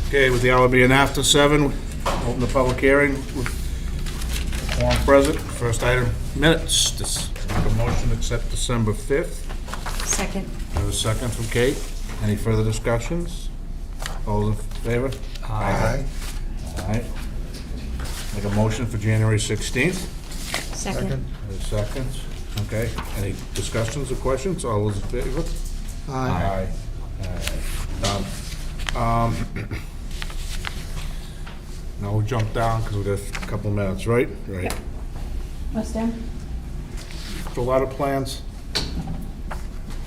Okay, with the hour being after 7, open the public hearing. Quorum present. First item, minutes. Make a motion to accept December 5th. Second. There's a second from Kate. Any further discussions? All those in favor? Aye. All right. Make a motion for January 16th. Second. There's seconds. Okay. Any discussions or questions? All those in favor? Aye. Done. Now we'll jump down because we got a couple minutes, right? Right. Yep. What's done? A lot of plans.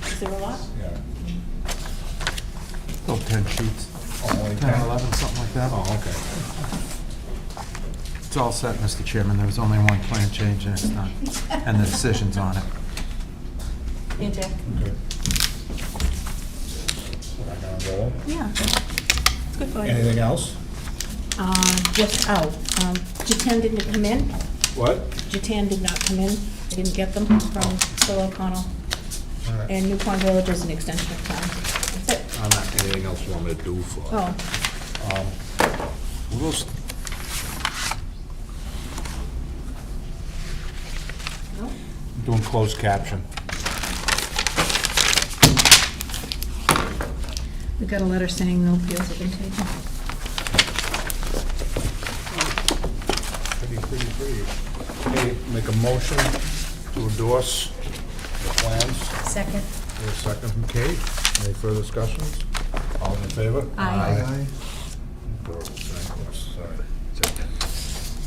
Is there a lot? Yeah. Oh, 10 sheets. Only 10, 11, something like that. Oh, okay. It's all set, Mr. Chairman. There was only one plan change and it's done. And the decision's on it. Yeah, Jack. Okay. We're not gonna go. Yeah. It's good for you. Anything else? Jatan didn't come in. What? Jatan did not come in. I didn't get them from Phil O'Connell. All right. And New Pond Village is an extension of time. That's it. I'm not, anything else you want me to do for? Oh, We'll no? doing closed caption. We got a letter saying no appeals have been taken. Pretty. Okay, make a motion to endorse the plans. Second. There's a second from Kate. Any further discussions? All in favor? Aye. Sorry.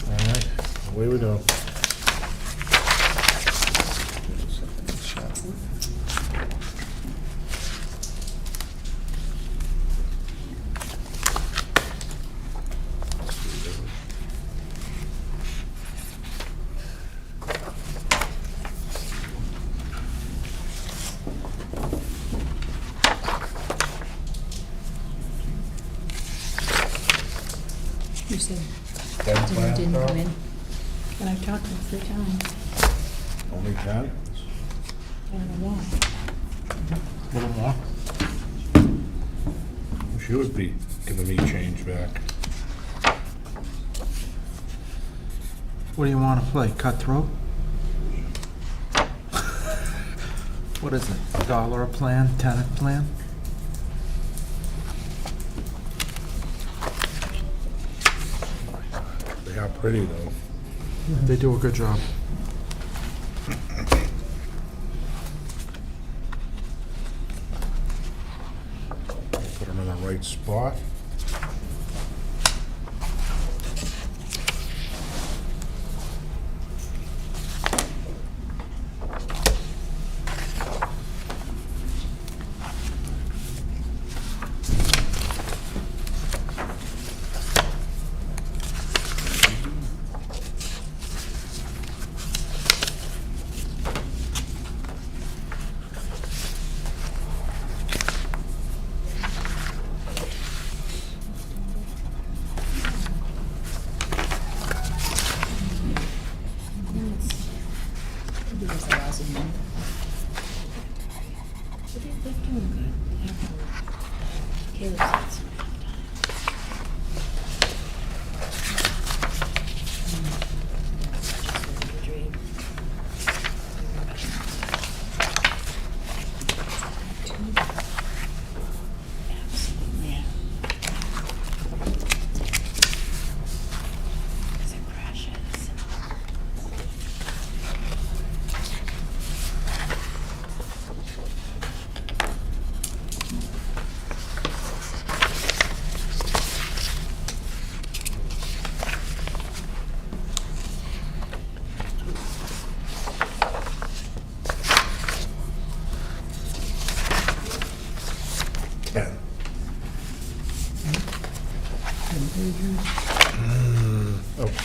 All right, away we go. You said Ten Jatan plans, didn't Carl? come in. And I've talked to him 3 times. Only 10? I don't know why. A little more. She would be giving me change back. What do you want to play? Cutthroat? What is it? $1 a plan? Tenant plan? They are pretty though. They do a good job. Put them in the right spot. Maybe there's a lousy one. They're doing good. Caleb said so. Absolutely, yeah. 'Cause it crashes.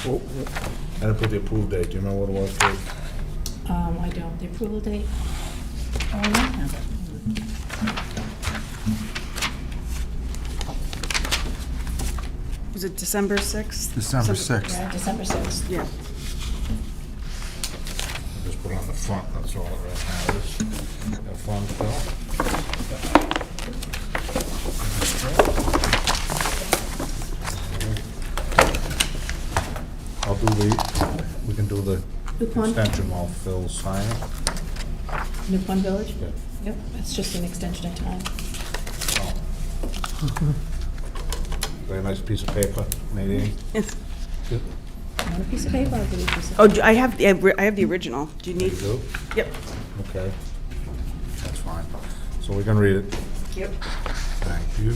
Oh, I didn't put the approved date. Do you remember what it was, Kate? I don't. The approval date? Oh, I don't have it. Was it December 6th? December 6th. Yeah, December 6th. Yeah. Just put it on the front, that's all it really matters. Have fun, Phil. I'll do we can do the New Pond, extension while Phil's signing. New Pond Village? Yeah. Yep, it's just an extension of time. Very nice piece of paper, Nadine. If- Good. You want a piece of paper? I'll give you a piece of Oh, I have the original. Do you You need? do? Yep. Okay. That's fine. So we can read it. Yep. Thank you.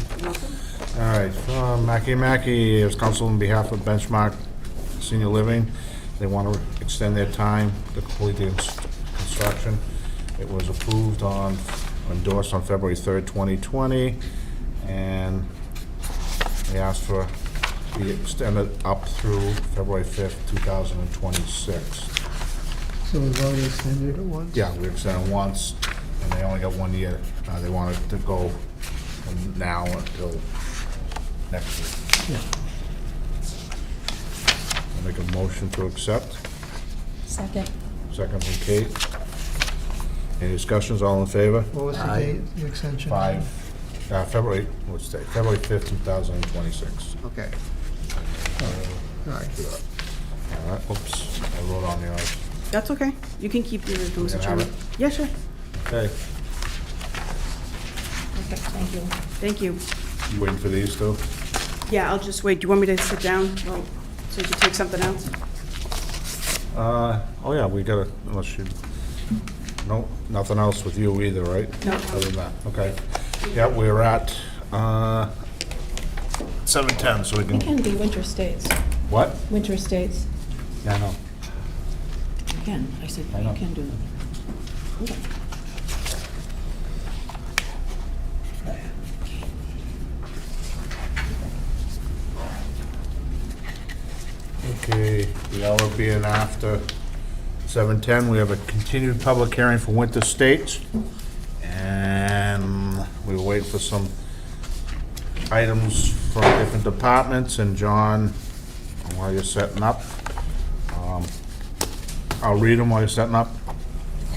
All right, from Mackey as counsel on behalf of Benchmark Senior Living, they want to extend their time to complete the construction. It was approved endorsed on February 3rd, 2020, and they asked for be extended up through February 5th, 2026. So we've already extended it once? Yeah, we extended once, and they only got 1 year. They wanted to go from now until next year. Yeah. I'll make a motion to accept. Second. Second from Kate. Any discussions, all in favor? What was the date, the extension? February, what's the date? February 5th, 2026. Okay. All right. All right, oops, I wrote on yours. That's okay. You can keep the original, We Mr. can have Chairman. Yeah, sure. Okay, Perfect, thank you. Thank you. you waiting for these two? Yeah, I'll just wait. Do you want me to sit down? Well, so you can take something else? Oh yeah, we gotta, unless you, no, nothing else with you either, right? No. Other than that, okay. Yeah, we're at, 7:10, so we It can, can be winter states. what? Winter states. Yeah, I know. You can, I said, I know. you can do them. Okay. Okay, the hour being after 7:10, we have a continued public hearing for Winter States. And we were waiting for some items from different departments, and John, while you're setting up, I'll read them while you're setting up.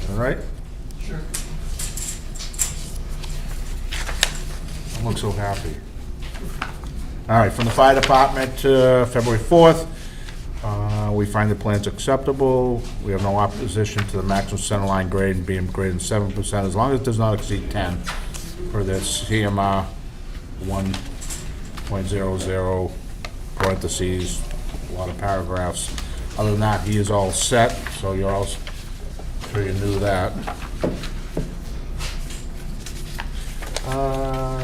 All right? Sure. Don't look so happy. All right, from the fire department, February 4th, we find the plans acceptable. We have no opposition to the maximum centerline grade being greater than 7%, as long as it does not exceed 10 for this CMR 1.00 parentheses, a lot of paragraphs. Other than that, he is all set, so you're all, sure you knew that.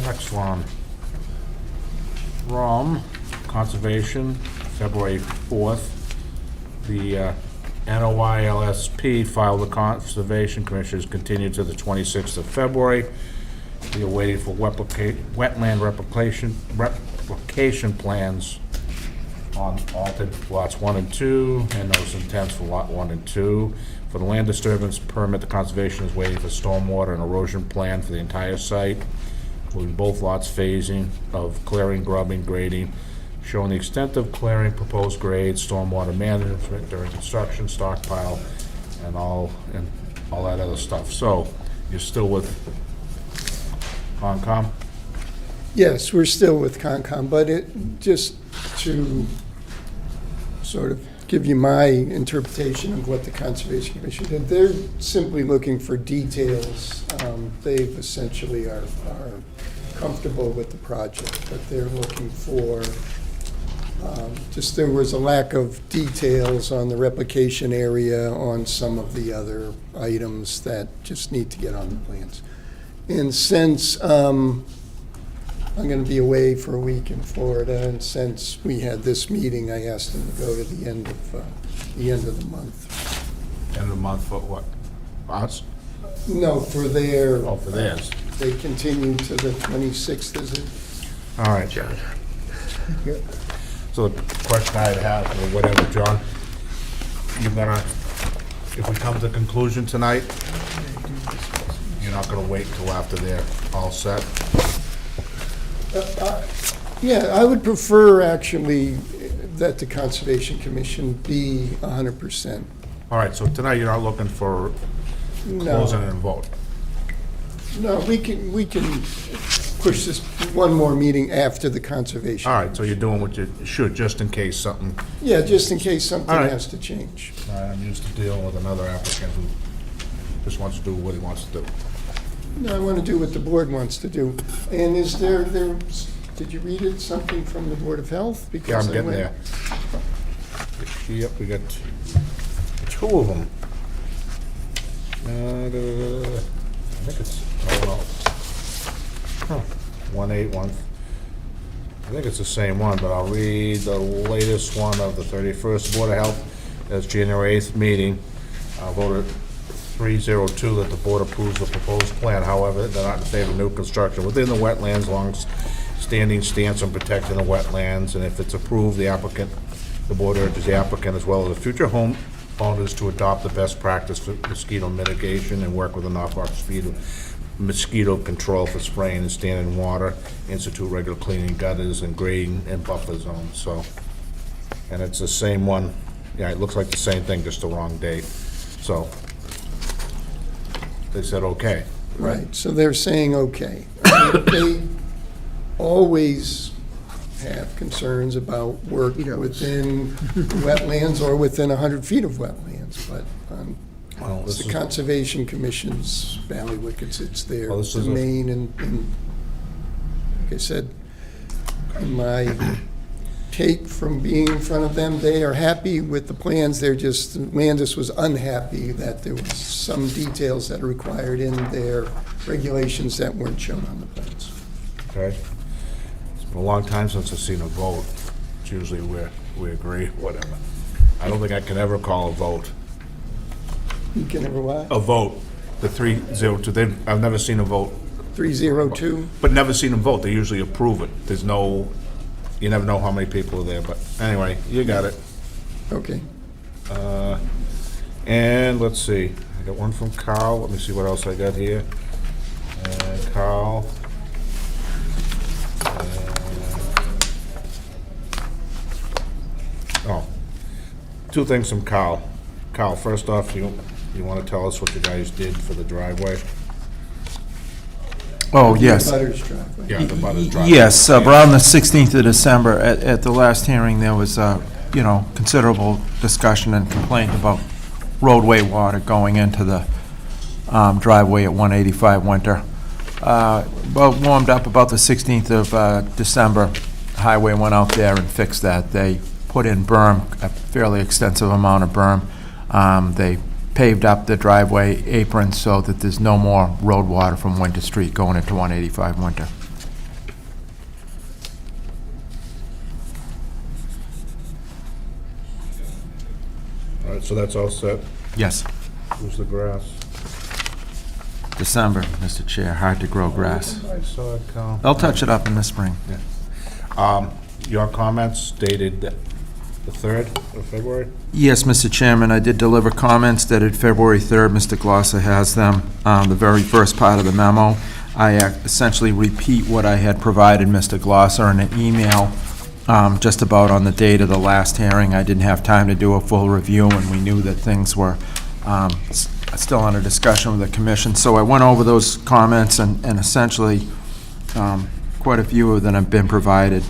Next one. From Conservation, February 4th, the NOYLSP filed the Conservation Commission's continued to the 26th of February. We are waiting for wetland replication plans on altered lots 1 and 2, and those intents for lot 1 and 2. For the land disturbance permit, the Conservation is waiting for stormwater and erosion plan for the entire site, including both lots phasing of clearing, grubbing, grading, showing the extent of clearing, proposed grades, stormwater management during construction, stockpile, and all that other stuff. So, you're still with Concom? Yes, we're still with Concom, but just to sort of give you my interpretation of what the Conservation Commission did, they're simply looking for details. They essentially are comfortable with the project, but they're looking for, just there was a lack of details on the replication area on some of the other items that just need to get on the plans. And since I'm going to be away for a week in Florida, and since we had this meeting, I asked them to go to the end of the month. End of the month for what? Us? No, for their. Oh, for theirs. They continue to the 26th, is it? All right, John. So the question I'd have, or whatever, John, you're gonna, if we come to a conclusion tonight, you're not gonna wait till after they're all set? Yeah, I would prefer actually that the Conservation Commission be 100%. All right, so tonight you're not looking for closing No, and vote? no, we can, push this one more meeting after the conservation. All right, so you're doing what you should, just in case something, Yeah, just in case something All right. has to change. I'm used to dealing with another applicant who just wants to do what he wants to do. No, I want to do what the board wants to do. And is did you read it, something from the Board of Health? Yeah, Because I'm I getting went- there. Yep, we got two of them. I think it's, oh no. 181. I think it's the same one, but I'll read the latest one of the 31st Board of Health. That's January 8th meeting. Voted 302 that the board approves the proposed plan. However, they're not in favor of new construction within the wetlands, long-standing stance on protecting the wetlands. And if it's approved, the board urges the applicant as well as the future homeowners to adopt the best practice for mosquito mitigation and work with the Norfolk mosquito control for spraying and standing water, institute regular cleaning gutters and grading and buffer zones. So, and it's the same one. Yeah, it looks like the same thing, just the wrong date. So, they said okay. Right, so they're saying, okay. They always have concerns about work within wetlands or within 100 feet of wetlands, but Well, it's this the is, Conservation Commission's bailiwick, it's their Well, this is a- domain, and like I said, in my take from being in front of them, they are happy with the plans, Landis was unhappy that there was some details that are required in their regulations that weren't shown on the plans. okay. It's been a long time since I've seen a vote. It's usually we agree, whatever. I don't think I can ever call a vote. You can never what? A vote, the 302, I've never seen a vote, 302? but never seen them vote. They usually approve it. There's no, you never know how many people are there, but anyway, you got it. Okay. And let's see, I got one from Carl. Let me see what else I got here. Carl. Oh, two things from Carl. Carl, first off, you want to tell us what you guys did for the driveway? Oh, yes. Butters driveway. Yeah, the butters driveway. Yes, around the 16th of December, at the last hearing, there was, considerable discussion and complaint about roadway water going into the driveway at 185 Winter. Well, warmed up about the 16th of December, Highway went out there and fixed that. They put in berm, a fairly extensive amount of berm. They paved up the driveway apron so that there's no more road water from Winter Street going into 185 Winter. All right, so that's all set. Yes. Who's the grass? December, Mr. Chair, hard to grow grass. I saw it, Carl. They'll touch it up in the spring. Your comments dated the 3rd of February? Yes, Mr. Chairman, I did deliver comments dated February 3rd. Mr. Glosser has them. The very first part of the memo, I essentially repeat what I had provided Mr. Glosser in an email just about on the date of the last hearing. I didn't have time to do a full review, and we knew that things were still under discussion with the commission. So I went over those comments, and essentially, quite a few of them have been provided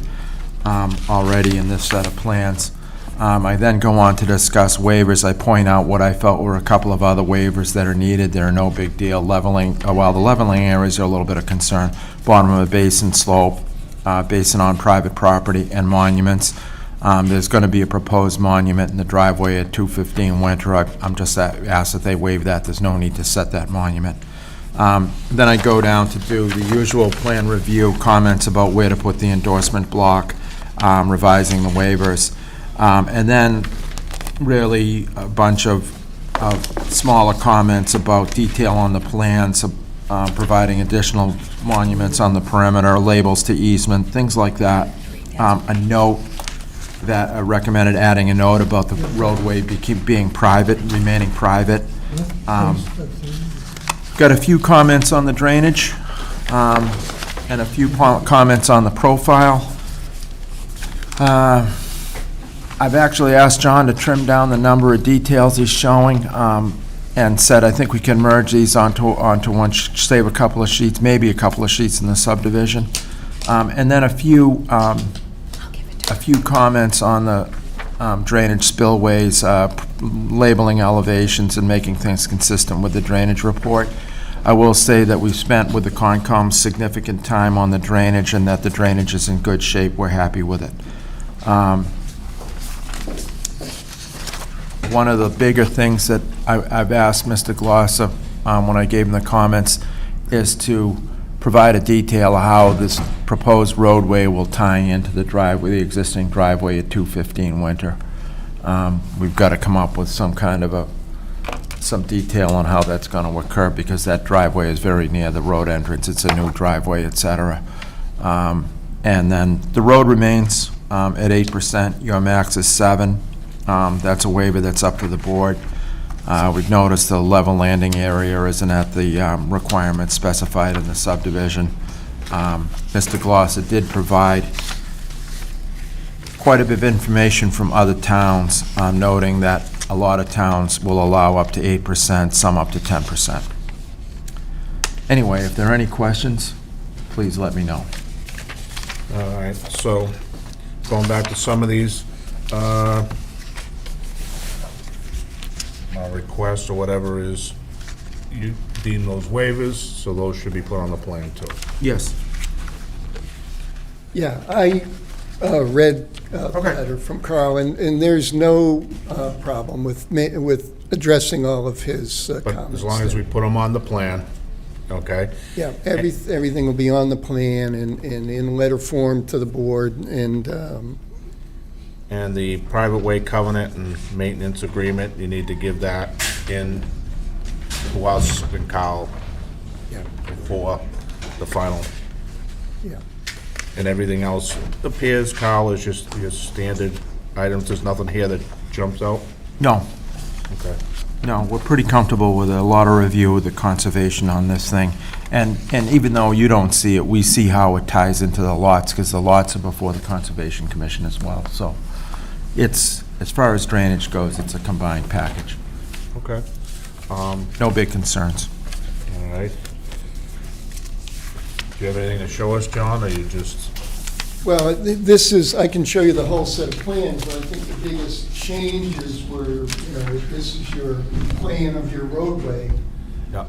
already in this set of plans. I then go on to discuss waivers. I point out what I felt were a couple of other waivers that are needed. They're no big deal. Leveling, while the leveling areas are a little bit of concern, bottom of a basin slope, basin on private property, and monuments. There's going to be a proposed monument in the driveway at 215 Winter. I'm just asked that they waive that. There's no need to set that monument. Then I go down to do the usual plan review, comments about where to put the endorsement block, revising the waivers. And then really a bunch of smaller comments about detail on the plans, providing additional monuments on the perimeter, labels to easement, things like that. A note that I recommended adding a note about the roadway being private, remaining private. Got a few comments on the drainage, and a few comments on the profile. I've actually asked John to trim down the number of details he's showing. and said, I think we can merge these onto one, save a couple of sheets, maybe a couple of sheets in the subdivision. And then a few comments on the drainage spillways, labeling elevations and making things consistent with the drainage report. I will say that we've spent with the Concom significant time on the drainage and that the drainage is in good shape. We're happy with it. One of the bigger things that I've asked Mr. Glosser when I gave him the comments is to provide a detail of how this proposed roadway will tie into the driveway, the existing driveway at 215 Winter. We've got to come up with some kind of some detail on how that's going to occur, because that driveway is very near the road entrance. It's a new driveway, et cetera. And then the road remains at 8%. Your max is 7%. That's a waiver that's up to the board. We've noticed the level landing area isn't at the requirements specified in the subdivision. Mr. Glosser did provide quite a bit of information from other towns, noting that a lot of towns will allow up to 8%, some up to 10%. Anyway, if there are any questions, please let me know. All right, so going back to some of these, requests or whatever is, you deem those waivers, so those should be put on the plan too. Yes. Yeah, I read a letter from Carl, and there's no problem with addressing all of his But comments. as long as we put them on the plan, okay? Yeah, everything will be on the plan and in letter form to the board, and And the private way covenant and maintenance agreement, you need to give that in to us and Kyle yeah, before the final. yeah. And everything else appears, Kyle, is just your standard items. There's nothing here that jumps out? No. Okay. No, we're pretty comfortable with a lot of review of the conservation on this thing. And even though you don't see it, we see how it ties into the lots, because the lots are before the Conservation Commission as well. So it's, as far as drainage goes, it's a combined package. Okay. No big concerns. All right. Do you have anything to show us, John, or you just? Well, this is, I can show you the whole set of plans, but I think the biggest changes were, if this is your plan of your roadway. Yeah.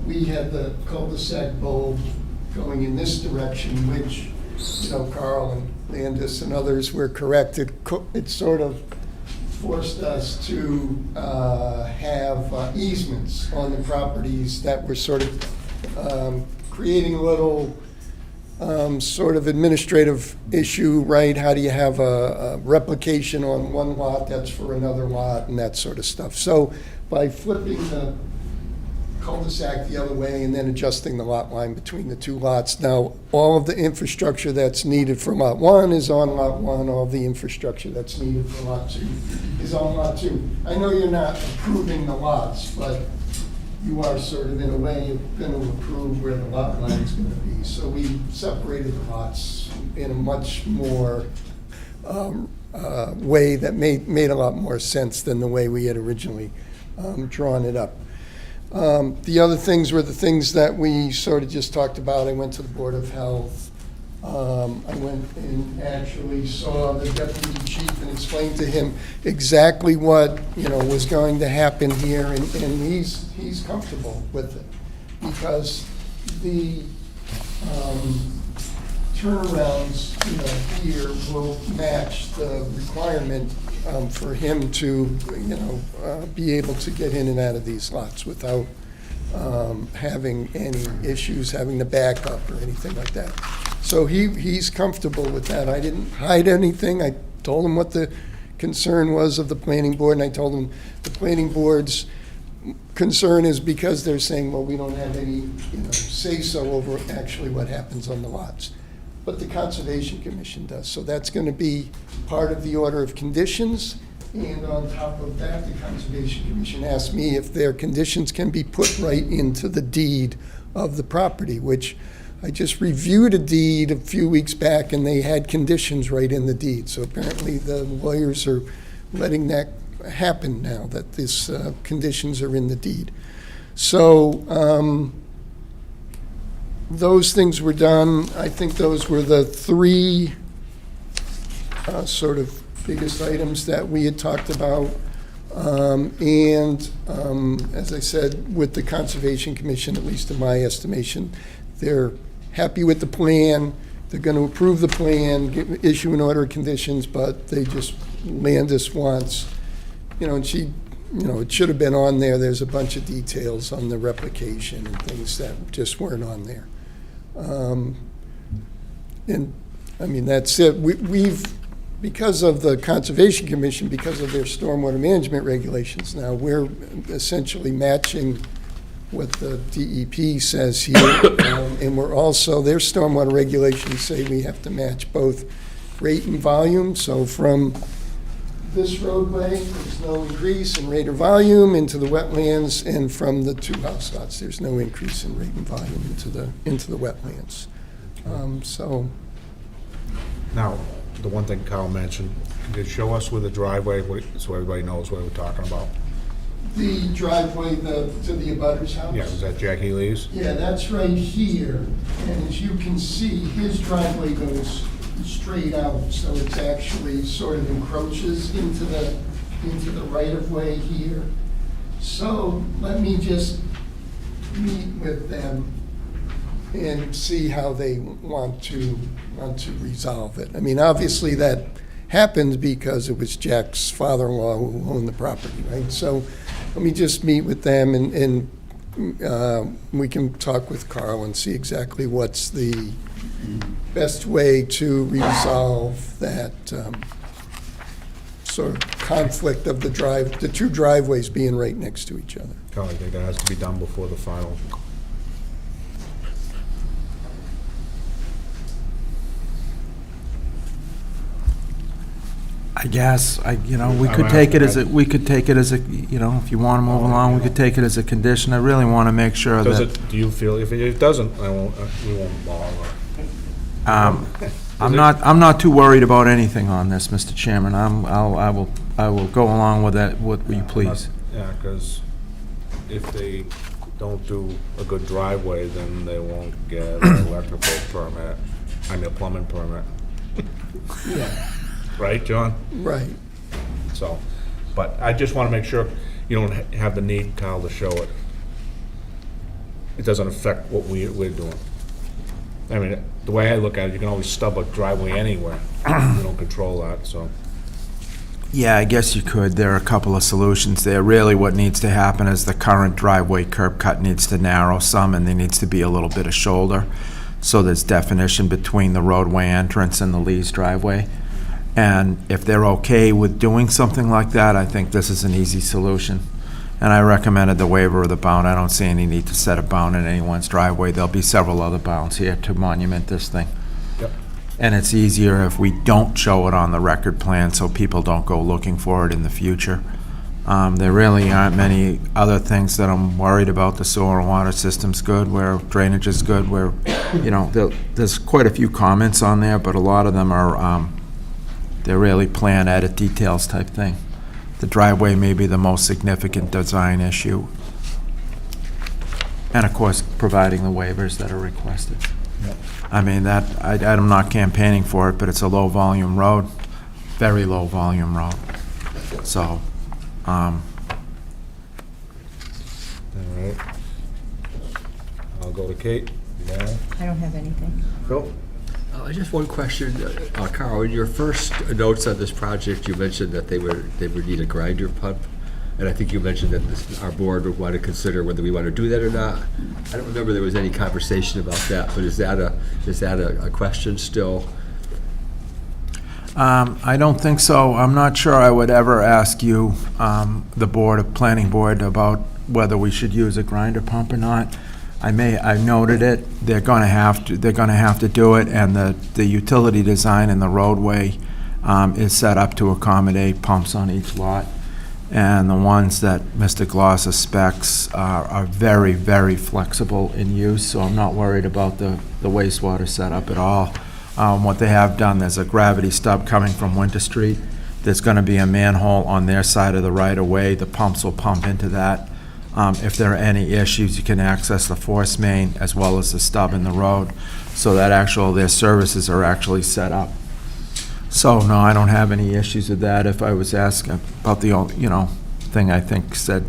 We had the cul-de-sac bulb going in this direction, which, Carl and Landis and others were correct. It sort of forced us to have easements on the properties that were sort of creating a little sort of administrative issue, right? How do you have a replication on one lot that's for another lot and that sort of stuff? So by flipping the cul-de-sac the other way and then adjusting the lot line between the two lots, now all of the infrastructure that's needed for lot one is on lot one, all the infrastructure that's needed for lot two is on lot two. I know you're not approving the lots, but you are sort of, in a way, going to approve where the lot line is going to be. So we separated the lots in a much more way that made a lot more sense than the way we had originally drawn it up. The other things were the things that we sort of just talked about. I went to the Board of Health. I went and actually saw the deputy chief and explained to him exactly what, was going to happen here, and he's comfortable with it, because the turnarounds, here will match the requirement for him to, be able to get in and out of these lots without having any issues, having to back up or anything like that. So he's comfortable with that. I didn't hide anything. I told him what the concern was of the planning board, and I told him the planning board's concern is because they're saying, well, we don't have any, say-so over actually what happens on the lots. But the Conservation Commission does. So that's going to be part of the order of conditions. And on top of that, the Conservation Commission asked me if their conditions can be put right into the deed of the property, which I just reviewed a deed a few weeks back, and they had conditions right in the deed. So apparently the lawyers are letting that happened now, that this conditions are in the deed. So those things were done. I think those were the three sort of biggest items that we had talked about. As I said, with the Conservation Commission, at least in my estimation, they're happy with the plan. They're going to approve the plan, issue an order of conditions, but they just, Landis wants, and she, it should have been on there. There's a bunch of details on the replication and things that just weren't on there. And, I mean, that's it. We've, because of the Conservation Commission, because of their stormwater management regulations now, we're essentially matching what the DEP says here. And we're also, their stormwater regulations say we have to match both rate and volume. So from this roadway, there's no increase in rate or volume into the wetlands, and from the two house lots, there's no increase in rate and volume into the wetlands. So. Now, the one thing Kyle mentioned, can you show us where the driveway, so everybody knows what we're talking about? The driveway to the abutter's house? Yeah, was that Jackie Lee's? Yeah, that's right here, and as you can see, his driveway goes straight out, so it's actually sort of encroaches into the right-of-way here. So let me just meet with them and see how they want to resolve it. I mean, obviously that happened because it was Jack's father-in-law who owned the property, right? So let me just meet with them, and we can talk with Carl and see exactly what's the best way to resolve that sort of conflict of the two driveways being right next to each other. Kyle, I think that has to be done before the final. I guess, we could take it as a, if you want to move along, we could take it as a condition. I really want to make sure Does that, it, do you feel, if it doesn't, we won't bother. I'm not too worried about anything on this, Mr. Chairman. I will go along with that, what you please. Yeah, because if they don't do a good driveway, then they won't get an electrical permit, a plumbing permit. Yeah, Right, John? right. So, but I just want to make sure you don't have the need, Kyle, to show it. It doesn't affect what we're doing. I mean, the way I look at it, you can always stub a driveway anywhere. You don't control that, so. Yeah, I guess you could. There are a couple of solutions there. Really, what needs to happen is the current driveway curb cut needs to narrow some, and there needs to be a little bit of shoulder, so there's definition between the roadway entrance and the Lee's driveway. And if they're okay with doing something like that, I think this is an easy solution. And I recommended the waiver of the bound. I don't see any need to set a bound in anyone's driveway. There'll be several other bounds here to monument this thing. Yep. And it's easier if we don't show it on the record plan, so people don't go looking for it in the future. There really aren't many other things that I'm worried about. The sewer and water system's good, where drainage is good, where, there's quite a few comments on there, but a lot of them are, they're really plan edit details type thing. The driveway may be the most significant design issue. And of course, providing the waivers that are requested. Yep. I mean, I'm not campaigning for it, but it's a low-volume road, very low-volume road. So, All right. I'll go to Kate. Yeah. I don't have anything. Phil? Just one question, Carl. In your first notes on this project, you mentioned that they would need a grinder pump, and I think you mentioned that our board would want to consider whether we want to do that or not. I don't remember there was any conversation about that, but is that a question still? I don't think so. I'm not sure I would ever ask you, the planning board, about whether we should use a grinder pump or not. I noted it. They're gonna have to do it, and the utility design in the roadway is set up to accommodate pumps on each lot. And the ones that Mr. Glosser specs are very, very flexible in use, so I'm not worried about the wastewater setup at all. What they have done, there's a gravity stub coming from Winter Street There's going to be a manhole on their side of the right-of-way. The pumps will pump into that. If there are any issues, you can access the force main as well as the stub in the road, so that their services are actually set up. So, no, I don't have any issues with that. If I was asked about the, thing I think said,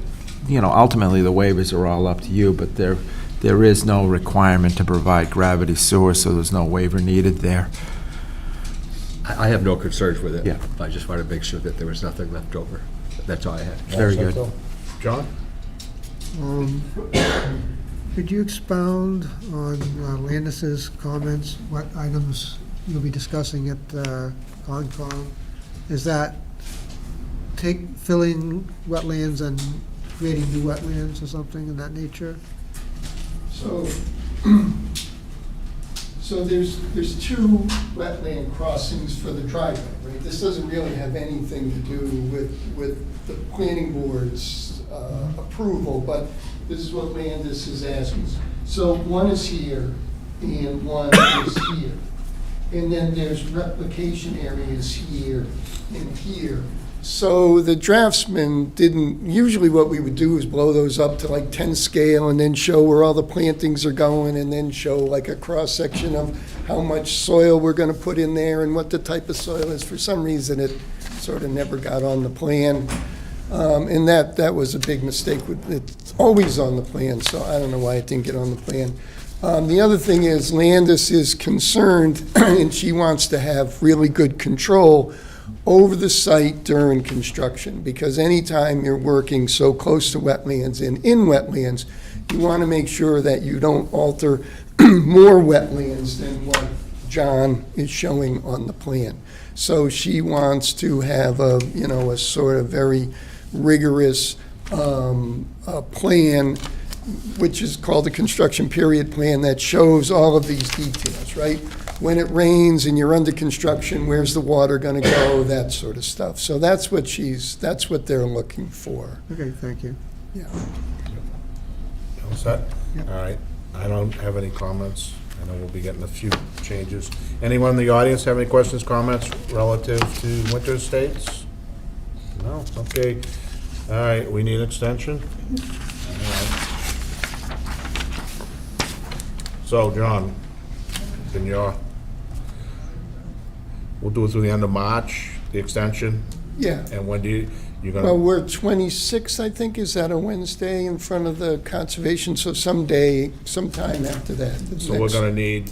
ultimately the waivers are all up to you, but there is no requirement to provide gravity sewer, so there's no waiver needed there. I have no concerns with it. Yeah. I just want to make sure that there was nothing left over. That's all I had. Very good. John? Could you expound on Landis's comments, what items you'll be discussing at Concom? Is that filling wetlands and creating new wetlands or something in that nature? So, so there's two wetland crossings for the driveway, right? This doesn't really have anything to do with the planning board's approval, but this is what Landis is asking. So one is here and one is here. And then there's replication areas here and here. So the draftsman didn't, usually what we would do is blow those up to like 10 scale and then show where all the plantings are going and then show like a cross-section of how much soil we're gonna put in there and what the type of soil is. For some reason, it sort of never got on the plan. And that was a big mistake. It's always on the plan, so I don't know why it didn't get on the plan. The other thing is Landis is concerned, and she wants to have really good control over the site during construction, because anytime you're working so close to wetlands and in wetlands, you want to make sure that you don't alter more wetlands than what John is showing on the plan. So she wants to have a sort of very rigorous plan, which is called the construction period plan, that shows all of these details, right? When it rains and you're under construction, where's the water gonna go, that sort of stuff. So that's what they're looking for. Okay, thank you. Yeah. All set? Yep. All right. I don't have any comments. I know we'll be getting a few changes. Anyone in the audience have any questions, comments relative to winter estates? No? Okay. All right, we need extension? All right. So, John, we'll do it through the end of March, the extension? Yeah. And when you're Well, gonna, we're 26, I think, is that a Wednesday in front of the conservation? So sometime after that. the so we're next- gonna need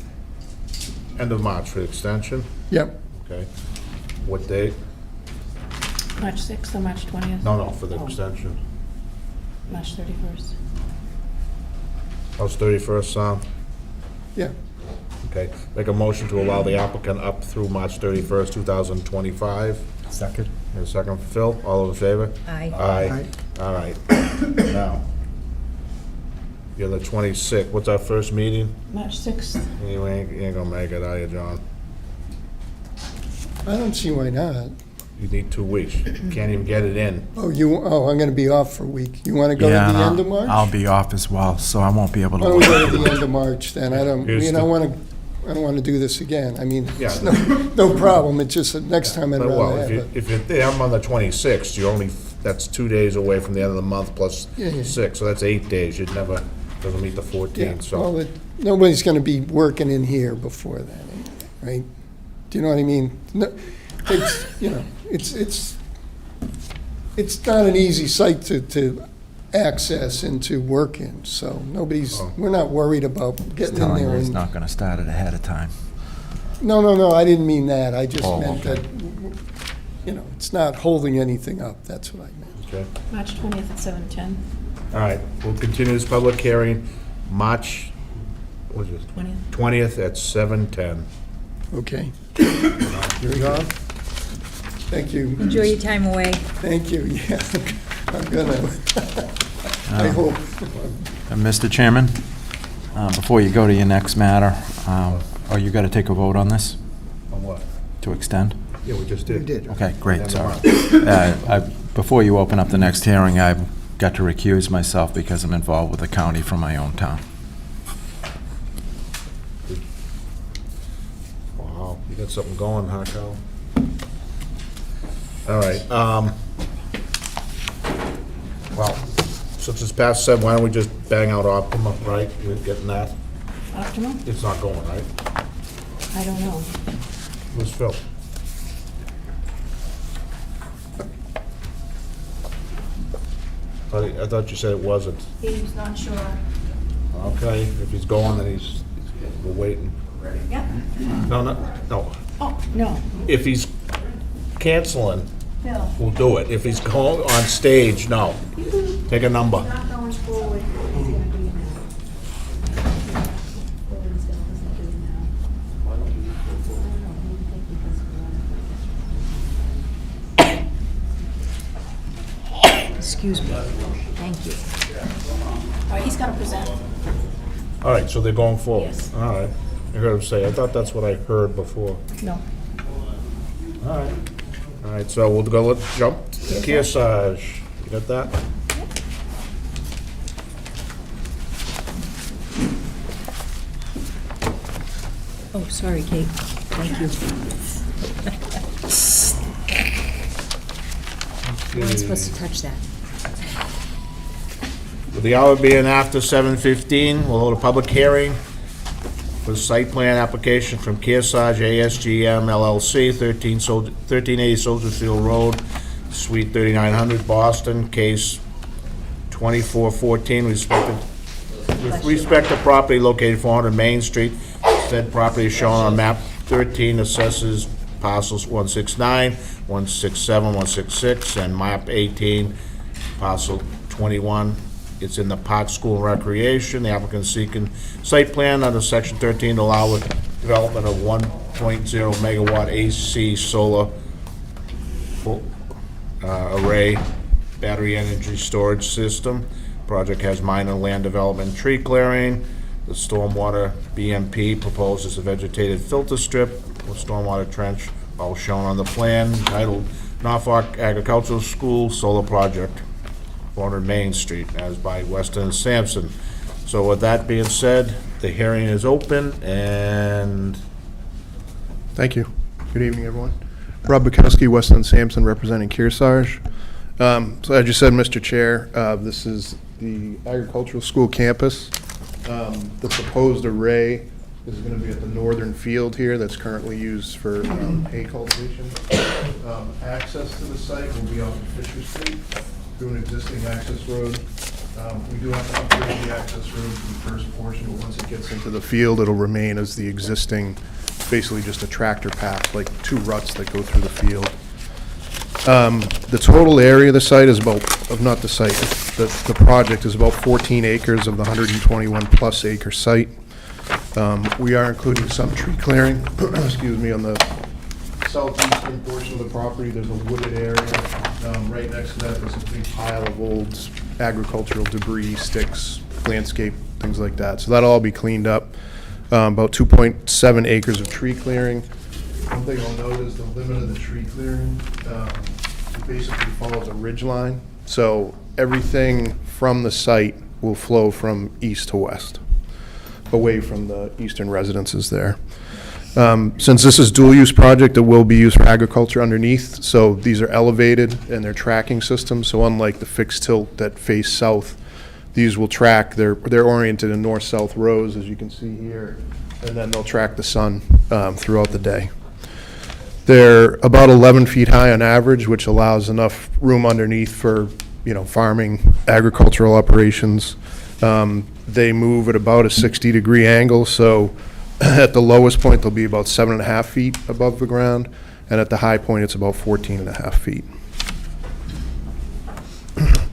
end of March for the extension? Yep. Okay. What date? March 6th or March 20th? No, for the Oh. extension. March 31st. How's 31st sound? Yeah. Okay. Make a motion to allow the applicant up through March 31st, 2025. Second. And a second for Phil. All those in favor? Aye. Aye. All right. Now, you're the 26th. What's our first meeting? March 6th. You ain't gonna make it, are you, John? I don't see why not. You need 2 weeks. You can't even get it in. I'm gonna be off for a week. You wanna go to Yeah, the and end of March? I'll be off as well, so I won't be able to Why don't we work. go to the end of March then? I don't wanna do this again. I mean, Yeah. it's no problem. It's just that next time I'd But, well, rather have it. if you're there on the 26th, that's 2 days away from the end of the month plus Yeah. 6, so that's 8 days. You'd never, doesn't meet the Yeah, 14th, so. well, nobody's gonna be working in here before that, anyway, right? Do you know what I mean? No, it's not an easy site to access and to work in, so we're not worried about getting in Telling you there it's and. not going to start it ahead of time. No, I didn't mean that. I just Oh, meant okay. that, it's not holding anything up. That's what I meant. Okay. March 20th at 7:10. All right, we'll continue this public hearing, March, what is it, 20th. 20th at 7:10. Okay, You're gone? thank you. Enjoy your time away. Thank you, yeah, I'm gonna, I hope. Mr. Chairman, before you go to your next matter, you got to take a vote on this On what? to extend? Yeah, we just You did. did. Okay, great, End sorry. of March. Before you open up the next hearing, I've got to recuse myself because I'm involved with the county from my own town. Wow, you got something going, huh, Cal? All right, well, since it's past 7, why don't we just bang out Optima, right? You're getting that? Optima? It's not going, right? I don't know. Who's Phil? I thought you said it wasn't. He's not sure. Okay, if he's going, then we're waiting. Yep. No. Oh, no. If he's canceling, Phil, we'll do it. If he's going on stage, no. Take a number. not going forward. He's gonna do it now. Forward, he's gonna do it now. I don't know, maybe because Excuse me. Thank you. All right, he's gonna present. All right, so they're going forward? Yes. All right. I heard him say, I thought that's what I heard before. No. All right. All right, so we'll go, let's jump to Kearsarge. You got that? Oh, sorry, Kate. Thank you. We're not supposed to touch that. With the hour being after 7:15, we'll hold a public hearing for the site plan application from Kearsarge ASGM LLC, 1380 Soldier Field Road, Suite 3900, Boston, case 2414, with respect to property located 400 Main Street. Said property is shown on map 13, assesses parcels 169, 167, 166, and map 18, parcel 21. It's in the Park School and Recreation. The applicant seeking site plan under section 13 to allow with development of 1.0 megawatt AC solar array battery energy storage system. Project has minor land development and tree clearing. The stormwater BMP proposes a vegetated filter strip with stormwater trench, all shown on the plan, titled Norfolk Agricultural School Solar Project, 400 Main Street, as by Weston and Sampson. So with that being said, the hearing is open, and Thank you. Good evening, everyone. Rob Bukowski, Weston and Sampson, representing Kearsarge. So as you said, Mr. Chair, this is the agricultural school campus. The proposed array is going to be at the northern field here that's currently used for hay cultivation. Access to the site will be off of Fisher Street through an existing access road. We do have to upgrade the access road for the first portion, but once it gets into the field, it'll remain as the existing, basically just a tractor path, like 2 ruts that go through the field. The total area of the site is about, not the site, the project is about 14 acres of the 121-plus acre site. We are including some tree clearing, excuse me, on the southeastern portion of the property. There's a wooded area. Right next to that, there's a big pile of old agricultural debris, sticks, landscape, things like that. So that'll all be cleaned up. About 2.7 acres of tree clearing. One thing I'll note is the limit of the tree clearing basically follows a ridge line. So everything from the site will flow from east to west, away from the eastern residences there. Since this is dual-use project, it will be used for agriculture underneath, so these are elevated and they're tracking systems, so unlike the fixed tilt that face south, these will track, they're oriented in north-south rows, as you can see here, and then they'll track the sun throughout the day. They're about 11 feet high on average, which allows enough room underneath for, farming, agricultural operations. They move at about a 60-degree angle, so at the lowest point, they'll be about 7.5 feet above the ground, and at the high point, it's about 14.5 feet.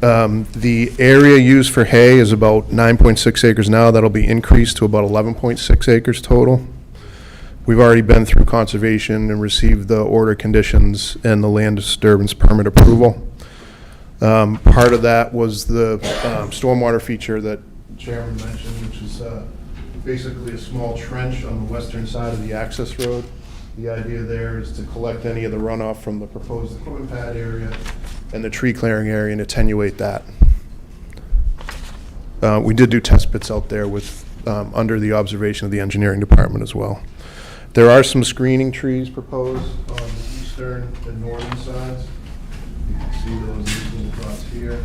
The area used for hay is about 9.6 acres now. That'll be increased to about 11.6 acres total. We've already been through conservation and received the order conditions and the land disturbance permit approval. Part of that was the stormwater feature that the chairman mentioned, which is basically a small trench on the western side of the access road. The idea there is to collect any of the runoff from the proposed equipment pad area and the tree clearing area and attenuate that. We did do test pits out there with, under the observation of the engineering department as well. There are some screening trees proposed on the eastern and northern sides. You can see those leaking across here.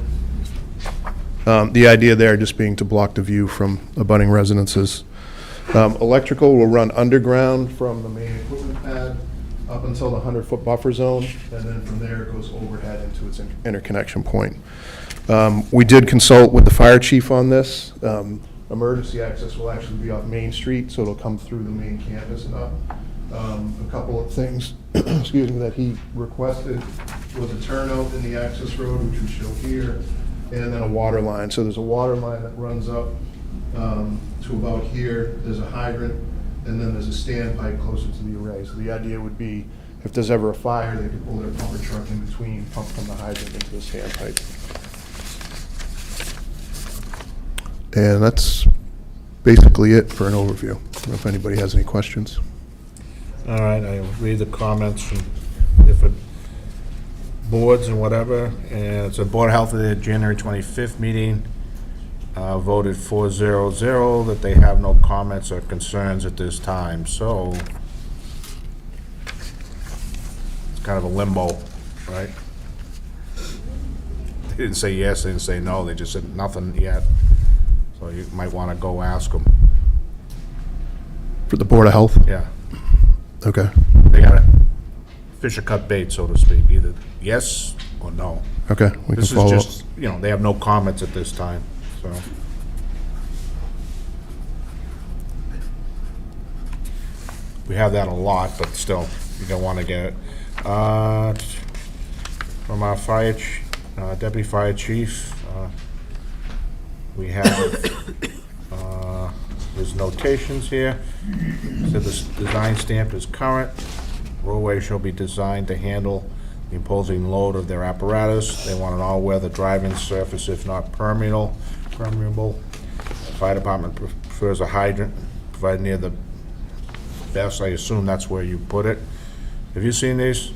The idea there just being to block the view from abutting residences. Electrical will run underground from the main equipment pad up until the 100-foot buffer zone, and then from there it goes overhead into its interconnection point. We did consult with the fire chief on this. Emergency access will actually be off Main Street, so it'll come through the main campus and up. A couple of things, excuse me, that he requested was a turnout in the access road, which we show here, and then a water line. So there's a water line that runs up to about here. There's a hydrant, and then there's a standpipe closer to the array. So the idea would be, if there's ever a fire, they could pull their pumper truck in between, pump from the hydrant into the standpipe. And that's basically it for an overview. I don't know if anybody has any questions. All right, I read the comments from different boards and whatever, and it's a Board of Health at their January 25th meeting, voted 4-0-0 that they have no comments or concerns at this time, so it's kind of a limbo, right? They didn't say yes, they didn't say no, they just said nothing yet, so you might want to go ask them. For the Board of Health? Yeah. Okay. They gotta fish or cut bait, so to speak, either yes or no. Okay, we can This is follow up. just, you know, they have no comments at this time, so. We have that a lot, but still, you don't wanna get it. From our deputy fire chief, we have, his notations here. Said the design stamp is current. Roadway shall be designed to handle the imposing load of their apparatus. They want an all-weather driving surface, if not permeable. Fire department prefers a hydrant provided near the best. I assume that's where you put it. Have you seen these?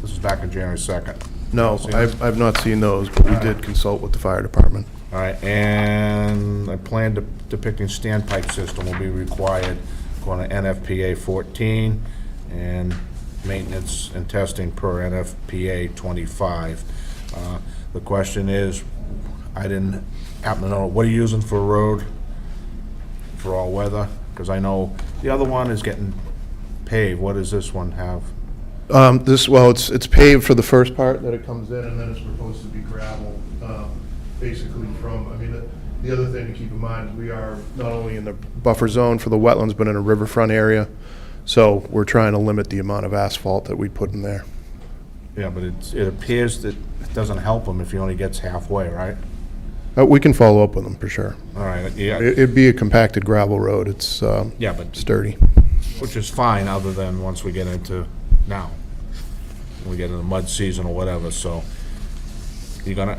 This is back on January 2nd. No, I've not seen those, but we did consult with the fire department. All right, and a plan depicting standpipe system will be required according to NFPA 14 and maintenance and testing per NFPA 25. The question is, I didn't happen to know, what are you using for a road for all weather? Because I know the other one is getting paved. What does this one have? It's paved for the first part that it comes in, and then it's proposed to be gravel, basically from, the other thing to keep in mind is we are not only in the buffer zone for the wetlands, but in a riverfront area, so we're trying to limit the amount of asphalt that we put in there. Yeah, but it appears that it doesn't help him if he only gets halfway, right? We can follow up with them, for sure. All right, yeah. It'd be a compacted gravel road, it's Yeah, but sturdy. which is fine, other than once we get into, now, when we get into mud season or whatever, so you're gonna,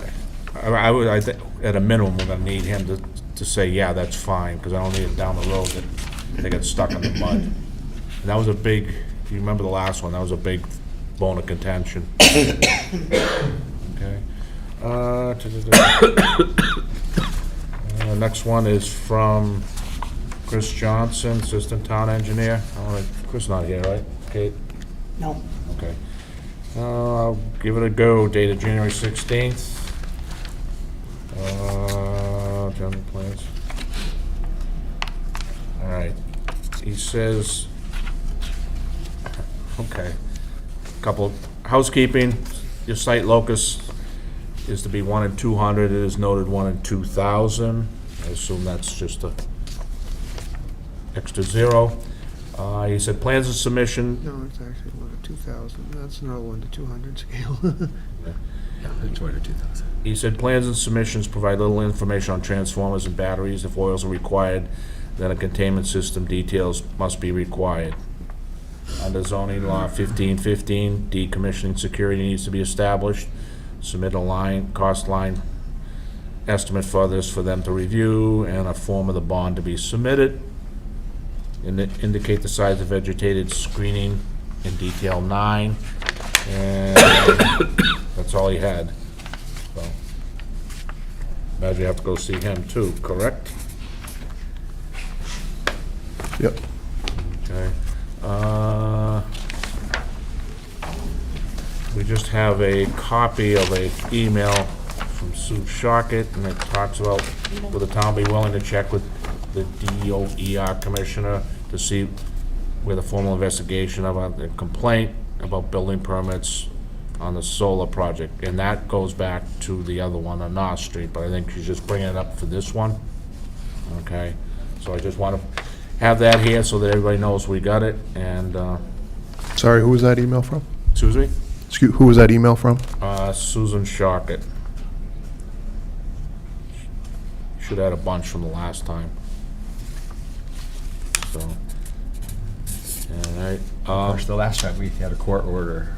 I think, at a minimum, we're gonna need him to say, yeah, that's fine, because I don't need it down the road that they get stuck in the mud. And that was a big, you remember the last one, that was a big bone of contention. Okay. Next one is from Chris Johnson, Assistant Town Engineer. Chris not here, right, Kate? No. Okay. I'll give it a go, dated January 16th. General plans. All right. He says, okay, couple of housekeeping, your site locus is to be 1 in 200, it is noted 1 in 2,000. I assume that's just a extra zero. He said plans and submission. No, it's actually 1 to 2,000. That's not 1 to 200 scale. Yeah, 2,000. He said plans and submissions provide little information on transformers and batteries. If oils are required, then a containment system details must be required. Under zoning law 1515, decommissioning security needs to be established. Submit a cost line estimate for this for them to review, and a form of the bond to be submitted. Indicate the size of vegetated screening in detail 9, and that's all he had. So, imagine you have to go see him too, correct? just have a copy of an email from Sue Shockett, and it talks about, will the town be willing to check with the DOER commissioner to see with a formal investigation about the complaint about building permits on the solar project, and that goes back to the other one on North Street, but I think she's just bringing it up for this one. Okay, so I just want to have that here so that everybody knows we got it, and, Sorry, who was that email from? excuse me? Who was that email from? Susan Shockett. Should have had a bunch from the last time. So, all right. Of course, the last time we had a court order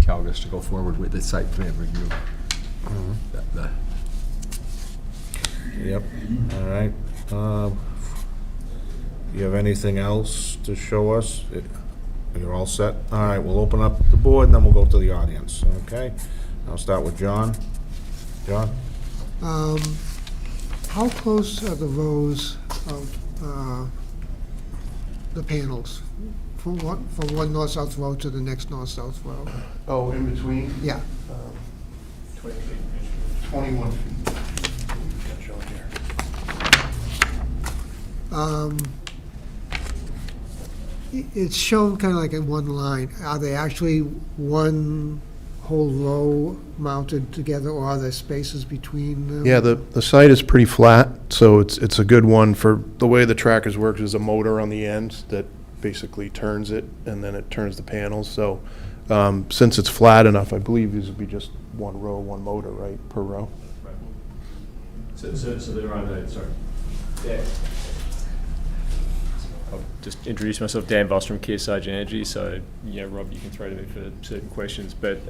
telling us to go forward with the site plan review. The- Yep, all right. You have anything else to show us? You're all set? All right, we'll open up the board, and then we'll go to the audience, okay? I'll start with John. John? How close are the rows of the panels? From one north-south row to the next north-south row? Oh, in between? Yeah. 21 feet. Got you on here. It's shown kind of like in one line. Are they actually one whole row mounted together, or are there spaces between them? Yeah, the site is pretty flat, so it's a good one for, the way the trackers works is a motor on the end that basically turns it, and then it turns the panels. So since it's flat enough, I believe these would be just one row, one motor, right, per row? So there are no, sorry. Yeah. I'll just introduce myself, Dan Voss from Kearsarge Energy. So, Rob, you can throw to me for certain questions. But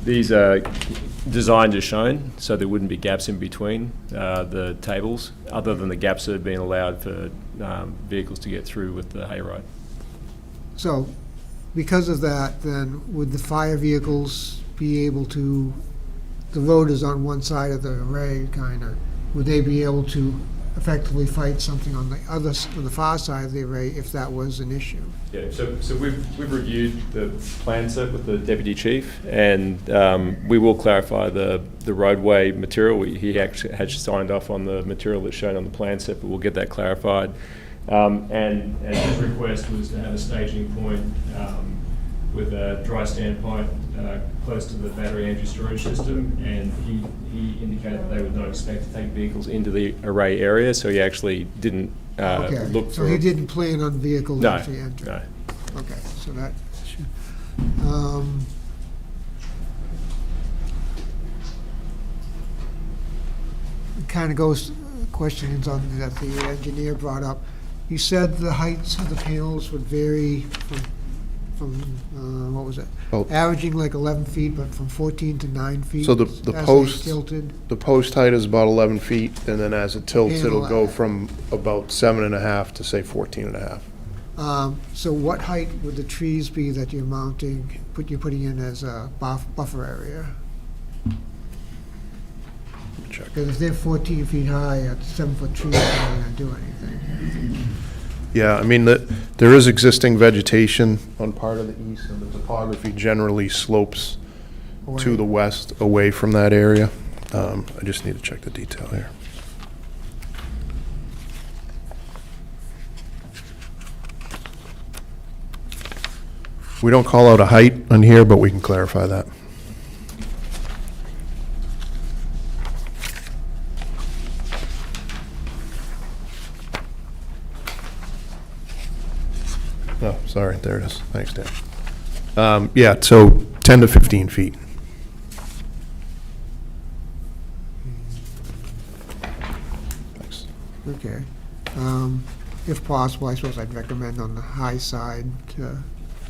these are designed as shown, so there wouldn't be gaps in between the tables, other than the gaps that have been allowed for vehicles to get through with the hayride. So, because of that, then, would the fire vehicles be able to, the road is on one side of the array, kind of, would they be able to effectively fight something on the other, on the far side of the array if that was an issue? Yeah, so we've reviewed the plan set with the deputy chief, and we will clarify the roadway material. He actually has signed off on the material that's shown on the plan set, but we'll get that clarified. And his request was to have a staging point with a dry standpipe close to the battery energy storage system, and he indicated that they would not expect to take vehicles into the array area, so he actually didn't Okay, look for... so he didn't plan on vehicles No, actually entering? no. Okay, so that should, it kind of goes, questions on that the engineer brought up. You said the heights of the panels would vary from what was it? Well- Averaging like 11 feet, but from 14 to 9 feet? So the as they post- tilted? The post height is about 11 feet, and then as it tilts, Panel it'll go height. from about 7.5 to, say, 14.5. So what height would the trees be that you're mounting, you're putting in as a buffer area? Check. Because if they're 14 feet high, a 7-foot tree is not going to do anything. Yeah, I mean, there is existing vegetation on part of the east, and the topography generally slopes to Away. the west, away from that area. I just need to check the detail here. We don't call out a height on here, but we can clarify that. Oh, sorry, there it is. Thanks, Dan. Yeah, so 10 to 15 feet. Thanks. Okay. If possible, I suppose I'd recommend on the high side to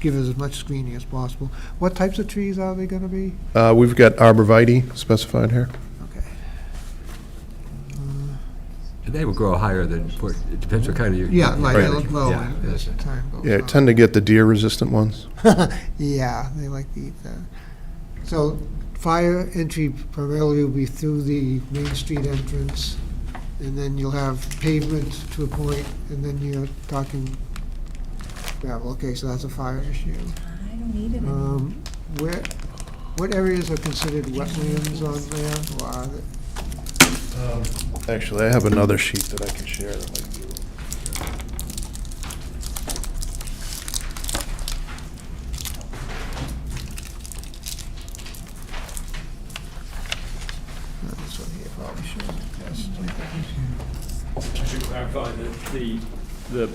give us as much screening as possible. What types of trees are they going to be? We've got arborvitae specified here. Okay. And they will grow higher than, it depends what kind of... Yeah, like Right. they'll grow Yeah, as that's it. time goes Yeah, on. tend to get the deer-resistant ones. Yeah, they like to eat that. So fire entry primarily will be through the Main Street entrance, and then you'll have pavement to a point, and then you're talking gravel. Okay, so that's a fire issue. I don't need it anymore. Where, What areas are considered wetlands on there, or are they? Actually, I have another sheet that I can share that might be. This one here probably shows. Yes. I should clarify that the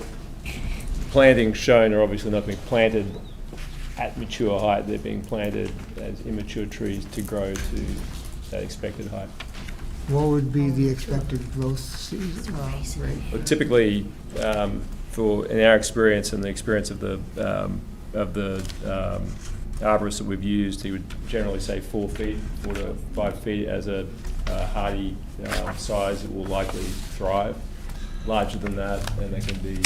plantings shown are obviously not being planted at mature height. They're being planted as immature trees to grow to that expected height. What would be the expected growth season, rate? But typically, in our experience and the experience of the arborists that we've used, he would generally say 4 feet, 4 to 5 feet as a hardy size that will likely thrive. Larger than that, and they can be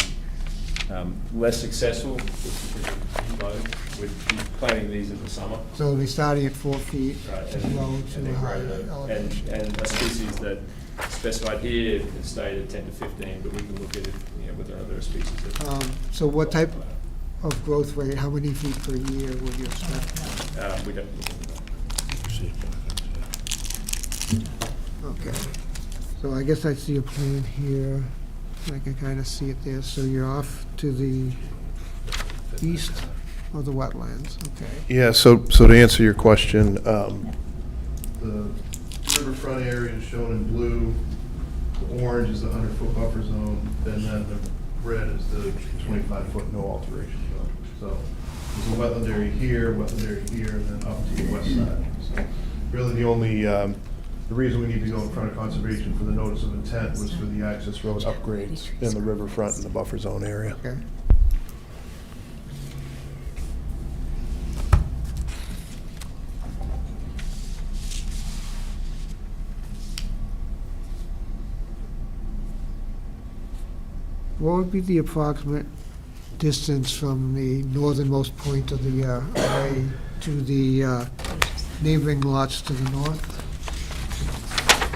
less successful with planting these in the summer. So we'll be starting at 4 feet Right, to and grow and to then a grow higher to- elevation. and a species that specified here is stated 10 to 15, but we can look at it, whether there are species that. So what type of growth rate, how many feet per year would you expect? We don't look into that. Okay. So I guess I see a plan here. I can kind of see it there. So you're off to the east of the wetlands, okay. Yeah, so to answer your question, the riverfront area is shown in blue, the orange is the 100-foot buffer zone, and then the red is the 25-foot no alteration zone. So there's a wetland area here, and then up to the west side. So really the only, the reason we need to go in front of conservation for the notice of intent was for the access road upgrades in the riverfront and the buffer zone area. Okay. What would be the approximate distance from the northernmost point of the array to the neighboring lots to the north?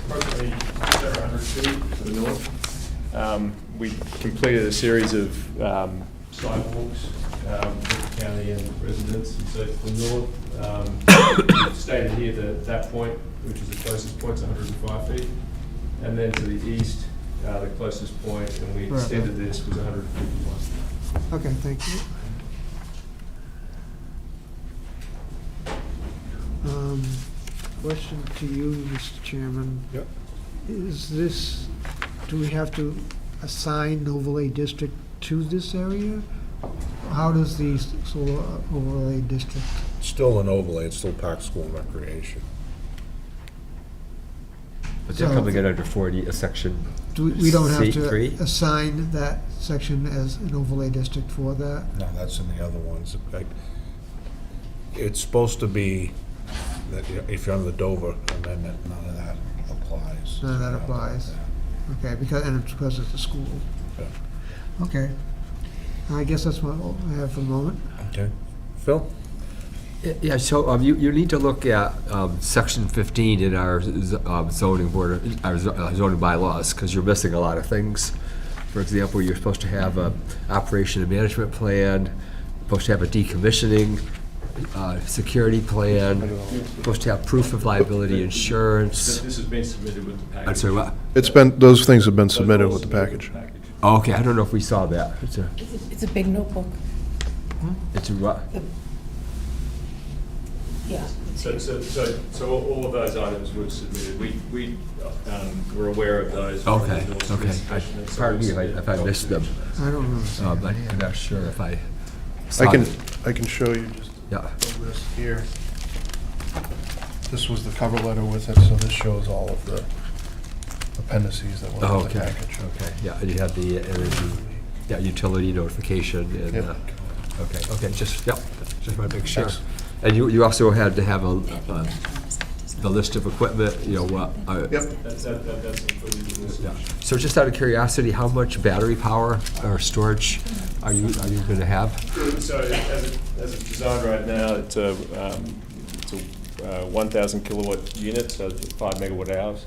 Approximately 700 feet to the north. We completed a series of sidewalks with the county and residents, and so to the north, stated here that that point, which is the closest point, is 105 feet, and then to the east, the closest point, and we extended this, was 151. Okay, thank you. Question to you, Mr. Chairman. Yep. Is this, do we have to assign an overlay district to this area? How does the solar overlay district? Still an overlay, it's still Park School and Recreation. But they're coming in under 40, a section We don't have to C3? assign that section as an overlay district for that? No, that's in the other ones. It's supposed to be that if you're under the Dover amendment, none of that applies. None of that applies. Okay, and it's because it's a school. Yeah. Okay. I guess that's what I have for the moment. Okay. Phil? Yeah, so you need to look at section 15 in our zoning board, our zoning bylaws, because you're missing a lot of things. For example, you're supposed to have a operation and management plan, supposed to have a decommissioning security plan, supposed to have proof of liability insurance. This has been submitted with the package. I'm sorry, what? It's been, those things have been submitted with the package. Oh, okay, I don't know if we saw that. It's a big notebook. It's a what? Yeah. So all of those items were submitted. We were aware of those. Okay, Endorsement okay. discussion, and so Pardon me we if I submitted missed them. I don't know. But I'm not sure if I saw I it. can show you just Yeah. a list here. This was the cover letter with it, so this shows all of the appendices that went Oh, with the okay, package. okay, yeah, and you have the energy, yeah, utility notification, and, Yep. okay, just want to make sure. Thanks. And you also had to have the list of equipment, Yep. That's included in this. yeah. So just out of curiosity, how much battery power or storage are you going to have? So as it's designed right now, it's a 1,000 kilowatt unit, so it's 5 megawatt hours.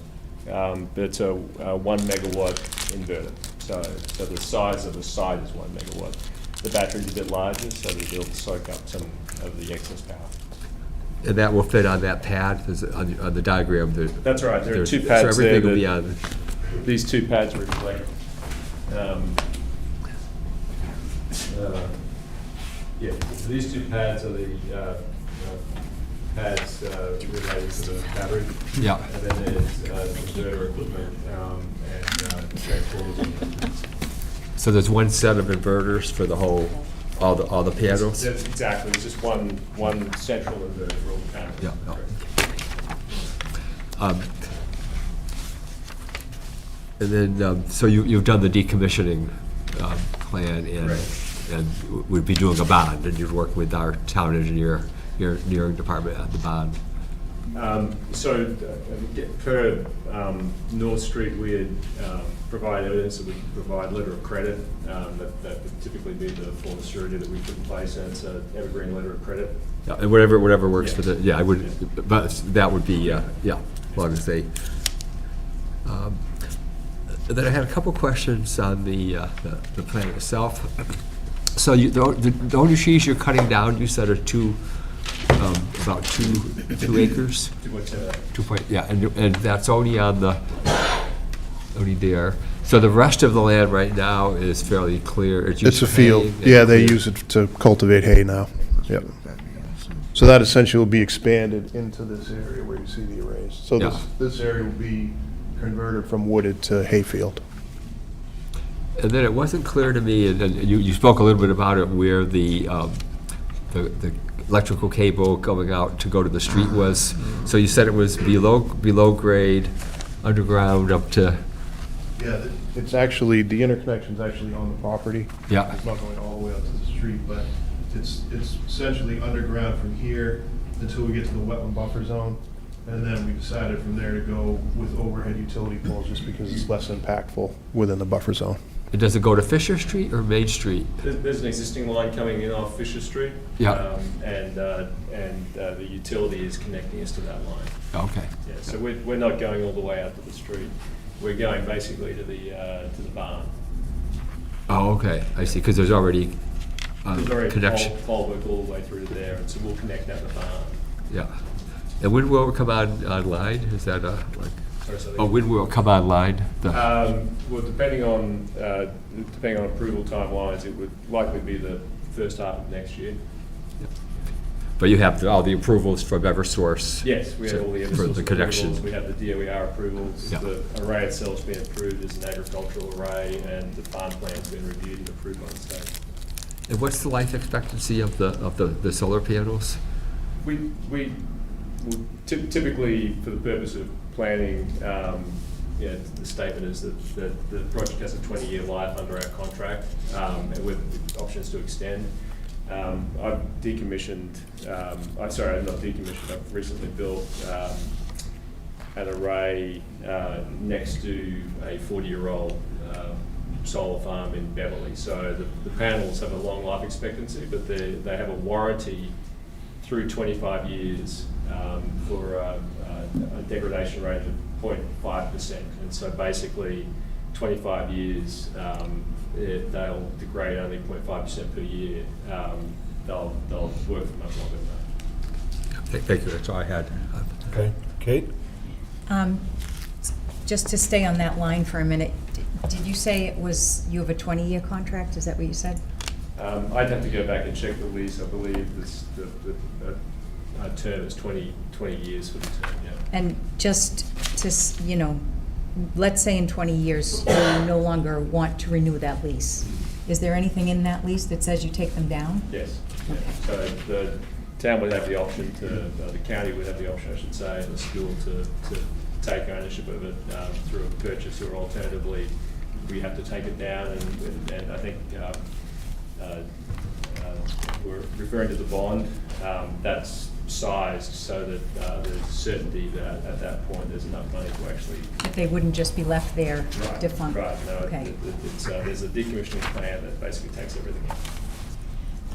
But it's a 1 megawatt inverter. So the size of the site is 1 megawatt. The battery's a bit larger, so that it'll soak up some of the excess power. And that will fit on that pad, on the diagram? That's right, there are there's- two pads So there everything will be that, on, these two pads reflect, yeah, these two pads are the pads related to the battery. yeah. And then there's inverter equipment and transformers. So there's one set of inverters for the whole, all the panels? That's exactly, it's just one central inverter for all the panels. Yeah, yeah. Correct. And then, so you've done the decommissioning plan Right. and would be doing a bond, and you'd work with our town engineer, your engineering department on the bond. So, per North Street, we had provided evidence that we could provide letter of credit. That would typically be the form of surety that we put in place, and it's an evergreen letter of credit. Yeah, and whatever works for Yeah. the, I would, but that would be, yeah, as long as they. Then I had a couple questions on the plan itself. So the only trees you're cutting down, you said are about 2 acres? 2.7. Yeah, and that's only only there. So the rest of the land right now is fairly clear. It's used a for field. haying and Yeah, they clear. use it to cultivate hay now. Yep. So that essentially will be expanded into this area where you see the arrays. So Yeah. this area will be converted from wooded to hayfield. And then it wasn't clear to me, and you spoke a little bit about it, where the electrical cable going out to go to the street was. So you said it was below grade, underground up to, Yeah, it's actually, the interconnection's actually on the property. yeah, It's not going all the way up to the street, but it's essentially underground from here until we get to the wetland buffer zone. And then we decided from there to go with overhead utility poles just because it's less impactful within the buffer zone. and does it go to Fisher Street or Main Street? There's an existing line coming in off Fisher Street. Yeah. And the utility is connecting us to that line. Okay. Yeah, so we're not going all the way out to the street. We're going basically to the barn. Oh, okay, I see, because there's already There's already a connection. pole work all the way through to there, and so we'll connect that to the barn. Yeah. And when will it come online? Is that like, Sorry, so oh, when will it come online? Well, depending on approval timelines, it would likely be the first half of next year. But you have all the approvals from Eversource? Yes, we have all the For the Eversource connection. approvals, we have the DOER approvals. Yeah. The array itself's been approved as an agricultural array, and the farm plan's been reviewed and approved by the state. And what's the life expectancy of the solar panels? We typically, for the purpose of planning, the statement is that the project has a 20-year life under our contract, and with options to extend. I've decommissioned, I've recently built an array next to a 40-year-old solar farm in Beverly. So the panels have a long life expectancy, but they have a warranty through 25 years for a degradation rate of 0.5%. And so basically, 25 years, they'll degrade only 0.5% per year. They'll work for much longer than that. Thank you, that's all I had. Okay, Kate? Just to stay on that line for a minute, did you say it was, you have a 20-year contract? Is that what you said? I'd have to go back and check the lease. I believe the term is 20 years for the term, yeah. And just to, let's say in 20 years, you no longer want to renew that lease. Is there anything in that lease that says you take them down? Yes. Yeah. So the town would have the option to, the county would have the option, I should say, and the school to take ownership of it through a purchase, or alternatively, we have to take it down. And I think we're referring to the bond. That's sized so that there's certainty that at that point there's enough money to actually. That they wouldn't just be left there defunct? Right, no, Okay. there's a decommissioning plan that basically takes everything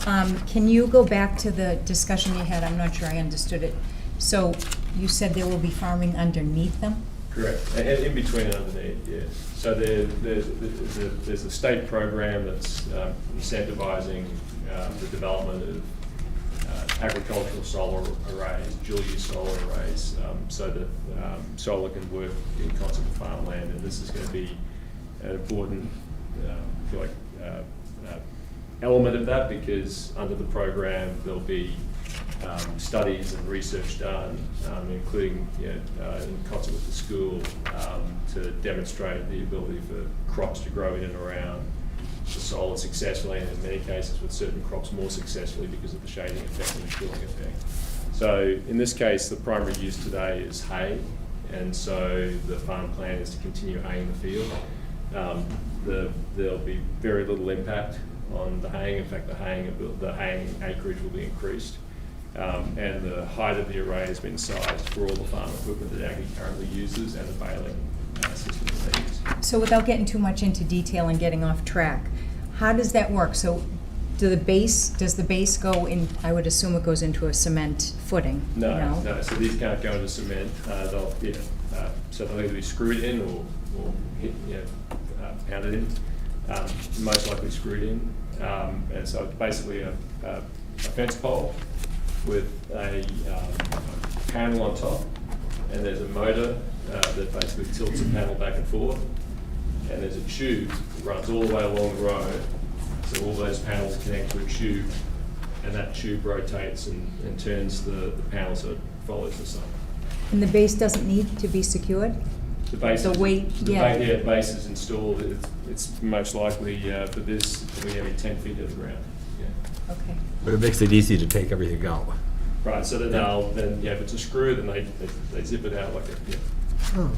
out. Can you go back to the discussion you had? I'm not sure I understood it. So you said there will be farming underneath them? Correct, and in between and underneath, yes. So there's a state program that's incentivizing the development of agricultural solar arrays, dual-use solar arrays, so that solar can work in concert with farmland. And this is going to be an important, I feel like, element of that, because under the program there'll be studies and research done, including in concert with the school, to demonstrate the ability for crops to grow in and around the solar successfully, and in many cases with certain crops more successfully because of the shading effect and the cooling effect. So in this case, the primary use today is hay, and so the farm plan is to continue haying the field. There'll be very little impact on the haying. In fact, the haying acreage will be increased. And the height of the array has been sized for all the farm equipment that Aggie currently uses and the baling system that they use. So without getting too much into detail and getting off track, how does that work? So does the base go in, I would assume it goes into a cement footing? No, so these can't go into cement. So they'll either be screwed in or hit, pounded in, most likely screwed in. And so it's basically a fence pole with a panel on top, and there's a motor that basically tilts the panel back and forth, and there's a tube that runs all the way along the road, so all those panels connect to a tube, and that tube rotates and turns the panel so it follows the sun. And the base doesn't need to be secured? The base, The weight, yeah. the base is installed. It's most likely for this we have it 10 feet of the ground. Yeah. Okay. But it makes it easy to take everything out. Right. So then if it's a screw, then they zip it out like a. Yeah. Oh,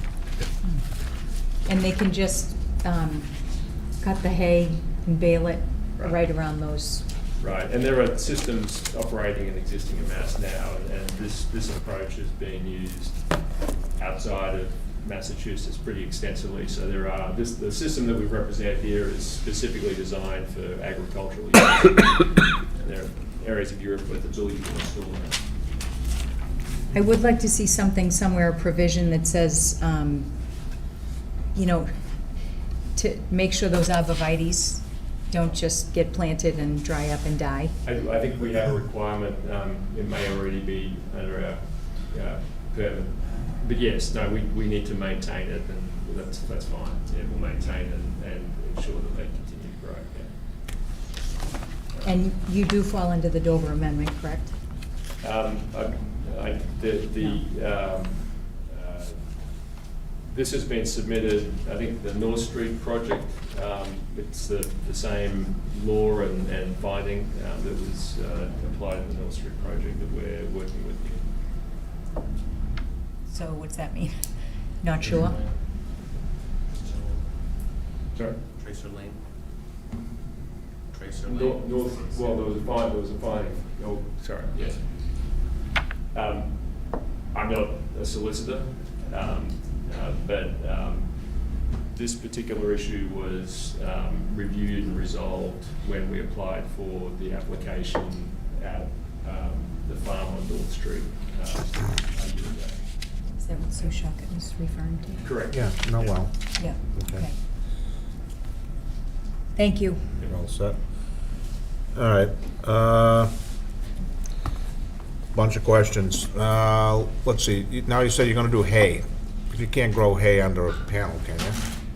And they can just cut the hay and bale it right around those. Right, and there are systems operating and existing in Mass now, and this approach is being used outside of Massachusetts pretty extensively. So the system that we represent here is specifically designed for agricultural use. And there are areas of Europe where the ability to install that. I would like to see something somewhere, a provision that says, to make sure those arborvitaes don't just get planted and dry up and die. I think we have a requirement, it may already be under our permit. But yes, no, we need to maintain it, and that's fine. Yeah, we'll maintain and ensure that they continue to grow. Yeah. And you do fall under the Dover Amendment, correct? This has been submitted, I think, the North Street project. It's the same law and finding that was applied in the North Street project that we're working with you. So what's that mean? Not sure? Sorry? Tracer Lane. Tracer North, Lane. well, there was a finding. Oh, sorry, yes. I'm not a solicitor, but this particular issue was reviewed and resolved when we applied for the application at the farm on North Street a year ago. Is that what Sue Shuckett was referring to? Correct. Yeah, no, well, Yeah, Okay. okay. Thank you. you're all set. All right. Bunch of questions. Let's see, now you said you're gonna do hay. You can't grow hay under a panel, can you?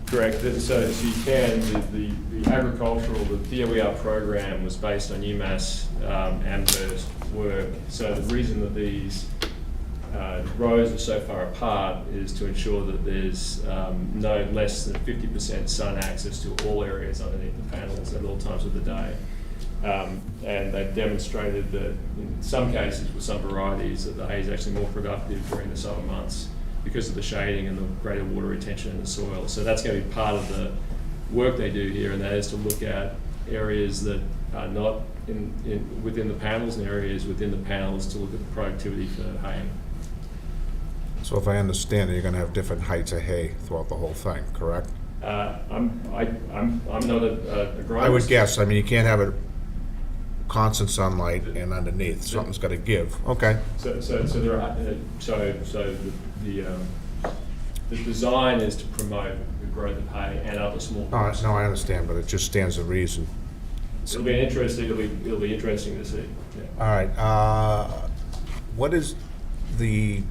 Correct. So you can, the agricultural, the DOER program was based on UMass Amherst work. So the reason that these rows are so far apart is to ensure that there's no less than 50% sun access to all areas underneath the panels at all times of the day. And they've demonstrated that in some cases with some varieties that the hay is actually more productive during the summer months because of the shading and the greater water retention in the soil. So that's going to be part of the work they do here, and that is to look at areas that are not within the panels and areas within the panels to look at the productivity for haying. So if I understand it, you're gonna have different heights of hay throughout the whole thing, correct? I'm not a agronomist. I would guess, I mean, you can't have it constant sunlight and underneath, something's gotta give, okay. So there are the design is to promote the growth of hay and other small crops. No, I understand, but it just stands to reason. It'll be interesting to see. Yeah. All right, what is the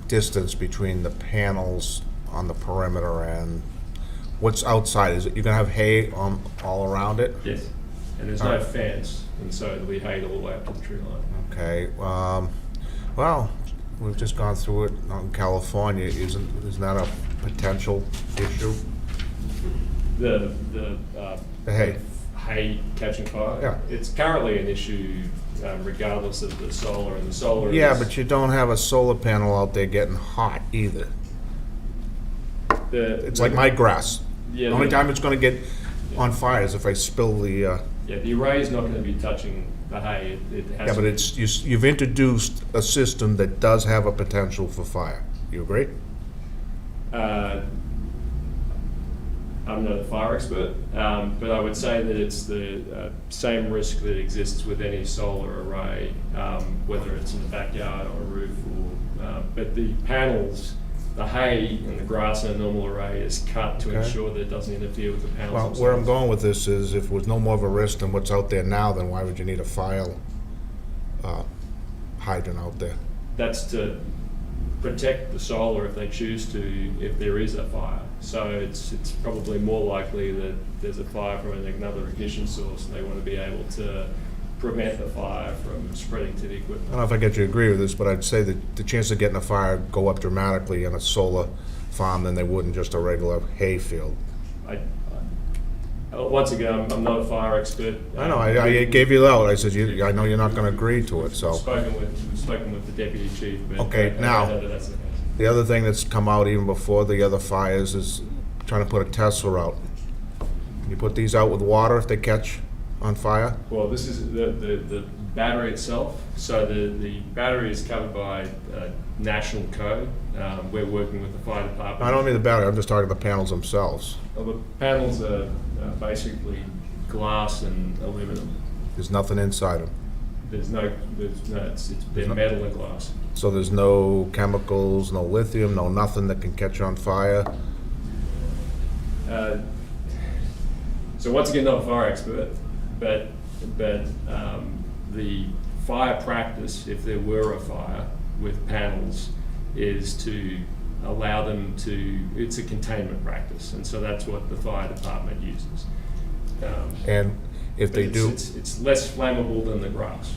distance between the panels on the perimeter and what's outside? Is it, you're gonna have hay on, all around it? Yes, and there's no fence, and so it'll be hay all the way up to the tree line. Okay, well, we've just gone through it in California, isn't that a potential issue? The hay. Hay catching fire? Yeah. It's currently an issue regardless of the solar, and the solar Yeah, is- but you don't have a solar panel out there getting hot either. It's like my grass. Yeah, The only the- time it's gonna get on fire is if I spill the, Yeah, the array is not going to be touching the hay. It has yeah, but to- it's, you've introduced a system that does have a potential for fire. You agree? I'm not a fire expert, but I would say that it's the same risk that exists with any solar array, whether it's in the backyard or a roof. But the panels, the hay and the grass in a normal array is cut to Okay. ensure that it doesn't interfere with the panels Well, themselves. where I'm going with this is if it was no more of a risk than what's out there now, then why would you need a fire hydrant out there? That's to protect the solar if they choose to, if there is a fire. So it's probably more likely that there's a fire from another ignition source, and they want to be able to prevent the fire from spreading to the I equipment. don't know if I get you to agree with this, but I'd say that the chance of getting a fire go up dramatically in a solar farm than they would in just a regular hay field. Once again, I'm not a fire expert. I know, I gave you that, I said, I know you're not gonna agree to it, We've so. spoken with the deputy chief, but Okay, I now- know that that's the case. The other thing that's come out even before the other fires is trying to put a Tesla out. You put these out with water if they catch on fire? Well, this is the battery itself. So the battery is covered by national code. We're working with the fire department. I don't mean the battery, I'm just talking the panels themselves. Well, the panels are basically glass and aluminum. There's nothing inside them. They're metal and glass. So there's no chemicals, no lithium, no nothing that can catch on fire? So once again, not a fire expert, but the fire practice, if there were a fire with panels, is to allow them to, it's a containment practice, and so that's what the fire department uses. And if they But do, it's less flammable than the grass.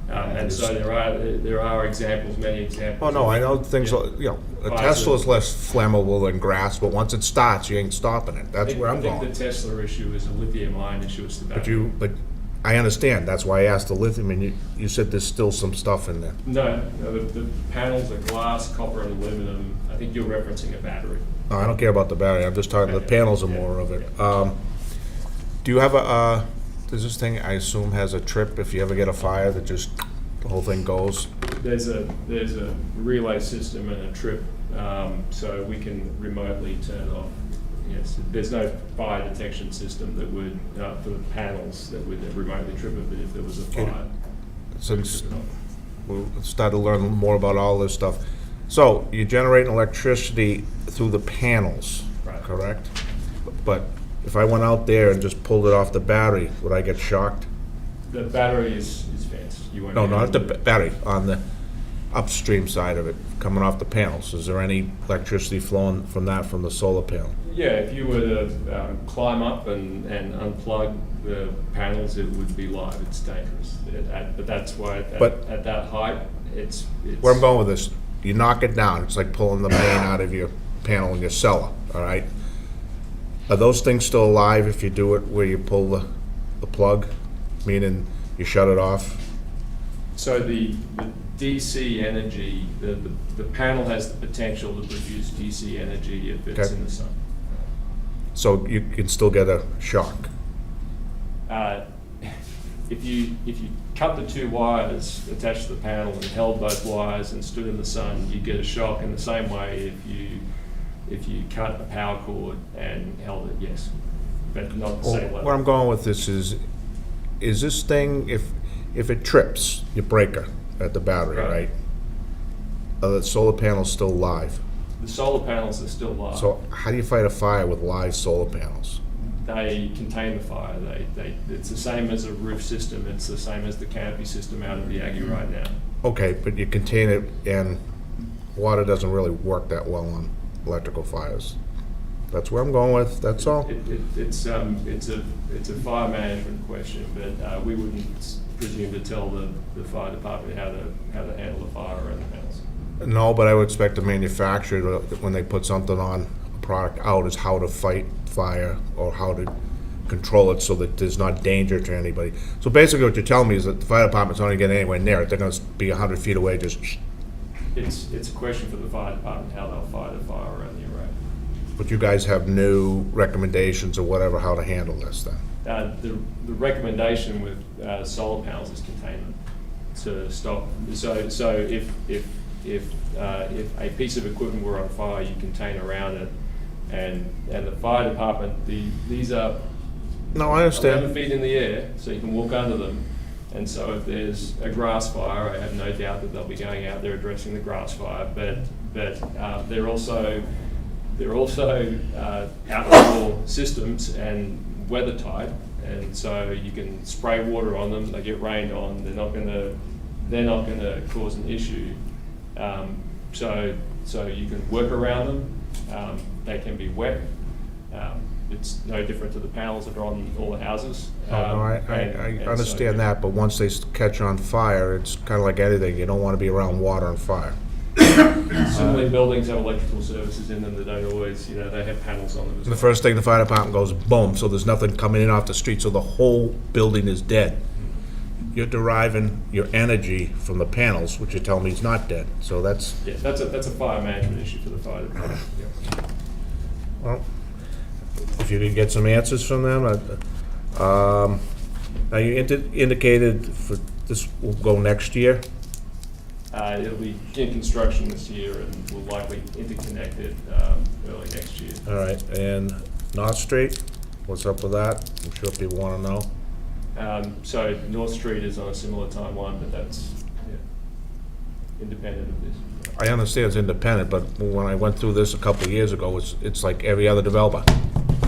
And so there are examples, many examples. oh no, I know of- things, yeah. you know, a Fires Tesla is are- less flammable than grass, but once it starts, you ain't stopping it. That's where I'm I think going. the Tesla issue is a lithium-ion issue, it's the battery. But I understand, that's why I asked the lithium, and you said there's still some stuff in there. No, the panels are glass, copper, and aluminum. I think you're referencing a battery. No, I don't care about the battery, I'm just talking, the Okay. panels are Yeah, more of it. yeah. Do you have does this thing, I assume, has a trip if you ever get a fire that just, the whole thing goes? There's a relay system and a trip, so we can remotely turn it off. Yes, there's no fire detection system that would, for the panels, that would remotely trip it if there was a Okay. fire. Since Trip it off. we'll start to learn more about all this stuff. So, you're generating electricity through the panels, Right. correct? But if I went out there and just pulled it off the battery, would I get shocked? The battery is fenced. You won't No, be not able the to- battery, on the upstream side of it, coming off the panels. Is there any electricity flowing from that, from the solar panel? Yeah, if you were to climb up and unplug the panels, it would be live. It's dangerous. But that's why But- at that height, it's. Where I'm going with this, you knock it down, it's like pulling the main out of your panel in your cellar, all right? Are those things still alive if you do it where you pull the plug, meaning you shut it off? So the DC energy, the panel has the potential to produce DC energy if it's Okay. in the sun. So you can still get a shock? If you cut the two wires attached to the panel and held both wires and stood in the sun, you get a shock in the same way if you cut a power cord and held it, yes, but not the same level. Where I'm going with this is this thing, if it trips, your breaker at the battery, Right. right? Are the solar panels still live? The solar panels are still live. So how do you fight a fire with live solar panels? they contain the fire. It's the same as a roof system. It's the same as the canopy system out of the Aggie right now. Okay, but you contain it, and water doesn't really work that well on electrical fires. That's where I'm going with, that's all. It's a fire management question, but we wouldn't presume to tell the fire department how to handle the fire around the house. No, but I would expect the manufacturer, when they put something on a product out, is how to fight fire or how to control it so that there's not danger to anybody. So basically what you're telling me is that the fire department's not gonna get anywhere near it. They're gonna be 100 feet away, just, It's a question for the fire department how they'll fight a fire around the array. but you guys have new recommendations or whatever, how to handle this then? The recommendation with solar panels is containment to stop. So if a piece of equipment were on fire, you contain around it, and the fire department, these are No, I understand. 11 feet in the air, so you can walk under them. And so if there's a grass fire, I have no doubt that they'll be going out there addressing the grass fire. But they're also outdoor systems and weather tight, and so you can spray water on them. They get rained on. They're not gonna cause an issue. So you can work around them. They can be wet. It's no different to the panels that are on all the houses. No, I And understand so- that, but once they catch on fire, it's kind of like anything. You don't want to be around water and fire. Similarly, buildings have electrical services in them that don't always, they have panels on them as The well. first thing the fire department goes, boom, so there's nothing coming in off the street, so the whole building is dead. You're deriving your energy from the panels, which you tell me is not dead, so that's, Yeah, that's a fire management issue for the fire department. Yeah. well, if you could get some answers from them. Now, you indicated for, this will go next year? It'll be in construction this year and will likely interconnect it early next year. All right, and North Street, what's up with that? I'm sure people want to know. So North Street is on a similar timeline, but that's independent of this. I understand it's independent, but when I went through this a couple of years ago, it's like every other developer.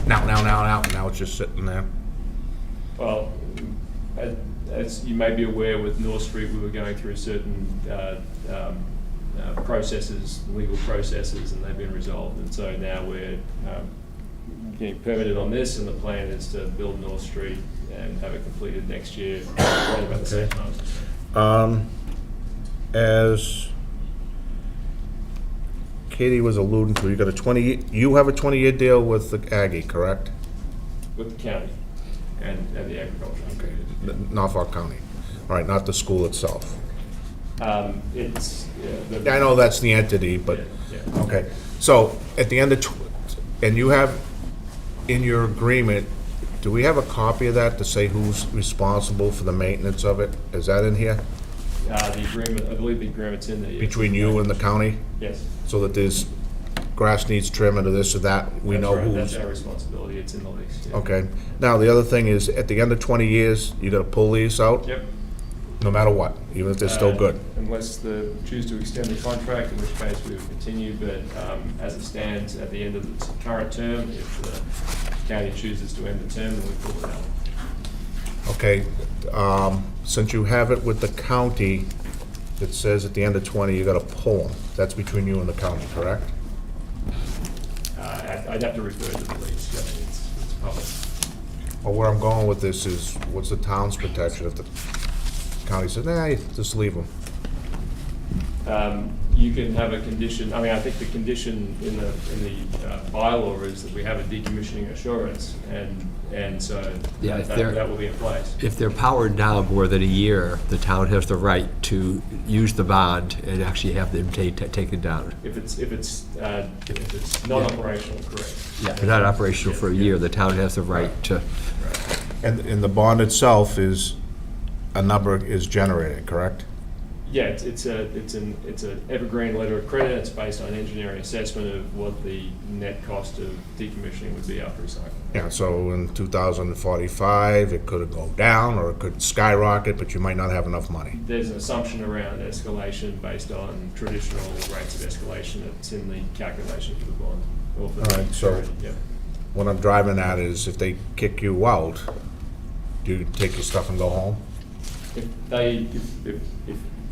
Now it's just sitting there. Well, as you may be aware, with North Street, we were going through certain processes, legal processes, and they've been resolved. And so now we're getting permitted on this, and the plan is to build North Street and have it completed next year, right about the same time. As Katie was alluding to, you got you have a 20-year deal with the Aggie, correct? With the county and the agriculture. Okay, Norfolk County. All right, not the school itself. It's, I know that's the entity, but, Yeah. okay. So, at the end of, and you have, in your agreement, do we have a copy of that to say who's responsible for the maintenance of it? Is that in here? The agreement, I believe the agreement's in there. Yes. Between you and the county? Yes. So that there's, grass needs trimming or this or that, we That's know right. who's. That's our responsibility, it's in the lease. Yeah. Okay. Now, the other thing is, at the end of 20 years, you gotta pull these out? Yep. No matter what, even if they're still good? Unless choose to extend the contract, in which case we would continue, but as it stands, at the end of the current term, if the county chooses to end the term, then we pull it out. Okay, since you have it with the county, it says at the end of 20, you gotta pull them. That's between you and the county, correct? I'd have to refer to the lease, yeah, it's public. Well, where I'm going with this is, what's the town's protection if the county says, nah, just leave them? You can have a condition, I think the condition in the bylaw is that we have a decommissioning assurance, and so Yeah, if they're- that will be in place. If they're powered down more than a year, the town has the right to use the bond and actually have them taken down. If it's non-operational, correct. If they're not operational for a year, the town has the right to, And the bond itself is, a number is generated, correct? Yeah, it's an evergreen letter of credit. It's based on engineering assessment of what the net cost of decommissioning would be after recycling. Yeah, so in 2045, it could go down or it could skyrocket, but you might not have enough money. There's an assumption around escalation based on traditional rates of escalation. It's in the calculation for the bond. Or for the All right, so- security, yeah. what I'm driving at is if they kick you out, do you take your stuff and go home? If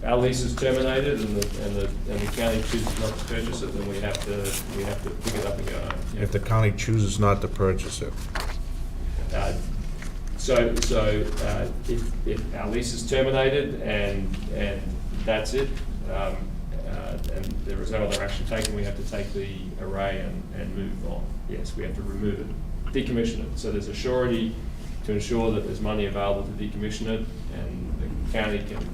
our lease is terminated and the county chooses not to purchase it, then we have to pick it up and go home. Yeah. If the county chooses not to purchase it? So if our lease is terminated and that's it, and there is no other action taken, we have to take the array and move on. Yes, we have to remove it, decommission it. So there's a surety to ensure that there's money available to decommission it, and the county can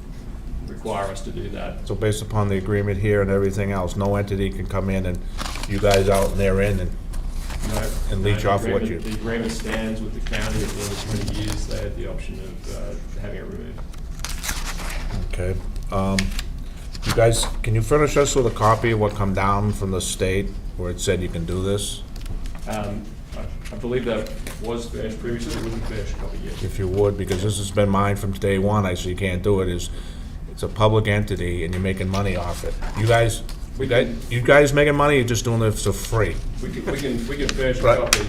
require us to do that. So based upon the agreement here and everything else, no entity can come in and you guys out and they're in and and leech off what you... The agreement stands with the county. At the end of 20 years, they have the option of having it removed. Okay. You guys, can you furnish us with a copy of what come down from the state where it said you can do this? I believe that was furnished previously. It wasn't furnished a copy yet. If you would, because this has been mine from day one, I say you can't do it, is it's a public entity and you're making money off it. You guys making money, or you're just doing this for free? We can furnish a Right. copy.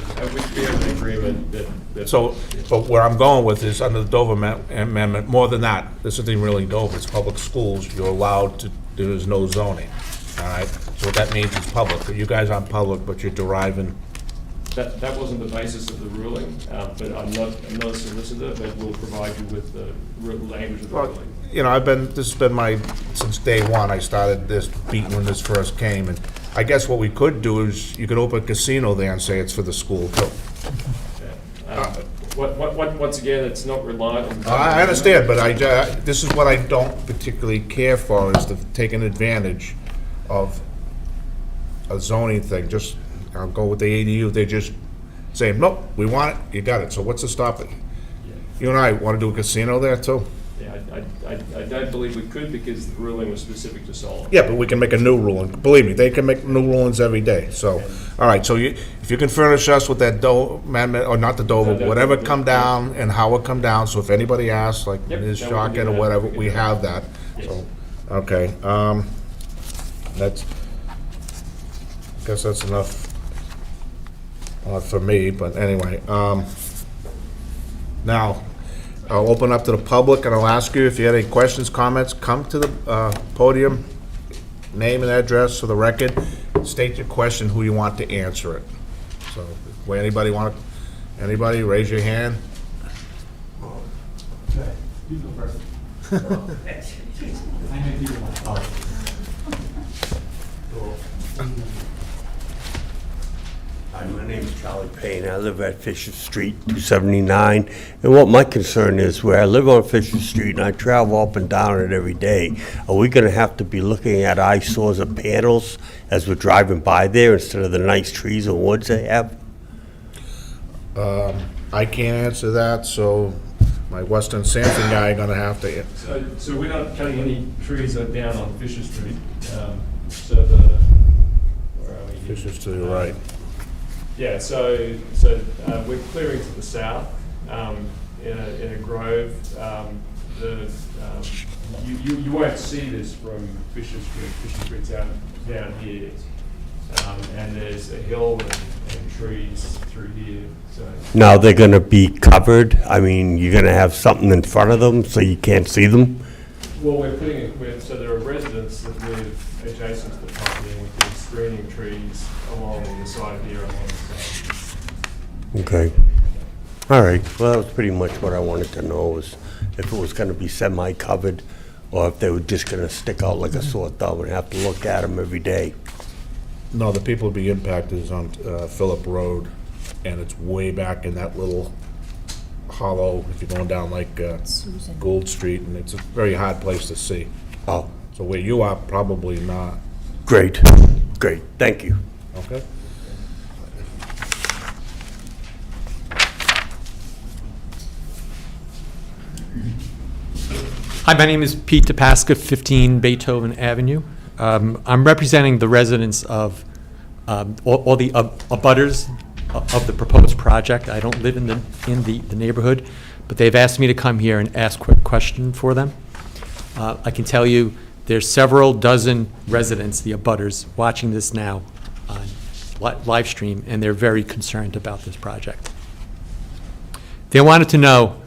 We have an agreement that. So, but where I'm going with is under the Dover Amendment, more than that, this isn't really Dover, it's public schools, you're allowed to, there's no zoning, all right? So what that means is public, you guys aren't public, but you're deriving, That wasn't the basis of the ruling, but I'm not a solicitor, but we'll provide you with the language of the ruling. you know, this has been since day one, I started this beating when this first came, and I guess what we could do is, you could open a casino there and say it's for the school too. Once again, it's not reliant on. I understand, but this is what I don't particularly care for, is taking advantage of a zoning thing. Just, I'll go with the ADU, they're just saying, nope, we want it, you got it, so what's to stop it? You and I want to do a casino there too? Yeah, I don't believe we could, because the ruling was specific to solar. Yeah, but we can make a new ruling. Believe me, they can make new rulings every day. So, all right, so if you can furnish us with that amendment, or not the Dover, whatever come down and how it come down, so if anybody asks, like Yep, Ms. then we can Shockett do or that. whatever, We can we do have that. Yes. So, okay, that's, I guess that's enough for me, but anyway. Now, I'll open up to the public, and I'll ask you if you had any questions, comments, come to the podium, name and address for the record, state your question, who you want to answer it. So, anybody raise your hand? Hi, my name is Charlie Payne. I live at Fisher Street, 279. And what my concern is, where I live on Fisher Street and I travel up and down it every day, are we going to have to be looking at eyesores of panels as we're driving by there instead of the nice trees and woods they have? I can't answer that, so my Western Sampson guy gonna have to. So we're not cutting any trees down on Fisher Street. Where are we here? This is to the right. Yeah, so we're clearing to the south, in a grove. You won't see this from Fisher Street. Fisher Street's down here. And there's a hill and trees through here, so. Now, they're going to be covered? I mean, you're going to have something in front of them so you can't see them? Well, we're putting it, so there are residents that live adjacent to the property, and we've been screening trees along the side here, along the side. Okay. All right. Well, that was pretty much what I wanted to know, was if it was going to be semi-covered or if they were just going to stick out like a sore thumb and have to look at them every day. No, the people to be impacted is on Phillip Road, and it's way back in that little hollow, if you're going down like Susan. Gould Street, and it's a very hard place to see. Oh, So where you are, probably not, great. Great. Thank you. okay? Hi, my name is Pete DePasca, 15 Beethoven Avenue. I'm representing the residents of, all the abutters of the proposed project. I don't live in the neighborhood, but they've asked me to come here and ask a quick question for them. I can tell you, there's several dozen residents, the abutters, watching this now on live stream, and they're very concerned about this project. They wanted to know,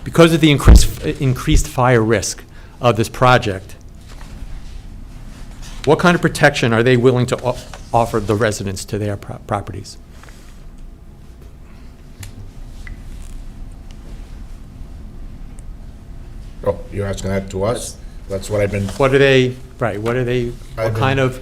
because of the increased fire risk of this project, what kind of protection are they willing to offer the residents to their properties? Oh, you're asking that to us? That's what I've been, What are they, right, what are they, what I've kind of,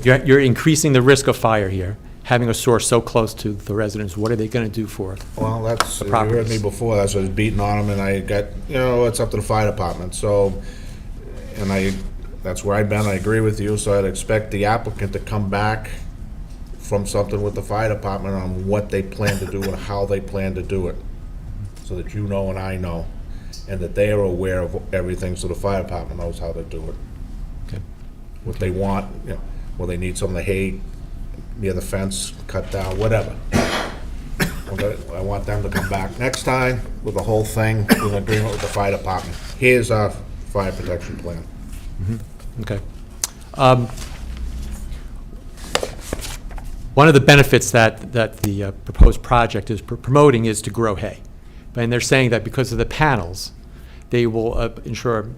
you're increasing the risk of fire here, having a source so close to the residents. What are they going to do for it? well, that's, The you heard me properties. before, that's what I was beating on them, and I got, it's up to the fire department, so, and that's where I've been, I agree with you, so I'd expect the applicant to come back from something with the fire department on what they plan to do and how they plan to do it, so that you know and I know, and that they are aware of everything, so the fire department knows how to do it. Okay. What they want, will they need some of the hay near the fence, cut down, whatever. I want them to come back next time with the whole thing, with an agreement with the fire department. Here's our fire protection plan. Okay. One of the benefits that the proposed project is promoting is to grow hay. And they're saying that because of the panels, they will ensure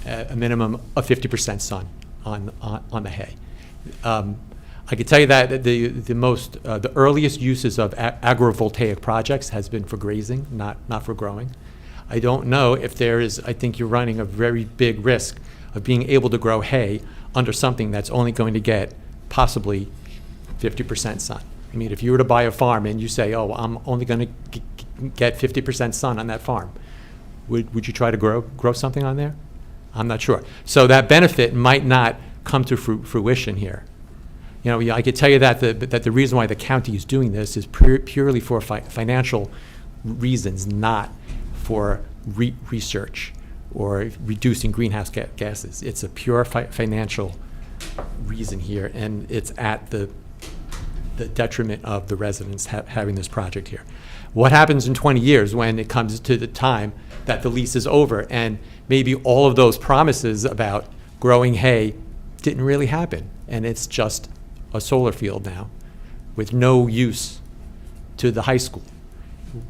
a minimum of 50% sun on the hay. I can tell you that the earliest uses of agrivoltaic projects has been for grazing, not for growing. I don't know if there is, I think you're running a very big risk of being able to grow hay under something that's only going to get possibly 50% sun. I mean, if you were to buy a farm and you say, oh, I'm only going to get 50% sun on that farm, would you try to grow something on there? I'm not sure. So that benefit might not come to fruition here. I could tell you that the reason why the county is doing this is purely for financial reasons, not for research or reducing greenhouse gases. It's a pure financial reason here, and it's at the detriment of the residents having this project here. What happens in 20 years when it comes to the time that the lease is over and maybe all of those promises about growing hay didn't really happen, and it's just a solar field now with no use to the high school?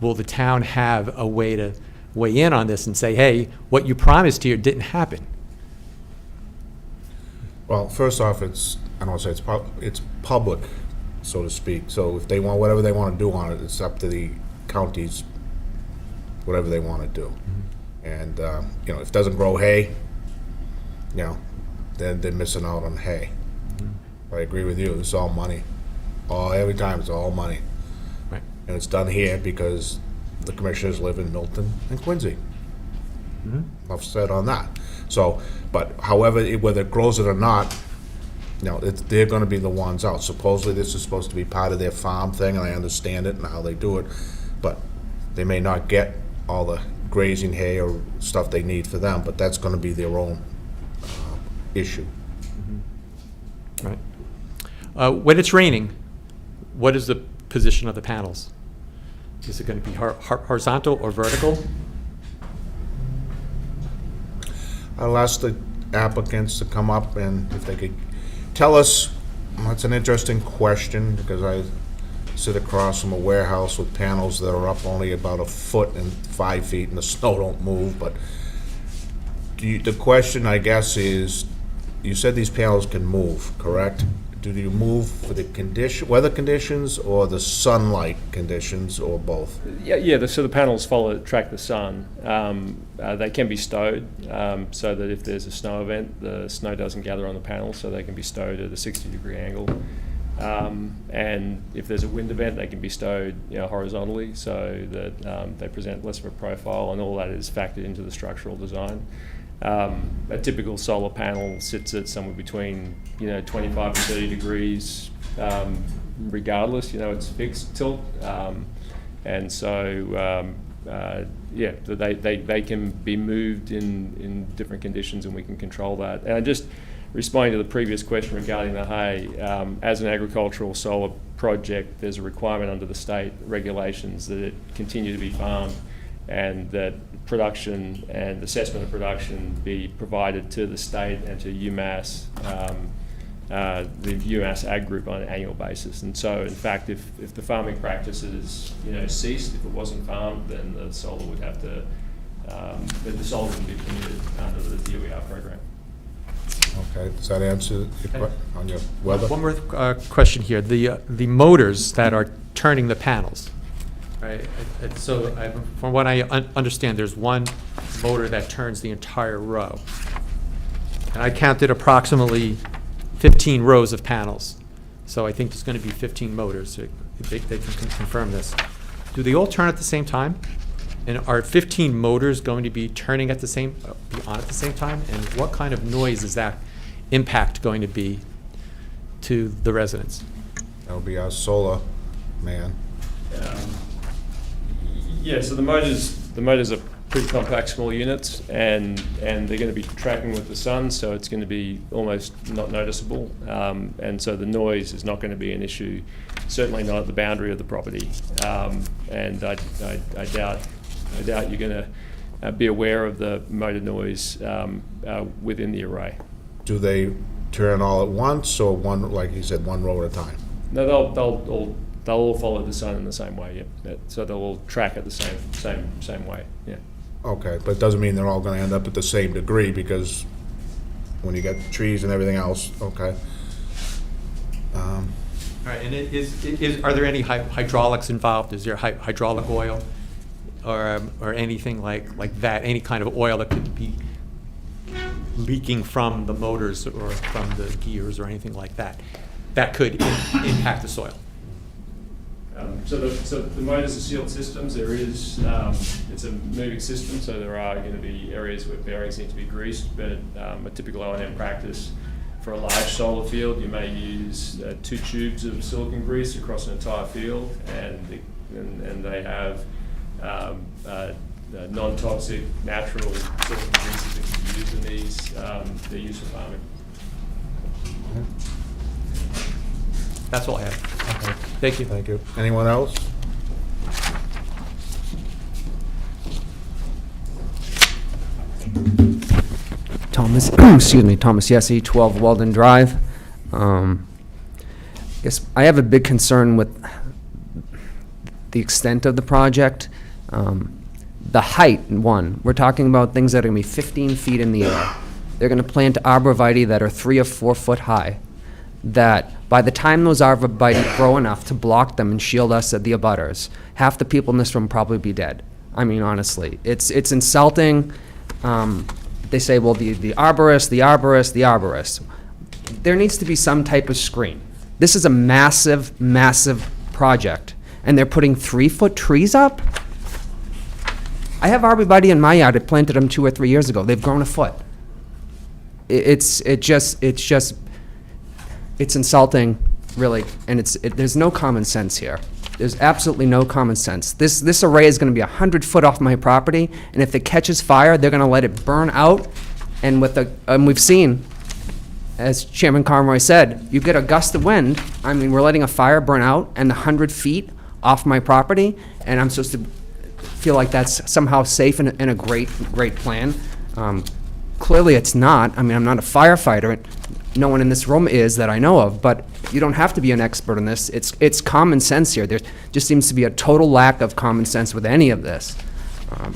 Will the town have a way to weigh in on this and say, hey, what you promised here didn't happen? Well, first off, I don't want to say it's public, so to speak. So if they want, whatever they want to do on it, it's up to the counties, whatever they want to do. And, if it doesn't grow hay, then they're missing out on hay. I agree with you, it's all money. Every time it's all money. Right. And it's done here because the commissioners live in Milton and Quincy. Enough said on that. So, but however, whether it grows it or not, they're gonna be the ones out. Supposedly, this is supposed to be part of their farm thing, and I understand it and how they do it, but they may not get all the grazing hay or stuff they need for them, but that's gonna be their own issue. Right. When it's raining, what is the position of the panels? Is it going to be horizontal or vertical? I'll ask the applicants to come up and if they could tell us. That's an interesting question because I sit across from a warehouse with panels that are up only about 1 foot and 5 feet and the snow don't move. But the question, I guess, is, you said these panels can move, correct? Do you move for the weather conditions or the sunlight conditions or both? Yeah. So the panels track the sun. They can be stowed, so that if there's a snow event, the snow doesn't gather on the panels, so they can be stowed at a 60-degree angle. And if there's a wind event, they can be stowed, horizontally, so that they present less of a profile, and all that is factored into the structural design. A typical solar panel sits at somewhere between 25 and 30 degrees, regardless. It's fixed tilt, and so they can be moved in different conditions, and we can control that. And just responding to the previous question regarding the hay, as an agricultural solar project, there's a requirement under the state regulations that it continue to be farmed, and that production and assessment of production be provided to the state and to UMass the UMass Ag Group on an annual basis. And so, in fact, if the farming practices, ceased, if it wasn't farmed, then the solar would have to, the solar would be permitted under the DOER program. Okay, does that answer your on your weather? One more question here. The motors that are turning the panels, right? So from what I understand, there's one motor that turns the entire row. And I counted approximately 15 rows of panels. So I think there's going to be 15 motors. They can confirm this. Do they all turn at the same time? And are 15 motors going to be turning at the same, be on at the same time? And what kind of noise is that impact going to be to the residents? That'll be our solar man. Yeah, so the motors are pretty compact, small units, and they're going to be tracking with the sun, so it's going to be almost not noticeable. And so the noise is not going to be an issue, certainly not at the boundary of the property. And I doubt you're going to be aware of the motor noise within the array. Do they turn all at once, or one, like you said, one row at a time? No, they'll all follow the sun in the same way. Yeah. So they'll all track at the same way. Yeah. Okay, but it doesn't mean they're all gonna end up at the same degree, because when you get trees and everything else, okay. All right, and are there any hydraulics involved? Is there hydraulic oil or anything like that? Any kind of oil that could be leaking from the motors or from the gears or anything like that that could impact the soil? So the motors are sealed systems. There is, it's a moving system, so there are going to be areas where bearings need to be greased, but a typical O&M practice for a large solar field, you may use 2 tubes of silicone grease across an entire field, and they have non-toxic, natural silicone greases that can be used in these. They're used for farming. That's all I have. Okay. Thank you. Thank you. Anyone else? Thomas, excuse me, Thomas Yessie, 12 Weldon Drive. Guess I have a big concern with the extent of the project. The height, we're talking about things that are going to be 15 feet in the air. They're going to plant arborvitae that are 3 or 4 foot high, that by the time those arborvitae grow enough to block them and shield us at the abutters, half the people in this room probably be dead. I mean, honestly, it's insulting. They say, well, the arborist, the arborist, the arborist. There needs to be some type of screen. This is a massive, massive project, and they're putting 3-foot trees up? I have arborvitae in my yard. I planted them 2 or 3 years ago. They've grown a foot. It's insulting, really, and there's no common sense here. There's absolutely no common sense. This array is going to be 100 foot off my property, and if it catches fire, they're going to let it burn out. And we've seen, as Chairman Conroy said, you get a gust of wind. I mean, we're letting a fire burn out, and 100 feet off my property, and I'm supposed to feel like that's somehow safe and a great plan. Clearly, it's not. I mean, I'm not a firefighter. No one in this room is that I know of, but you don't have to be an expert in this. It's common sense here. There just seems to be a total lack of common sense with any of this. I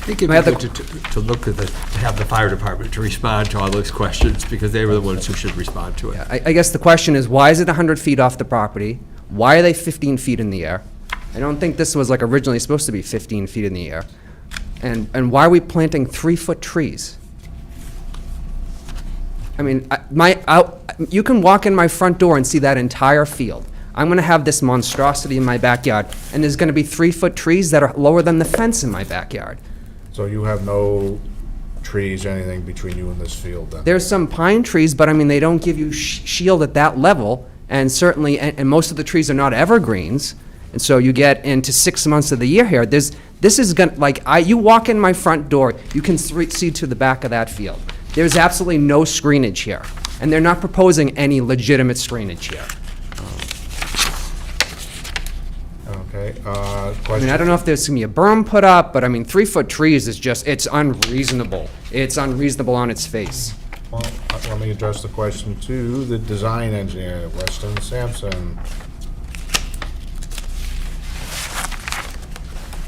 think it'd be good to look at to have the fire department to respond to all those questions, because they were the ones who should respond to it. Yeah, I guess the question is, why is it 100 feet off the property? Why are they 15 feet in the air? I don't think this was originally supposed to be 15 feet in the air. And why are we planting 3-foot trees? I mean, you can walk in my front door and see that entire field. I'm going to have this monstrosity in my backyard, and there's going to be 3-foot trees that are lower than the fence in my backyard. So you have no trees, anything between you and this field then? There's some pine trees, but I mean, they don't give you shield at that level, and certainly, and most of the trees are not evergreens, and so you get into 6 months of the year here. This is going to, you walk in my front door, you can see to the back of that field. There's absolutely no screenage here, and they're not proposing any legitimate screenage here. Okay, I question? mean, I don't know if there's going to be a berm put up, but I mean, 3-foot trees is just, it's unreasonable. It's unreasonable on its face. Well, let me address the question to the design engineer, Weston Sampson.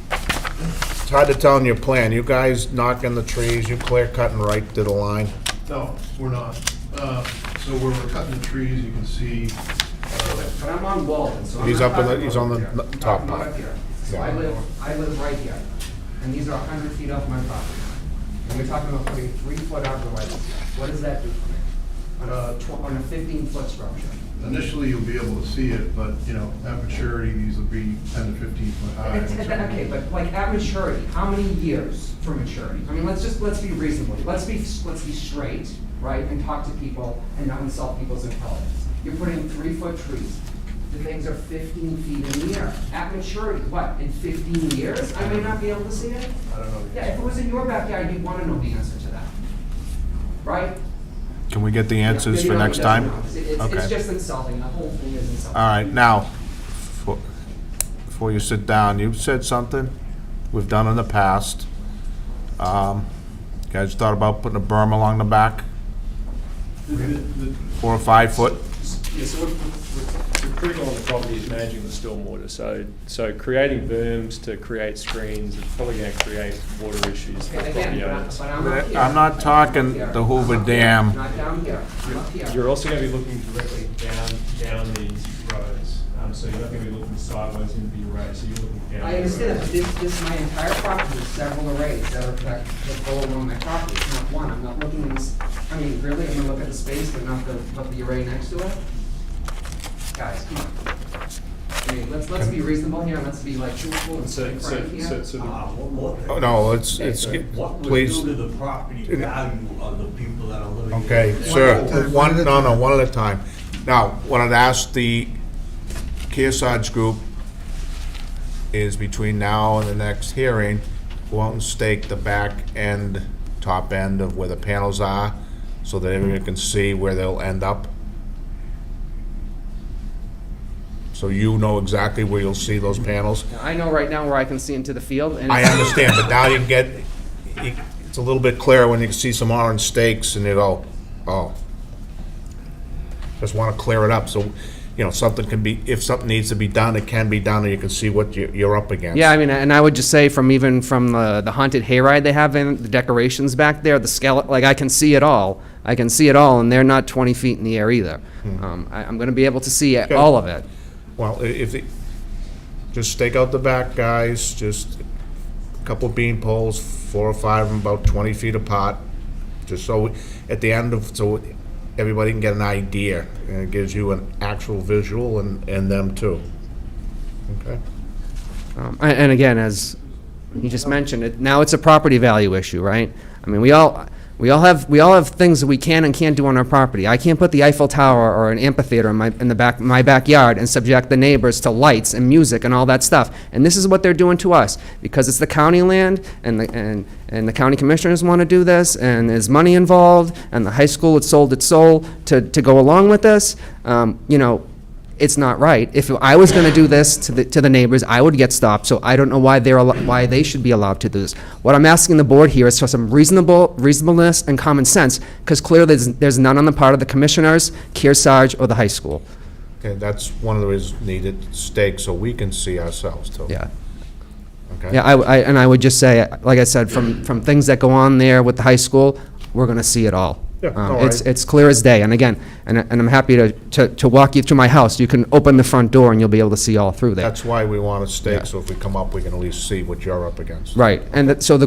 It's hard to tell in your plan. You guys knocking the trees, you clear cutting right to the line? No, we're not. So where we're cutting the trees, you can see, But I'm on Walden, so I'm He's not up in the, talking he's about on up here. the I'm top talking about part. up here. So Yeah. I live right here, and these are 100 feet off my property. And we're talking about putting 3-foot arborvitae's here. What does that do for me? On a 15-foot structure? initially you'll be able to see it, but, you know, at maturity, these will be 10 to 15 foot high. Okay, but like at maturity, how many years for maturity? I mean, let's be reasonable. Let's be straight, right, and talk to people and not insult people's intelligence. You're putting 3-foot trees. The things are 15 feet in the air. At maturity, what, in 15 years, I may not be able to see it? I don't know. Yeah, if it was in your backyard, you'd want to know the answer to that, right? Can we get the answers You for know, next he time? doesn't know. It's Okay. just insulting. The whole thing is insulting. All right, now, before you sit down, you said something we've done in the past. You guys thought about putting a berm along the back, 4 or 5 foot? Yeah, so we're critical on the property is managing the stormwater. So creating berms to create screens is probably going to create water issues for Okay, property again, owners. but I'm up here. I'm not talking I'm up the here. Hoover I'm up here. Dam. Not down here. I'm up here. You're also going to be looking directly down these roads. So you're not going to be looking sideways into the array. So you're looking down. I the understand that, road. but this, my entire property is several arrays that go along my property. It's not one. I'm not looking at this, I mean, really, I'm gonna look at the space, but not the array next to it? Guys, come on. I mean, let's be reasonable here, and let's be like truthful and So, frank here. One more thing. Oh, no, it's, What would please. do to the property value of the people that are living in Okay, it? sir, One at a time. one at a time. Now, what I'd ask the Kearsarge group is between now and the next hearing, go out and stake the back end, top end of where the panels are, so that everyone can see where they'll end up. So you know exactly where you'll see those panels. I know right now where I can see into the field, and I understand, but now you can get, it's a little bit clearer when you can see some orange stakes and you go, oh. Just want to clear it up, so, you know, something can be, if something needs to be done, it can be done, and you can see what you're up against. Yeah, I mean, and I would just say from the haunted hayride they have in, the decorations back there, the skeleton, like I can see it all. I can see it all, and they're not 20 feet in the air either. I'm gonna be able to see all of it. Well, just stake out the back, guys, just a couple bean poles, 4 or 5 of them about 20 feet apart, just so at the end of, so everybody can get an idea, and it gives you an actual visual and them too. Okay? And again, as you just mentioned, now it's a property value issue, right? I mean, we all have things that we can and can't do on our property. I can't put the Eiffel Tower or an amphitheater in my backyard and subject the neighbors to lights and music and all that stuff. And this is what they're doing to us because it's the county land and the county commissioners want to do this and there's money involved and the high school had sold its soul to go along with this. You know, it's not right. If I was going to do this to the neighbors, I would get stopped. So I don't know why why they should be allowed to do this. What I'm asking the board here is for some reasonableness and common sense, because clearly there's none on the part of the commissioners, Kearsarge, or the high school. Okay, that's one of the reasons needed stake, so we can see ourselves too. Yeah. Okay? Yeah, I would just say, like I said, from things that go on there with the high school, we're going to see it all. Yeah, all right. It's clear as day. And again, and I'm happy to walk you through my house. You can open the front door and you'll be able to see all through there. That's why we want to stake, Yeah. so if we come up, we can at least see what you're up against. Right, and so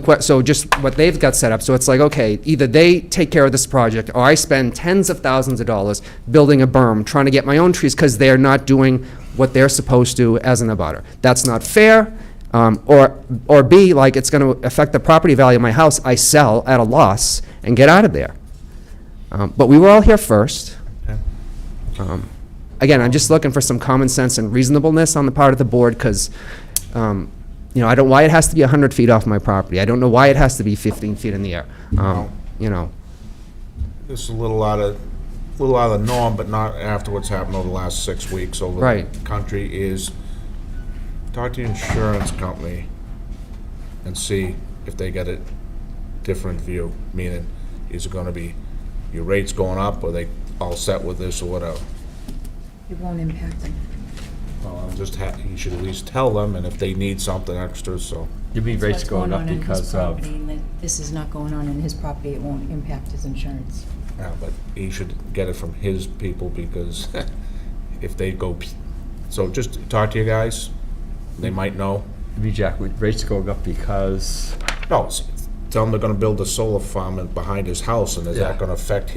just what they've got set up, so it's like, okay, either they take care of this project, or I spend tens of thousands of dollars building a berm, trying to get my own trees, because they're not doing what they're supposed to as an abutter. That's not fair, or B, like, it's gonna affect the property value of my house, I sell at a loss and get out of there. But we were all here first. Okay. Again, I'm just looking for some common sense and reasonableness on the part of the board, because, you know, I don't, why it has to be 100 feet off my property. I don't know why it has to be 15 feet in the air. You know, This is a little out of the norm, but not after what's happened over the last 6 weeks over Right. the country, is talk to the insurance company and see if they get a different view, meaning, is it gonna be your rates going up, or they all set with this or whatever? It won't impact them. Well, you should at least tell them, and if they need something extra, so. You mean So rates what's going up on in his because of? property, and that this is not going on in his property, it won't impact his insurance. Yeah, but he should get it from his people, because if they go, so just talk to your guys, they might know. You mean, Jack, with rates going up because? No, tell them they're gonna build a solar farm behind his house, and is that Yeah. gonna affect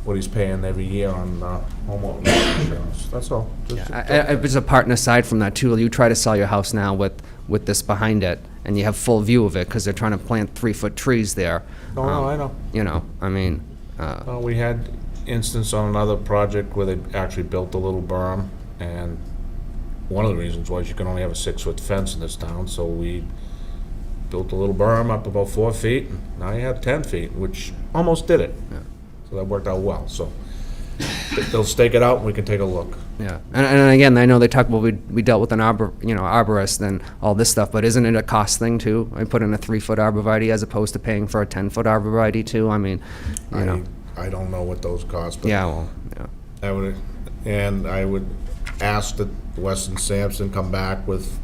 what he's paying every year on homeowner insurance? That's all. Just- It's a part and aside from that too. You try to sell your house now with this behind it, and you have full view of it, because they're trying to plant 3-foot trees there. No, I know. You know, I mean, Well, we had instance on another project where they actually built a little berm, and one of the reasons was you can only have a 6-foot fence in this town, so we built a little berm up about 4 feet, and now you have 10 feet, which almost did it. So that worked out well, so they'll stake it out and we can take a look. yeah. And again, I know they talk about we dealt with an arborist and all this stuff, but isn't it a cost thing too? I put in a 3-foot arborvitae as opposed to paying for a 10-foot arborvitae too. I mean, you know. I don't know what those cost, but Yeah, well, yeah. I would ask that Weston Sampson come back with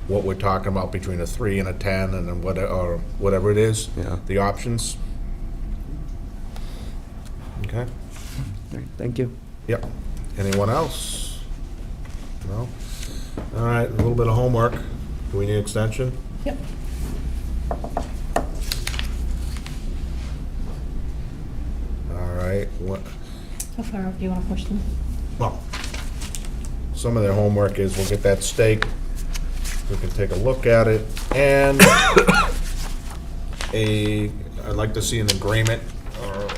what we're talking about between a 3 and a 10 and then whatever it is, Yeah. the options. Okay? Great, thank you. Yep. Anyone else? No? All right, a little bit of homework. Do we need extension? Yep. All right, How far up do you want to push them? well, some of their homework is we'll get that stake, we can take a look at it, and I'd like to see an agreement or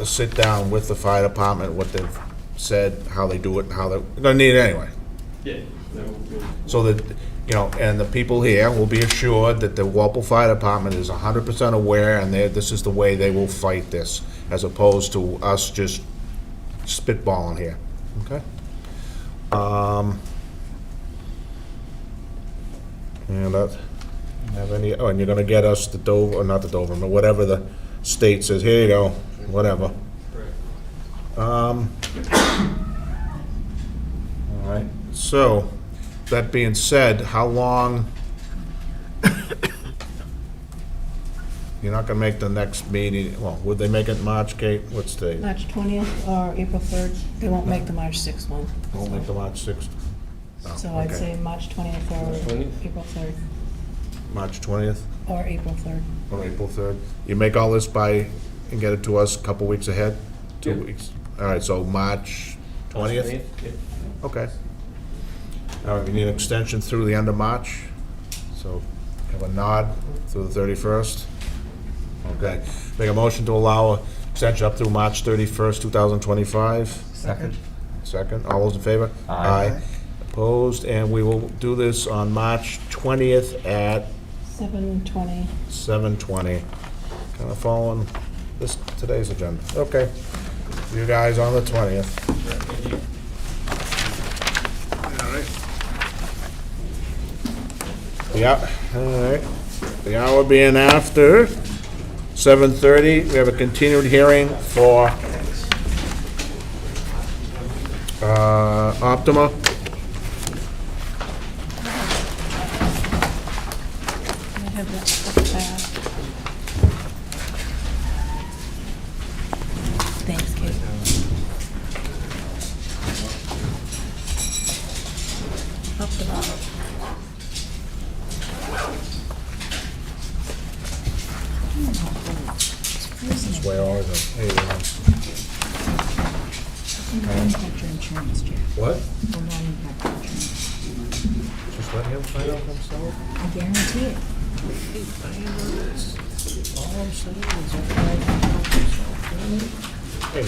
a sit down with the fire department, what they've said, how they do it, and how they're gonna need it anyway. Yeah. So that, and the people here will be assured that the Walpole Fire Department is 100% aware, and this is the way they will fight this, as opposed to us just spitballing here, okay? And have any, and you're gonna get us the Dover, or not the Dover, but whatever the state says, here you go, whatever. All right, so, that being said, how long, you're not gonna make the next meeting, well, would they make it March, Kate? What's the, March 20th or April 3rd. They won't make the March 6th one. won't make the March 6th? Oh, So I'd okay. say March 20th or April 3rd, March 20th or April 3rd. or April 3rd? You make all this and get it to us a couple weeks ahead? 2 Yeah. weeks? All right, so March 20th? Okay. All right, we need an extension through the end of March, so have a nod through the 31st. Okay. Make a motion to allow extension up through March 31st, 2025. Second. Second, all those in favor? Aye. Opposed, and we will do this on March 20th at 7:20. 7:20. Kind of following today's agenda. Okay. You guys on the 20th. All right. Yeah, all right. The hour being after 7:30, we have a continued hearing for Optima. I have that stuff back. Thanks, Kate. Up the bottom. This is way ours are. Hey, Impact your insurance, Jeff. what? Will not impact your insurance. Just let him find out himself? I guarantee it. All I'm saying is let him find out himself. Hey,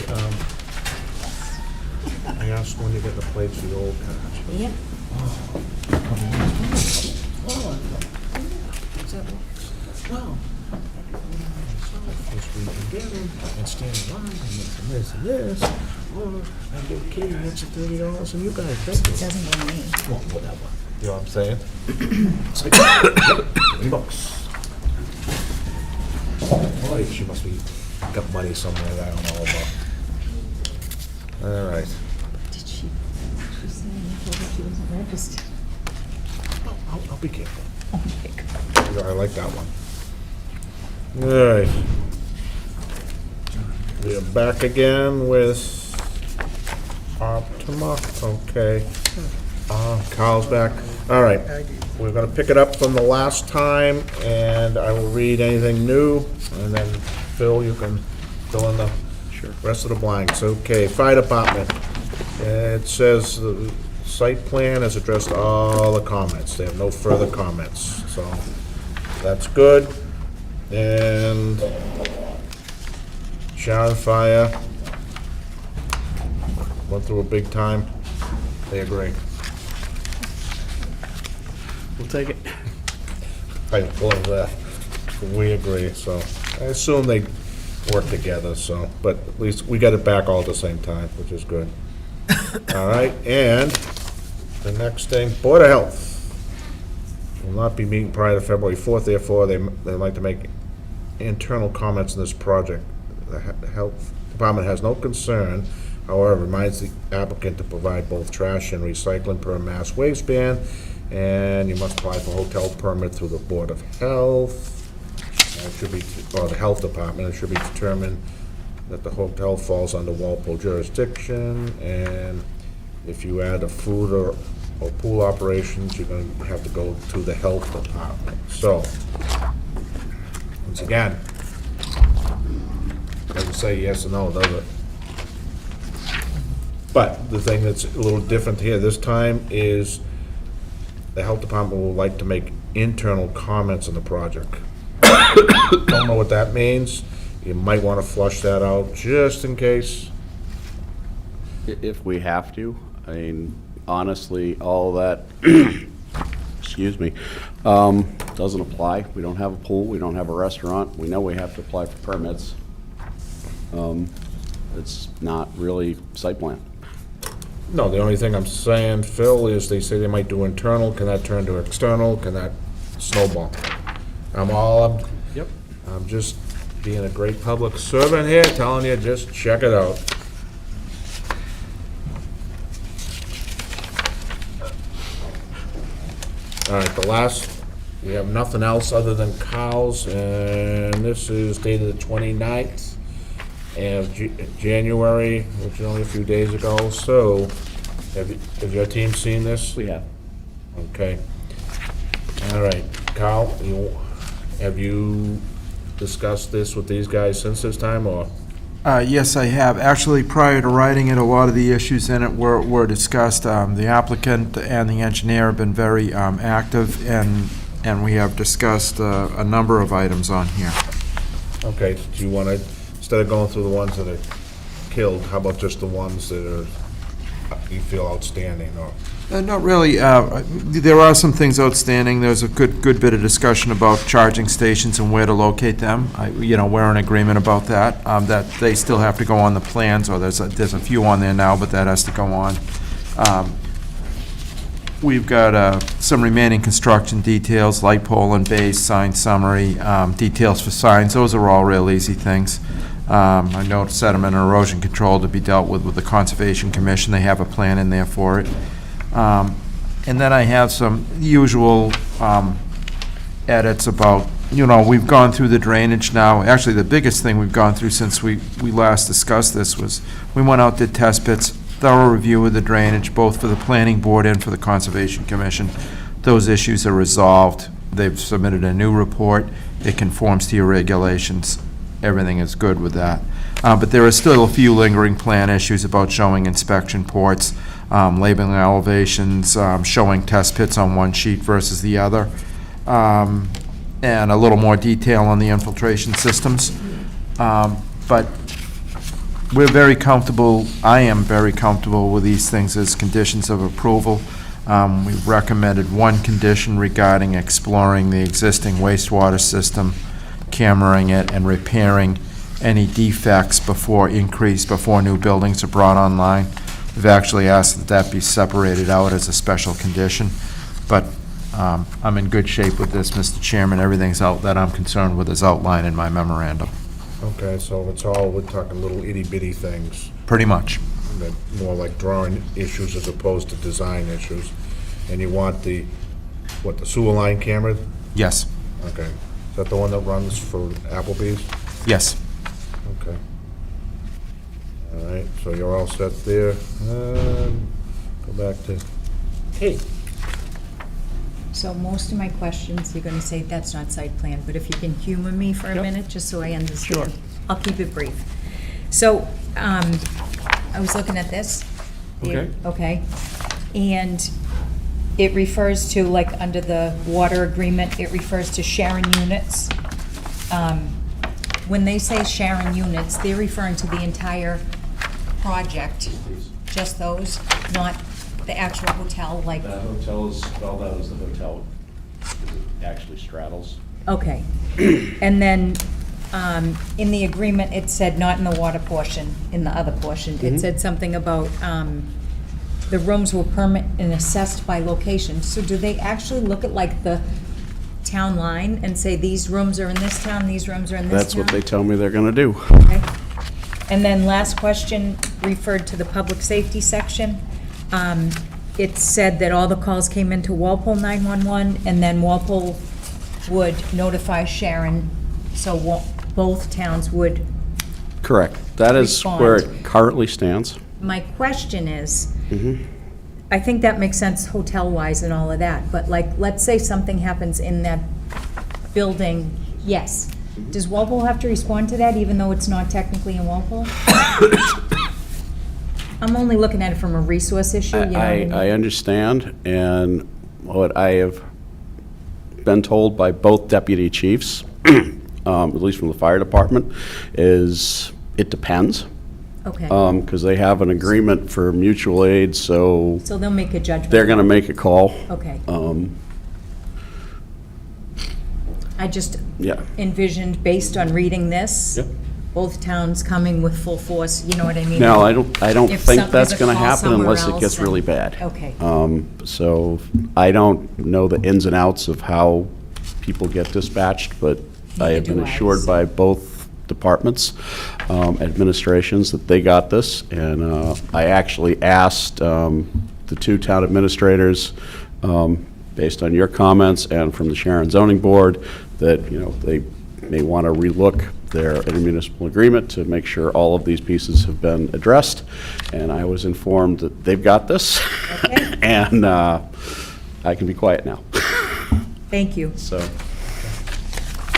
I asked when you get the plates for the old cars. Yep. Well, if we can get them and stand in line and this and this, or I give Katie an extra $30 and you guys take It it. doesn't go to me. Well, whatever. You know what I'm saying? It's like $30. Boy, she must be backup money somewhere that I don't know about. All right. Did she say she wasn't registered? I'll be careful. Oh, my God. Yeah, I like that one. All right. We are back again with Optima, okay. Carl's back. All right, we're gonna pick it up from the last time, and I will read anything new, and then Phil, you can fill in the rest of the blanks. Okay, fire department. It says the site plan has addressed all the comments. They have no further comments, so that's good. And Sharon Fire went through a big time. They agree. We'll take it. I believe that. We agree, so I assume they work together, so, but at least we got it back all at the same time, which is good. All right, and the next thing, Board of Health will not be meeting prior to February 4th, therefore they'd like to make internal comments on this project. The Health Department has no concern, however, reminds the applicant to provide both trash and recycling per mass waste ban, and you must apply for a hotel permit through the Board of Health. It should be, or the Health Department, it should be determined that the hotel falls under Walpole jurisdiction, and if you add a food or pool operations, you're going to have to go to the Health Department. So, once again, doesn't say yes or no, does it? But the thing that's a little different here this time is the Health Department would like to make internal comments on the project. Don't know what that means. You might want to flush that out just in case. If we have to, I mean, honestly, all that, excuse me, doesn't apply. We don't have a pool, we don't have a restaurant, we know we have to apply for permits. It's not really site plan. No, the only thing I'm saying, Phil, is they say they might do internal. Can that turn to external? Can that snowball? Yep. I'm just being a great public servant here, telling you, just check it out. All right, the last, we have nothing else other than cows, and this is dated the 29th of January, which is only a few days ago. So, have your team seen this? We have. Okay. All right, Kyle, have you discussed this with these guys since this time, or? Yes, I have. Actually, prior to writing it, a lot of the issues in it were discussed. The applicant and the engineer have been very active, and we have discussed a number of items on here. Okay, do you want to, instead of going through the ones that are killed, how about just the ones that are, you feel outstanding, or? Not really. There are some things outstanding. There's a good bit of discussion about charging stations and where to locate them. We're in agreement about that, that they still have to go on the plans, or there's a few on there now, but that has to go on. We've got some remaining construction details, light pole and base, sign summary, details for signs. Those are all real easy things. I know sediment and erosion control to be dealt with the Conservation Commission. They have a plan in there for it. And then I have some usual edits about, we've gone through the drainage now. Actually, the biggest thing we've gone through since we last discussed this was we went out, did test pits, thorough review of the drainage, both for the Planning Board and for the Conservation Commission. Those issues are resolved. They've submitted a new report. It conforms to your regulations. Everything is good with that. But there are still a few lingering plan issues about showing inspection ports, labeling elevations, showing test pits on one sheet versus the other, and a little more detail on the infiltration systems. But we're very comfortable, I am very comfortable with these things as conditions of approval. We've recommended one condition regarding exploring the existing wastewater system, cameraing it, and repairing any defects before new buildings are brought online. We've actually asked that that be separated out as a special condition, but I'm in good shape with this, Mr. Chairman. Everything's out that I'm concerned with is outlined in my memorandum. Okay, so it's all, we're talking little itty-bitty things, Pretty much. that more like drawing issues as opposed to design issues. And you want the sewer line camera? Yes, Okay. Is that the one that runs for Applebee's? yes. Okay. All right, so you're all set there. Go back to Kate. So most of my questions, you're gonna say that's not site plan, but if you can humor me for a minute, just so I understand. Sure. I'll keep it brief. So, I was looking at this. Okay. Okay, and it refers to, like, under the water agreement, it refers to Sharon units. When they say Sharon units, they're referring to the entire project, just those, not the actual hotel, like, The hotel is spelled out as the hotel, it actually straddles. okay. And then, in the agreement, it said not in the water portion, in the other portion. It said something about, the rooms were permit and assessed by location. So do they actually look at, like, the town line and say, these rooms are in this town, these rooms are in this town? That's what they tell me they're gonna do. Okay. And then last question referred to the public safety section. It said that all the calls came into Walpole 911, and then Walpole would notify Sharon, so both towns would. Correct. That is where Respond. it currently stands. My question is, I think that makes sense hotel-wise and all of that, but like, let's say something happens in that building, yes. Does Walpole have to respond to that, even though it's not technically in Walpole? I'm only looking at it from a resource issue, you know what I mean? I understand, and what I have been told by both deputy chiefs, at least from the fire department, is it depends. Okay, Because they have an agreement for mutual aid, so so they'll make a judgment. they're gonna make a call. Okay, Um, I just Yeah. envisioned, based on reading this, Yep. both towns coming with full force, you know what I mean? No, I don't If think some- that's there's a gonna call happen somewhere unless it else, gets then- really bad. Okay. So I don't know the ins and outs of how people get dispatched, but I have been Neither do I, assured so- by both departments, administrations, that they got this. And I actually asked the two town administrators, based on your comments and from the Sharon Zoning Board, that, you know, they may want to relook their intermunicipal agreement to make sure all of these pieces have been addressed. And I was informed that they've got this. Okay. And I can be quiet now. Thank you. So,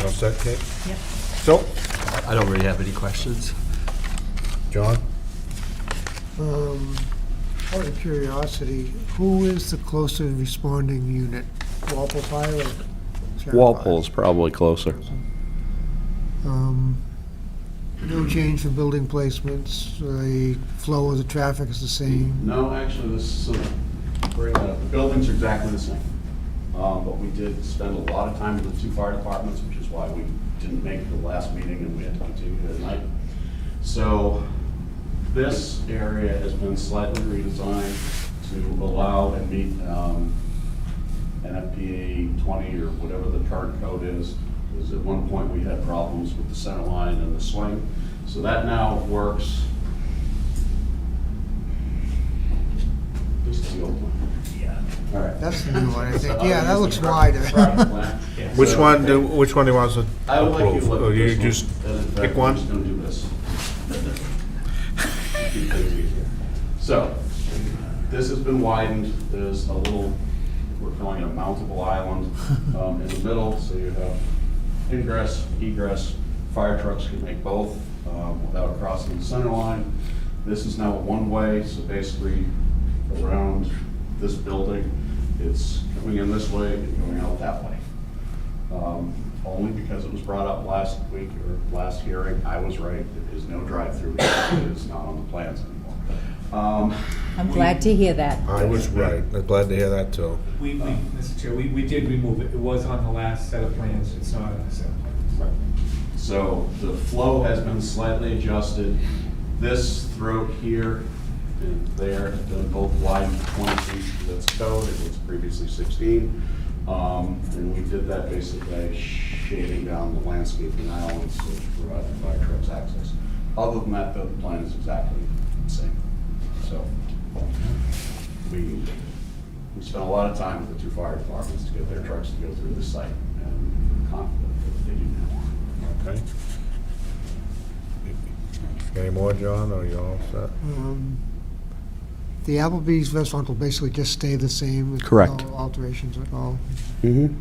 All set, Kate? Yep. So, I don't really have any questions. John? Out of curiosity, who is the closer responding unit? Walpole Fire or Sharon Walpole's probably closer. Fire? No change for building placements, the flow of the traffic is the same? No, actually, this is, the buildings are exactly the same. But we did spend a lot of time with the two fire departments, which is why we didn't make the last meeting and we had to continue tonight. So this area has been slightly redesigned to allow and meet NFPA 20 or whatever the current code is. Because at one point we had problems with the center line and the swing. So that now works. This is the old one. Yeah. All right. That's the new one, I think. Yeah, that looks wider. Which one do you want us to I would like you to approve? look Or at you this one. just And in fact, pick I'm one? just gonna do this. Keep things easier. So, this has been widened, there's a little, we're calling it a mountable island in the middle, so you have ingress, egress, fire trucks can make both without crossing the center line. This is now a one-way, so basically around this building, it's coming in this way and going out that way. Only because it was brought up last week or last hearing, I was right, there is no drive-through, it is not on the plans anymore. I'm glad to hear that. I was right. I'm glad to hear that, too. Mr. Chair, we did remove it. It was on the last set of plans. It's not on the set of plans. So the flow has been slightly adjusted. This throat here and there have been both widened to 20 feet, that's code, it was previously 16. And we did that basically by shading down the landscaping islands to provide the fire trucks access. Other than that, the plan is exactly the same. So we spent a lot of time with the two fire departments to get their trucks to go through the site, and I'm confident that they do now. Okay. Any more, John, or you all set? The Applebee's restaurant will basically just stay the same. With Correct. No alterations at all. Mm-hmm.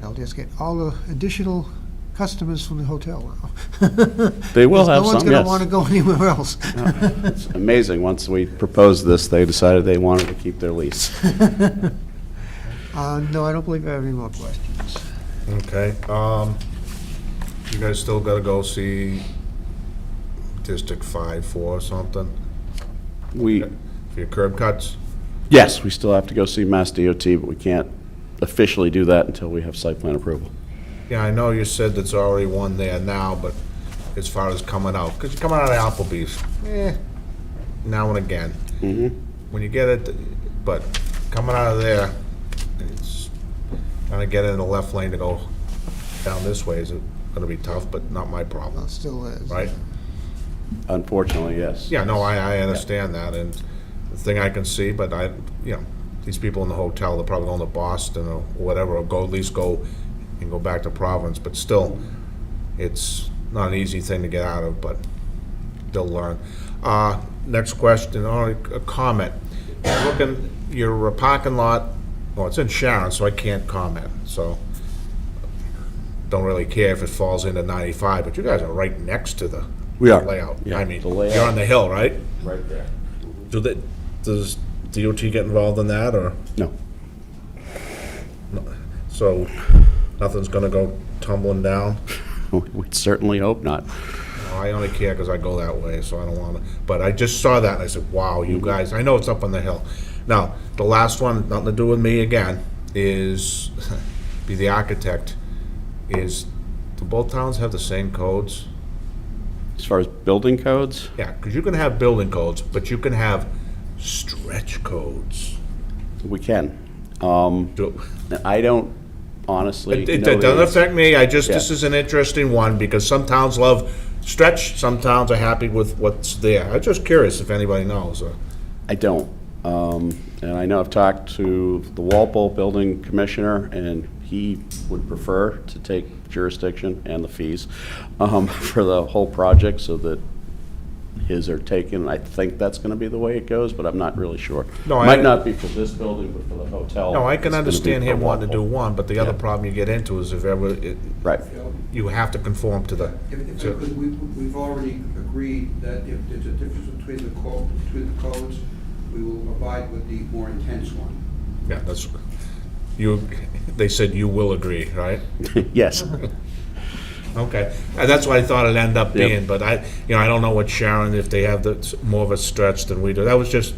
They'll just get all the additional customers from the hotel now. They will have No one's some, going yes. to want to go anywhere else. It's amazing. Once we proposed this, they decided they wanted to keep their lease. No, I don't believe I have any more questions. Okay, you guys still gotta go see District 5-4 or something? We, For your curb cuts? yes, we still have to go see Mass DOT, but we can't officially do that until we have site plan approval. Yeah, I know you said there's already one there now, but as far as coming out, because you're coming out of Applebee's, now and again. Mm-hmm. When you get it, but coming out of there, it's, trying to get in the left lane to go down this way is gonna be tough, but not my problem, Still is. right? Unfortunately, yes. Yeah, no, I understand that, and the thing I can see, but these people in the hotel, they're probably going to Boston or whatever, or go, at least go and go back to Providence, but still, it's not an easy thing to get out of, but they'll learn. Next question, or a comment. Looking, your parking lot, well, it's in Sharon, so I can't comment, so don't really care if it falls into 95, but you guys are right next to the We are. layout. Yeah, I mean, the layout. you're on the hill, right? Right there. Does DOT get involved in that, or? No. So, nothing's gonna go tumbling down? We certainly hope not. I only care because I go that way, so I don't wanna, but I just saw that and I said, wow, you guys, I know it's up on the hill. Now, the last one, nothing to do with me again, is, be the architect, is, do both towns have the same codes? As far as building codes, Yeah, because you can have building codes, but you can have stretch codes. we can. Do- I don't honestly It know doesn't the- affect me, this Yeah. is an interesting one, because some towns love stretch, some towns are happy with what's there. I'm just curious if anybody knows. I don't. And I know I've talked to the Walpole Building Commissioner, and he would prefer to take jurisdiction and the fees for the whole project so that his are taken. I think that's going to be the way it goes, but I'm not really sure. No, I- Might not be for this building, but for the hotel. No, I can it's gonna be understand for him wanting to do Walpole. one, but the other Yeah. problem you get into is if ever, Right. you have to conform to the, If I could, we've already agreed that if there's a difference between the codes, we will abide with the more intense one. yeah, that's, they said you will agree, right? Yes. Okay, that's what I thought it'd end up Yep. being, but I don't know what Sharon, if they have more of a stretch than we do. That was just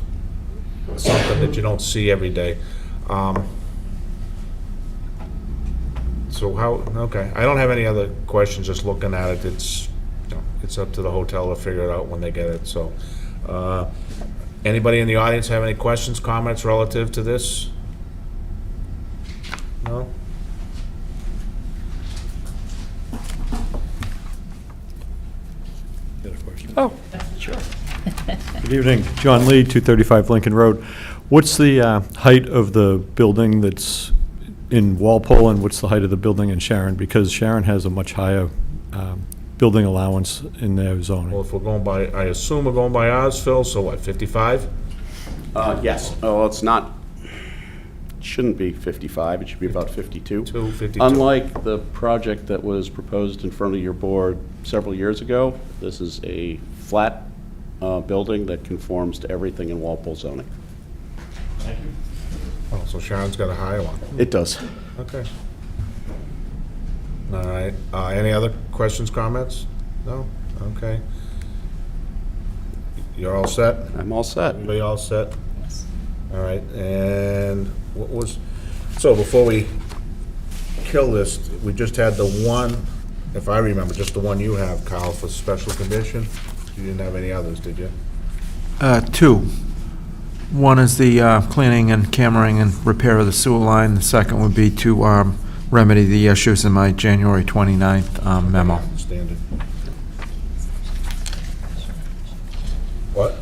something that you don't see every day. So okay, I don't have any other questions, just looking at it, it's up to the hotel to figure it out when they get it, so. Anybody in the audience have any questions, comments relative to this? No? Oh, sure. Good evening, John Lee, 235 Lincoln Road. What's the height of the building that's in Walpole, and what's the height of the building in Sharon? Because Sharon has a much higher building allowance in their Well, zoning. if we're going by, I assume we're going by ours, Phil, so what, 55? Yes. Oh, it's not, shouldn't be 55, it should be about 52. 52. Unlike the project that was proposed in front of your board several years ago, this is a flat building that conforms to everything in Walpole zoning. Oh, so Sharon's got a higher one. It does. Okay. All right. Any other questions, comments? No? Okay. You're all set? I'm all set. Everybody all set? All right, and what was, so before we kill this, we just had the one, if I remember, just the one you have, Kyle, for special condition? You didn't have any others, did you? Two. One is the cleaning and cammering and repair of the sewer line. The second would be to remedy the issues in my January 29th memo. Standard. What?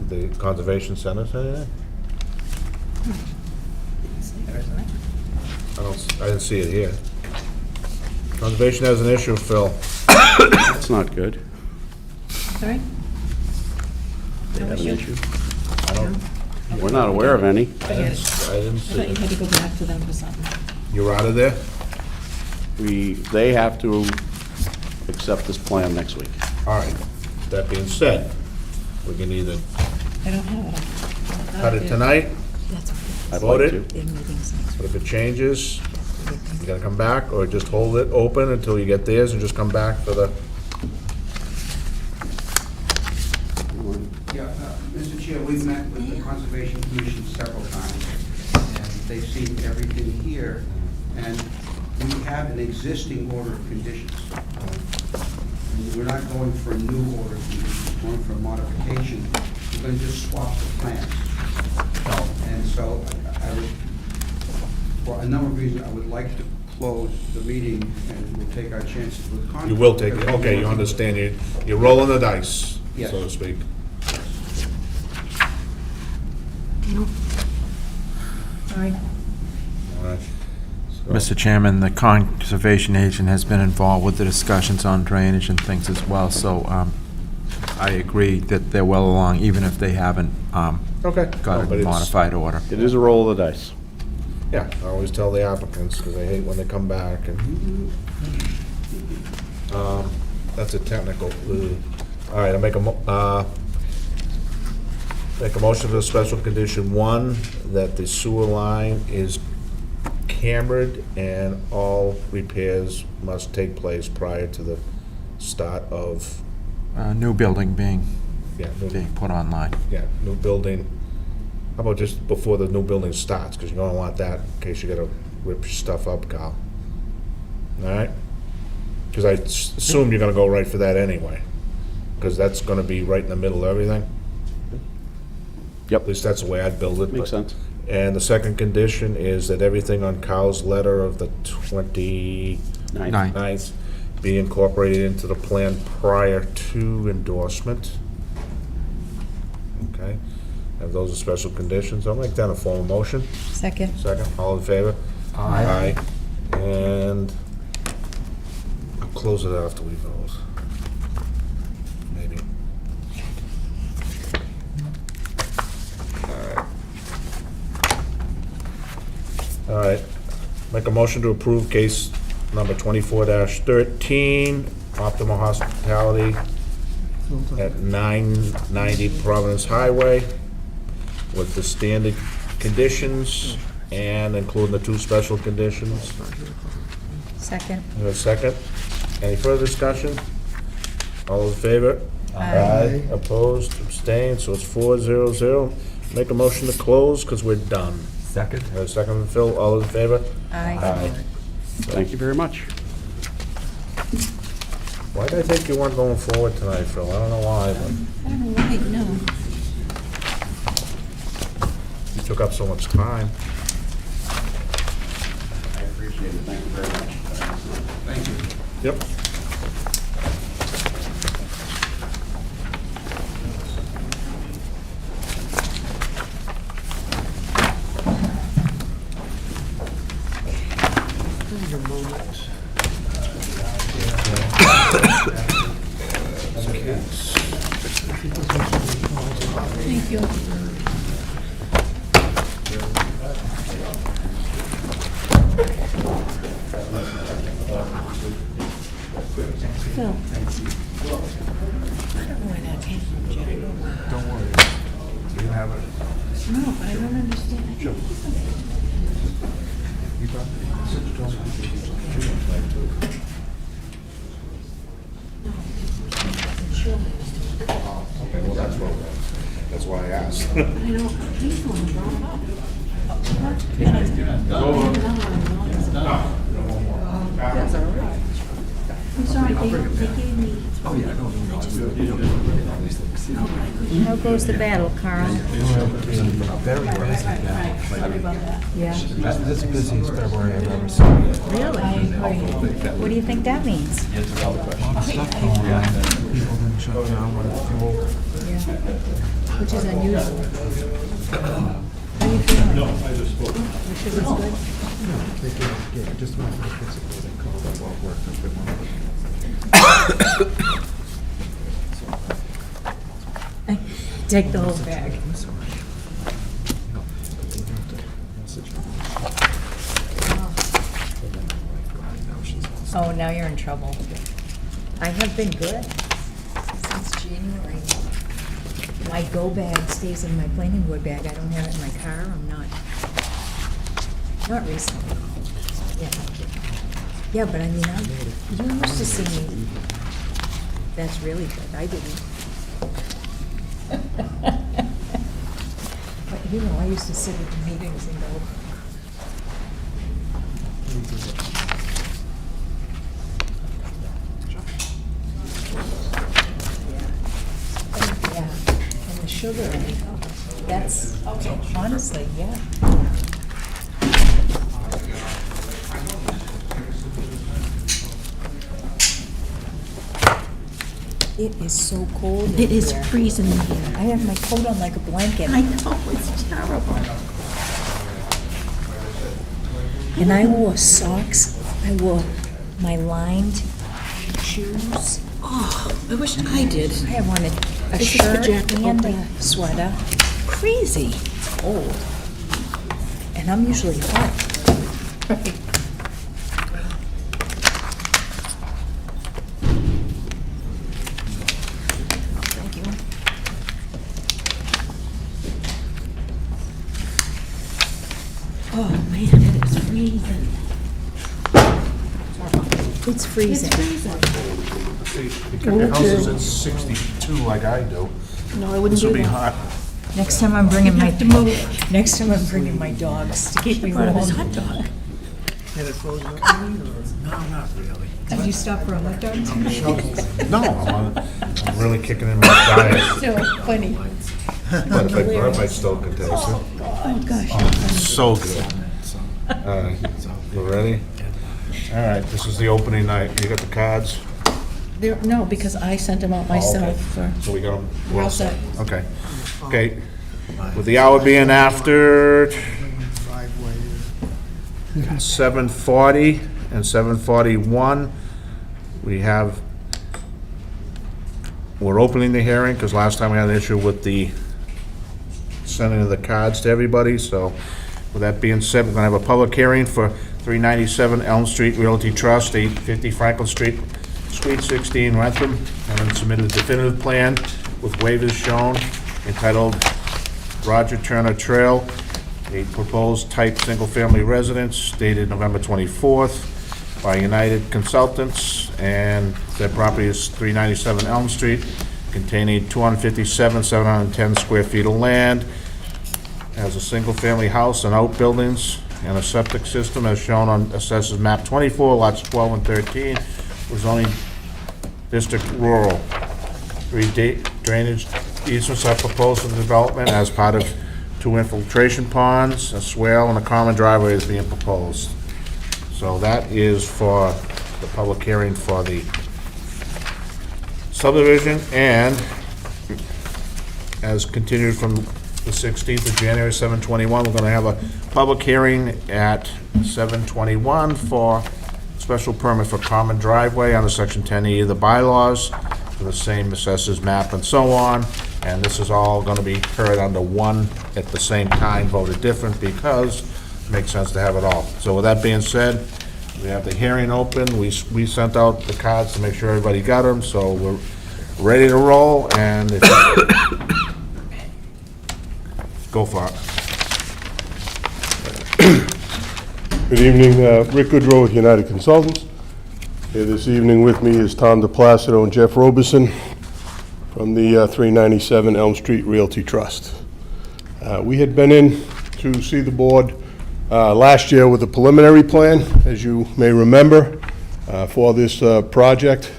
The Conservation Center say that? I didn't see it here. Conservation has an issue, Phil. That's not good. Sorry? They have an issue. I don't, We're not aware of any. I didn't I see thought you it. had to go back to them for something. You're out of there? They have to accept this plan next week. All right. That being said, we can either I don't have it. cut it tonight, That's okay. I'd vote like it, to. Their meetings next but if it changes, you gotta come back, or just hold it open until you get theirs and just come back for the, Yeah, Mr. Chair, we've met with the Conservation Commission several times, and they've seen everything here, and we have an existing order of conditions. We're not going for a new order of conditions, we're going for a modification. We're going to just swap the plans. And so I would, for a number of reasons, I would like to close the meeting, and we'll take our chances with Concom. you will take it, okay, you understand, you're rolling the dice, Yes. so to speak. Sorry. All right. So- Mr. Chairman, the conservation agent has been involved with the discussions on drainage and things as well, so I agree that they're well along, even if they haven't Okay. got No, but a it's- modified order. It is a roll of the dice. Yeah, I always tell the applicants, because I hate when they come back and, that's a technical, all right, I make a motion for the special condition 1, that the sewer line is cambered and all repairs must take place prior to the start of, New building being new put online. building. How about just before the new building starts, because you don't want that in case you gotta rip your stuff up, Kyle. All right? Because I assume you're gonna go right for that anyway, because that's gonna be right in the middle of everything. Yep. At least that's the way I'd build it. Makes but- sense. And the second condition is that everything on Kyle's letter of the 29th be incorporated into the plan prior to endorsement. Okay? Have those as special conditions. I'll make that a formal motion. Second. Second, all in favor? Aye. And I'll close it after we vote. Maybe. All right. Make a motion to approve case number 24-13, Optima Hospitality at 990 Providence Highway with the standard conditions and including the 2 special conditions. Second. You have a second? Any further discussion? All in favor? Aye. Opposed, abstained, so it's 4-0-0. Make a motion to close, because we're done. Second. You have a second from Phil, all in favor? Aye. Thank you very much. Why did I think you weren't going forward tonight, Phil? I don't know why, but I don't know why, no. you took up so much time. I appreciate it. Thank you very much. Thank you. Yep. Thank you. Phil. I don't know where that came from, Jerry. Don't worry. You can have it. No, but I don't understand. Okay, well, that's why I asked. I know, he's the one who brought it up. That's all right. I'm sorry, they gave me. Oh, yeah, no. How goes the battle, Carl? Very busy. Sorry about that. Yeah. This busiest February I've ever seen. Really? What do you think that means? People didn't shut down when it's full. Yeah. Which is unusual. How are you feeling? No, I just spoke. Your sugar's good? They get just went for the physical, they called it all worked up at one. Take the whole bag. Oh, now you're in trouble. I have been good since January. My go bag stays in my planning board bag. I don't have it in my car. I'm not recently. Yeah. Yeah, but I mean, you used to see me. That's really good. I didn't. But you know, I used to sit at the meetings and go. Yeah, and the sugar, that's, honestly, yeah. It is so cold in It is here. freezing in here. I have my coat on like a blanket. I know, it's terrible. And I wore socks. I wore my lined shoes. Oh, I wish I did. I have on a Is this the shirt jacket and open? a sweater. Crazy. It's cold. And I'm usually hot. Thank you. Oh, man, it is freezing. It's freezing. It's freezing. Your house is at 62 like I do. No, I wouldn't This will do be that. hot. Next time I'm bringing my, have to move. next time I'm bringing my dogs to keep me Part of his warm. hot dog. No, not really. Did you stop for a hot dog? No, I'm really kicking in my diet. So funny. But if I burp, I still can taste it. Oh, gosh. So good. You ready? All right, this is the opening night. You got the cards? No, because I sent them out myself for. So we got them? We're all set. Okay. Okay. With the hour being after 7:40 and 7:41, we're opening the hearing, because last time we had an issue with the sending of the cards to everybody, so with that being said, we're gonna have a public hearing for 397 Elm Street Realty Trust, 850 Franklin Street, Suite 16, Rentham, and then submitted a definitive plan with waivers shown entitled Roger Turner Trail, a proposed type single-family residence dated November 24th by United Consultants, and their property is 397 Elm Street, containing 257,710 square feet of land, has a single-family house and outbuildings, and a septic system as shown on Assessors Map 24, lots 12 and 13, with zoning district rural. 3 drainage easements are proposed for the development as part of 2 infiltration ponds, a swale, and a common driveway is being proposed. So that is for the public hearing for the subdivision, and as continued from the 16th of January, 7/21, we're gonna have a public hearing at 7/21 for special permit for common driveway under section 10E of the bylaws, for the same assessors map and so on, and this is all gonna be heard under one at the same time, voted different, because it makes sense to have it all. So with that being said, we have the hearing open. We sent out the cards to make sure everybody got them, so we're ready to roll, and if go for it. Good evening, Rick Goodrow with United Consultants. Here this evening with me is Tom DePlacido and Jeff Robeson from the 397 Elm Street Realty Trust. We had been in to see the board last year with a preliminary plan, as you may remember. for this project.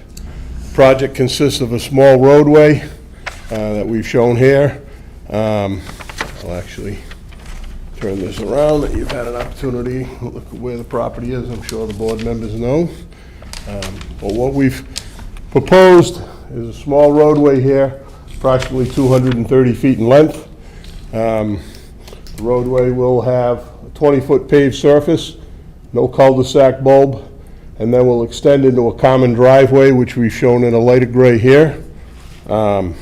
Project consists of a small roadway that we've shown here. I'll actually turn this around, that you've had an opportunity to look at where the property is. I'm sure the board members know. But what we've proposed is a small roadway here, approximately 230 feet in length. The roadway will have a 20-foot paved surface, no cul-de-sac bulb, and then we'll extend into a common driveway, which we've shown in a lighter gray here. Falling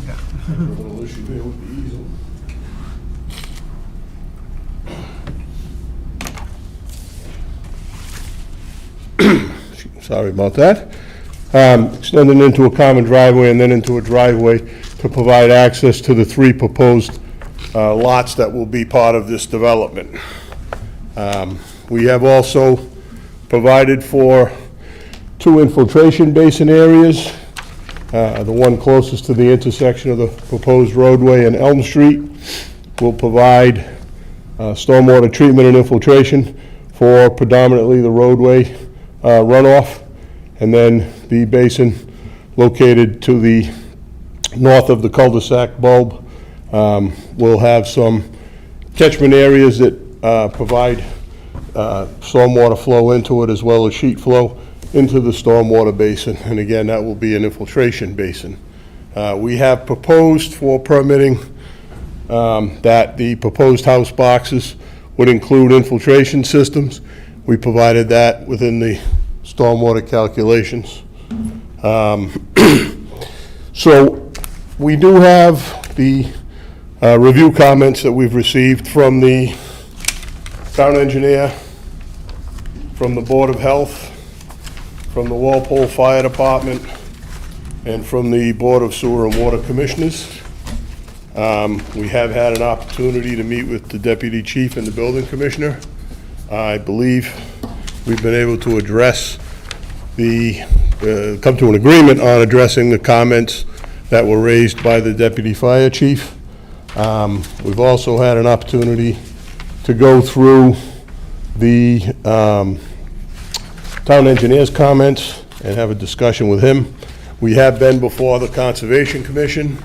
down. A little issue there with the easel. Sorry about that. Extending into a common driveway and then into a driveway to provide access to the 3 proposed lots that will be part of this development. We have also provided for 2 infiltration basin areas. The one closest to the intersection of the proposed roadway and Elm Street will provide stormwater treatment and infiltration for predominantly the roadway runoff, and then the basin located to the north of the cul-de-sac bulb will have some catchment areas that provide stormwater flow into it, as well as sheet flow into the stormwater basin, and again, that will be an infiltration basin. We have proposed for permitting that the proposed house boxes would include infiltration systems. We provided that within the stormwater calculations. So we do have the review comments that we've received from the town engineer, from the Board of Health, from the Walpole Fire Department, and from the Board of Sewer and Water Commissioners. We have had an opportunity to meet with the Deputy Chief and the Building Commissioner. I believe we've been able to address come to an agreement on addressing the comments that were raised by the Deputy Fire Chief. We've also had an opportunity to go through the town engineer's comments and have a discussion with him. We have been before the Conservation Commission.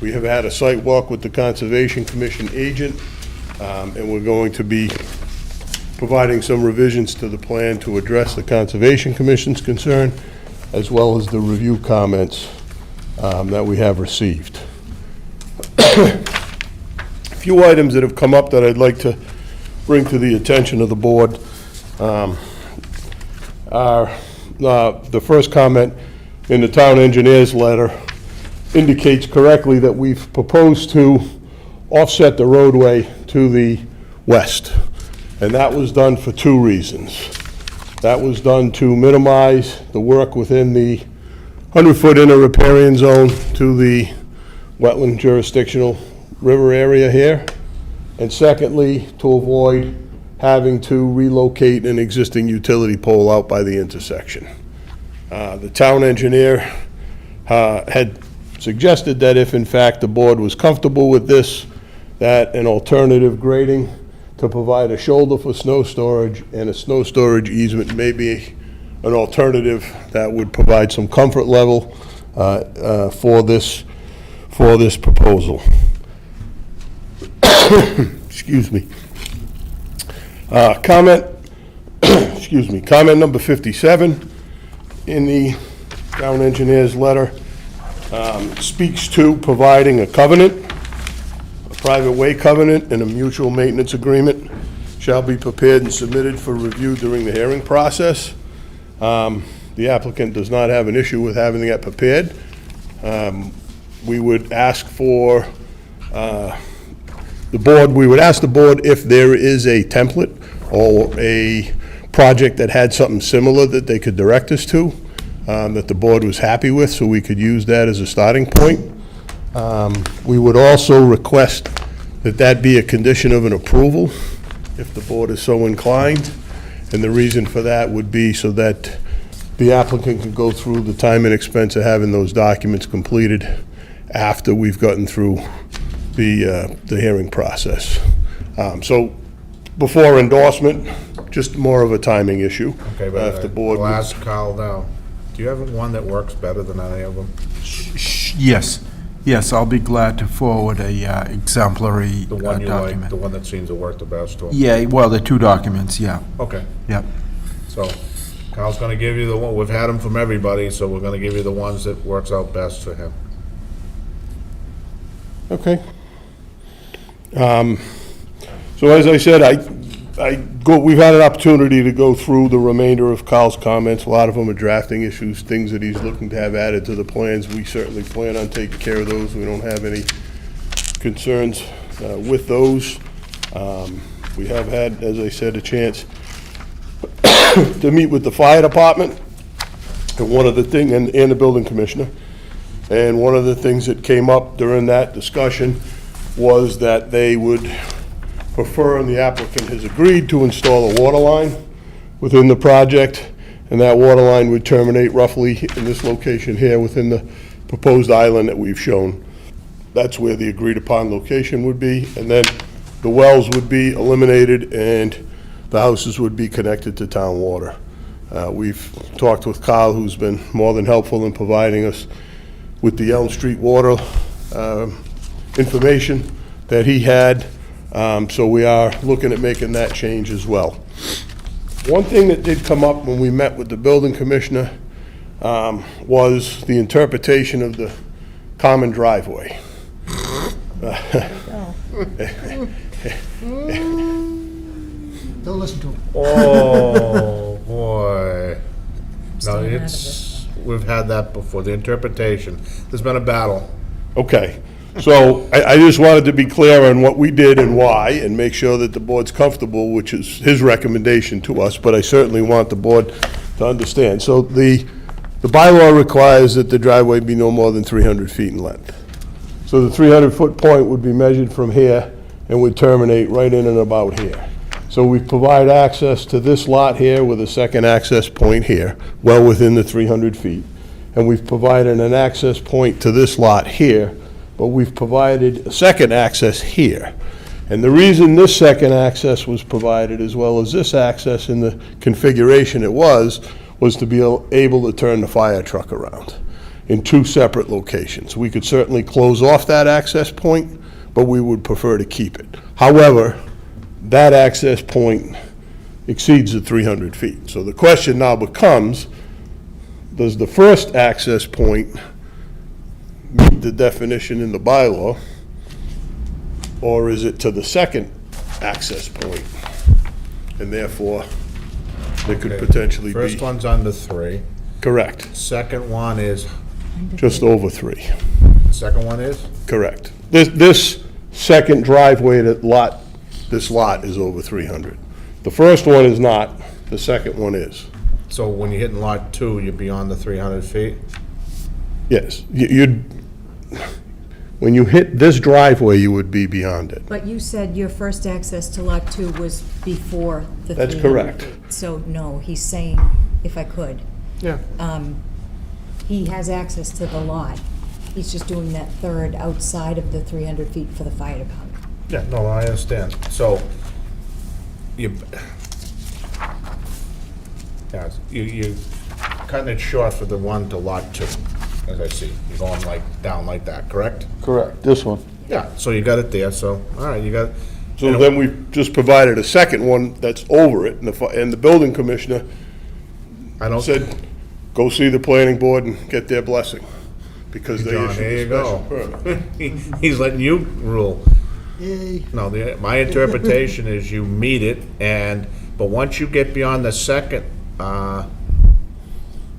We have had a site walk with the Conservation Commission agent, and we're going to be providing some revisions to the plan to address the Conservation Commission's concern, as well as the review comments that we have received. A few items that have come up that I'd like to bring to the attention of the board are the first comment in the town engineer's letter indicates correctly that we've proposed to offset the roadway to the west. And that was done for 2 reasons. That was done to minimize the work within the 100-foot inner riparian zone to the wetland jurisdictional river area here. And secondly, to avoid having to relocate an existing utility pole out by the intersection. The town engineer had suggested that if in fact the board was comfortable with this, that an alternative grading to provide a shoulder for snow storage and a snow storage easement may be an alternative that would provide some comfort level for this proposal. Excuse me. Comment number 57 in the town engineer's letter speaks to providing a covenant. A private way covenant and a mutual maintenance agreement shall be prepared and submitted for review during the hearing process. The applicant does not have an issue with having that prepared. We would ask for we would ask the board if there is a template or a project that had something similar that they could direct us to, that the board was happy with, so we could use that as a starting point. We would also request that that be a condition of an approval, if the board is so inclined. And the reason for that would be so that the applicant can go through the time and expense of having those documents completed after we've gotten through the hearing process. So before endorsement, just more of a timing issue. Okay, but If the board I'll would- ask Carl now. Do you have one that works better than any of them? Yes, yes, I'll be glad to forward a exemplary The one you like, document. the one that seems to work the best, or? Yeah, well, the two documents, yeah, Okay, yep. so Carl's gonna give you the one, we've had them from everybody, so we're gonna give you the ones that works out best for him. Okay. So as I said, we've had an opportunity to go through the remainder of Carl's comments. A lot of them are drafting issues, things that he's looking to have added to the plans. We certainly plan on taking care of those. We don't have any concerns with those. We have had, as I said, a chance to meet with the fire department and and the building commissioner. And one of the things that came up during that discussion was that they would prefer, and the applicant has agreed, to install a water line within the project, and that water line would terminate roughly in this location here within the proposed island that we've shown. That's where the agreed-upon location would be, and then the wells would be eliminated and the houses would be connected to town water. We've talked with Kyle, who's been more than helpful in providing us with the Elm Street water information that he had. So we are looking at making that change as well. One thing that did come up when we met with the building commissioner was the interpretation of the common driveway. Don't listen to him. Oh, boy. No, Staying out of we've had that before, the interpretation. There's been a battle. Okay, so I just wanted to be clear on what we did and why, and make sure that the board's comfortable, which is his recommendation to us, but I certainly want the board to understand. So the bylaw requires that the driveway be no more than 300 feet in length. So the 300-foot point would be measured from here and would terminate right in and about here. So we provide access to this lot here with a second access point here, well within the 300 feet. And we've provided an access point to this lot here, but we've provided a second access here. And the reason this second access was provided, as well as this access in the configuration it was to be able to turn the fire truck around in two separate locations. We could certainly close off that access point, but we would prefer to keep it. However, that access point exceeds the 300 feet. So the question now becomes, does the first access point meet the definition in the bylaw, or is it to the second access point? And therefore, there could Okay. potentially be... First one's under 3. Correct. Second one is, Just over 3. second one is? Correct. This second driveway this lot is over 300. The first one is not, the second one is. So when you're hitting lot 2, you're beyond the 300 feet? Yes, when you hit this driveway, you would be beyond it. But you said your first access to Lot 2 was before the 300 That's correct. feet. So, no, he's saying, if I could, Yeah. he has access to the lot. He's just doing that third outside of the 300 feet for the fire department. Yeah, no, I understand. So, you're cutting it short for the one to lot 2, as I see. You're going down like that, correct? Correct, this one. Yeah, so you got it there, so, all right, you got it. So then we've just provided a second one that's over it, and the building commissioner said, go see the planning board and get their blessing, because they John, issued there a you special go. permit. He's letting you rule. Yay. No, my interpretation is you meet it, but once you get beyond the second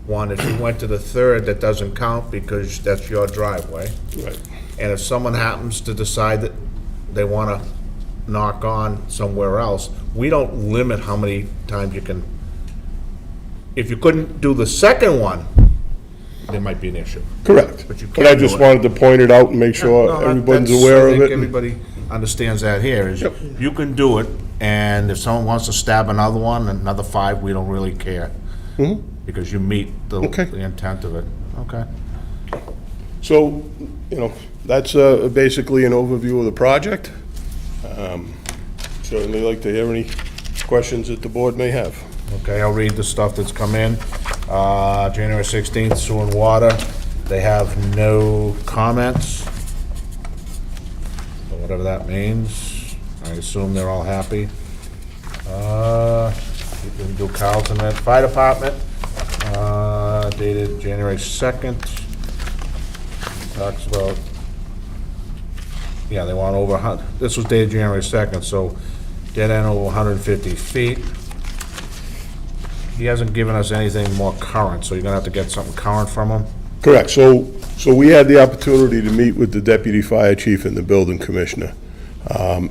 one, if you went to the third, that doesn't count because that's your driveway. Right. And if someone happens to decide that they want to knock on somewhere else, we don't limit how many times you can. If you couldn't do the second one, there might be an issue. Correct. But you But I can do just it. wanted to point it out and make No, sure everybody's that's- aware I of think it. everybody understands that here, is you can do it, and if someone wants to stab another one, another 5, we don't really care. Because you meet the intent of it. Okay. So, that's basically an overview of the project. Certainly like to hear any questions that the board may have. Okay, I'll read the stuff that's come in. January 16th, sewer and water. They have no comments. So whatever that means. I assume they're all happy. You can do Carlton at Fire Department, dated January 2nd. Talks about, yeah, they want over, this was dated January 2nd, so dead end over 150 feet. He hasn't given us anything more current, so you're gonna have to get something current from him. Correct. So we had the opportunity to meet with the deputy fire chief and the building commissioner.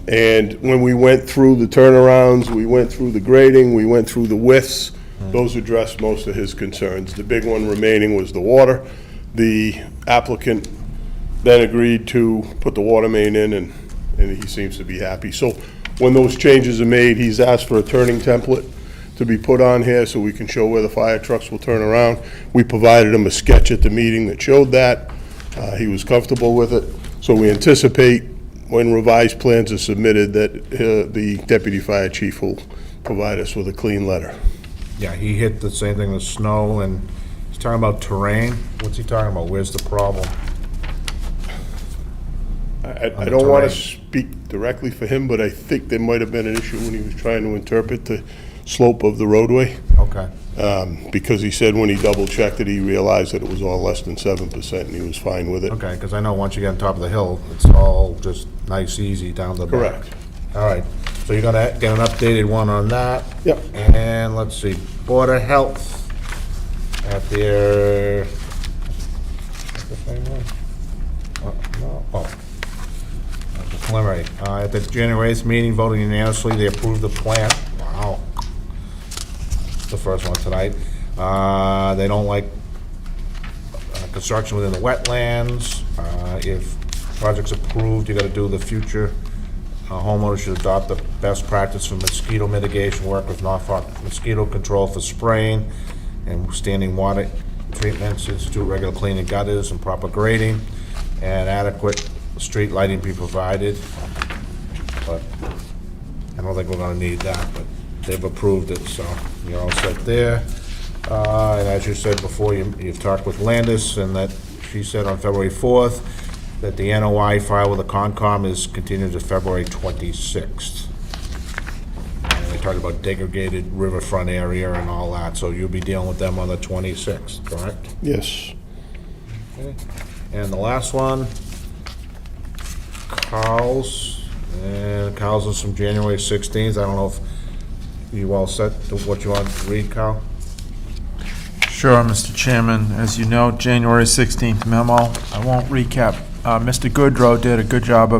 And when we went through the turnarounds, we went through the grading, we went through the widths, those addressed most of his concerns. The big one remaining was the water. The applicant then agreed to put the water main in, and he seems to be happy. So when those changes are made, he's asked for a turning template to be put on here so we can show where the fire trucks will turn around. We provided him a sketch at the meeting that showed that. He was comfortable with it. So we anticipate when revised plans are submitted that the deputy fire chief will provide us with a clean letter. Yeah, he hit the same thing with snow, and he's talking about terrain. What's he talking about? Where's the problem? I don't want to speak directly for him, but I think there might have been an issue when he was trying to interpret the slope of the roadway. Okay. Because he said when he double-checked it, he realized that it was all less than 7%, and he was fine with it. Okay, because I know once you get on top of the hill, it's all just nice, easy down the back. Correct. All right, so you're gonna get an updated one on that? Yep. And let's see, Board of Health at their, that's the same one? No, that's the preliminary. At the January 8th meeting, voting unanimously, they approved the plan. Wow. The first one tonight. They don't like construction within the wetlands. If project's approved, you gotta do the future. Homeowners should adopt the best practice for mosquito mitigation, work with Norfolk Mosquito Control for spraying and standing water treatments, institute regular cleaning gutters and proper grading, and adequate street lighting be provided. But I don't think we're gonna need that, but they've approved it, so you're all set there. And as you said before, you've talked with Landis, and that she said on February 4th that the NOI file with the Concom is continued to February 26th. And they talked about degraded riverfront area and all that, so you'll be dealing with them on the 26th, correct? Yes. Okay. And the last one, Carl's, and Carl's is from January 16th. I don't know if you all set to what you want to read, Carl? Sure, Mr. Chairman. As you know, January 16th memo. I won't recap. Mr. Goodrow did a good job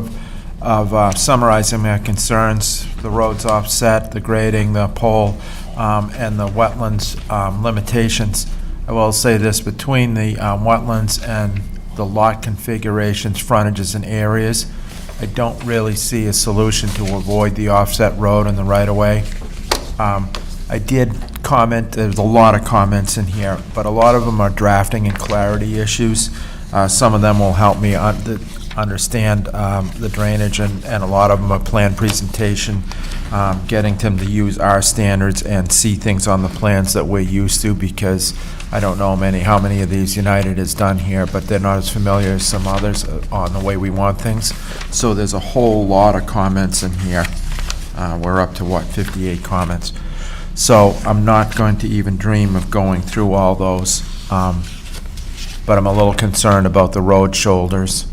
of summarizing my concerns. The roads offset, the grading, the pole, and the wetlands limitations. I will say this, between the wetlands and the lot configurations, frontages, and areas, I don't really see a solution to avoid the offset road and the right-of-way. I did comment, there's a lot of comments in here, but a lot of them are drafting and clarity issues. Some of them will help me understand the drainage, and a lot of them are plan presentation, getting them to use our standards and see things on the plans that we're used to, because I don't know how many of these United has done here, but they're not as familiar as some others on the way we want things. So there's a whole lot of comments in here. We're up to, 58 comments. So I'm not going to even dream of going through all those, but I'm a little concerned about the road shoulders,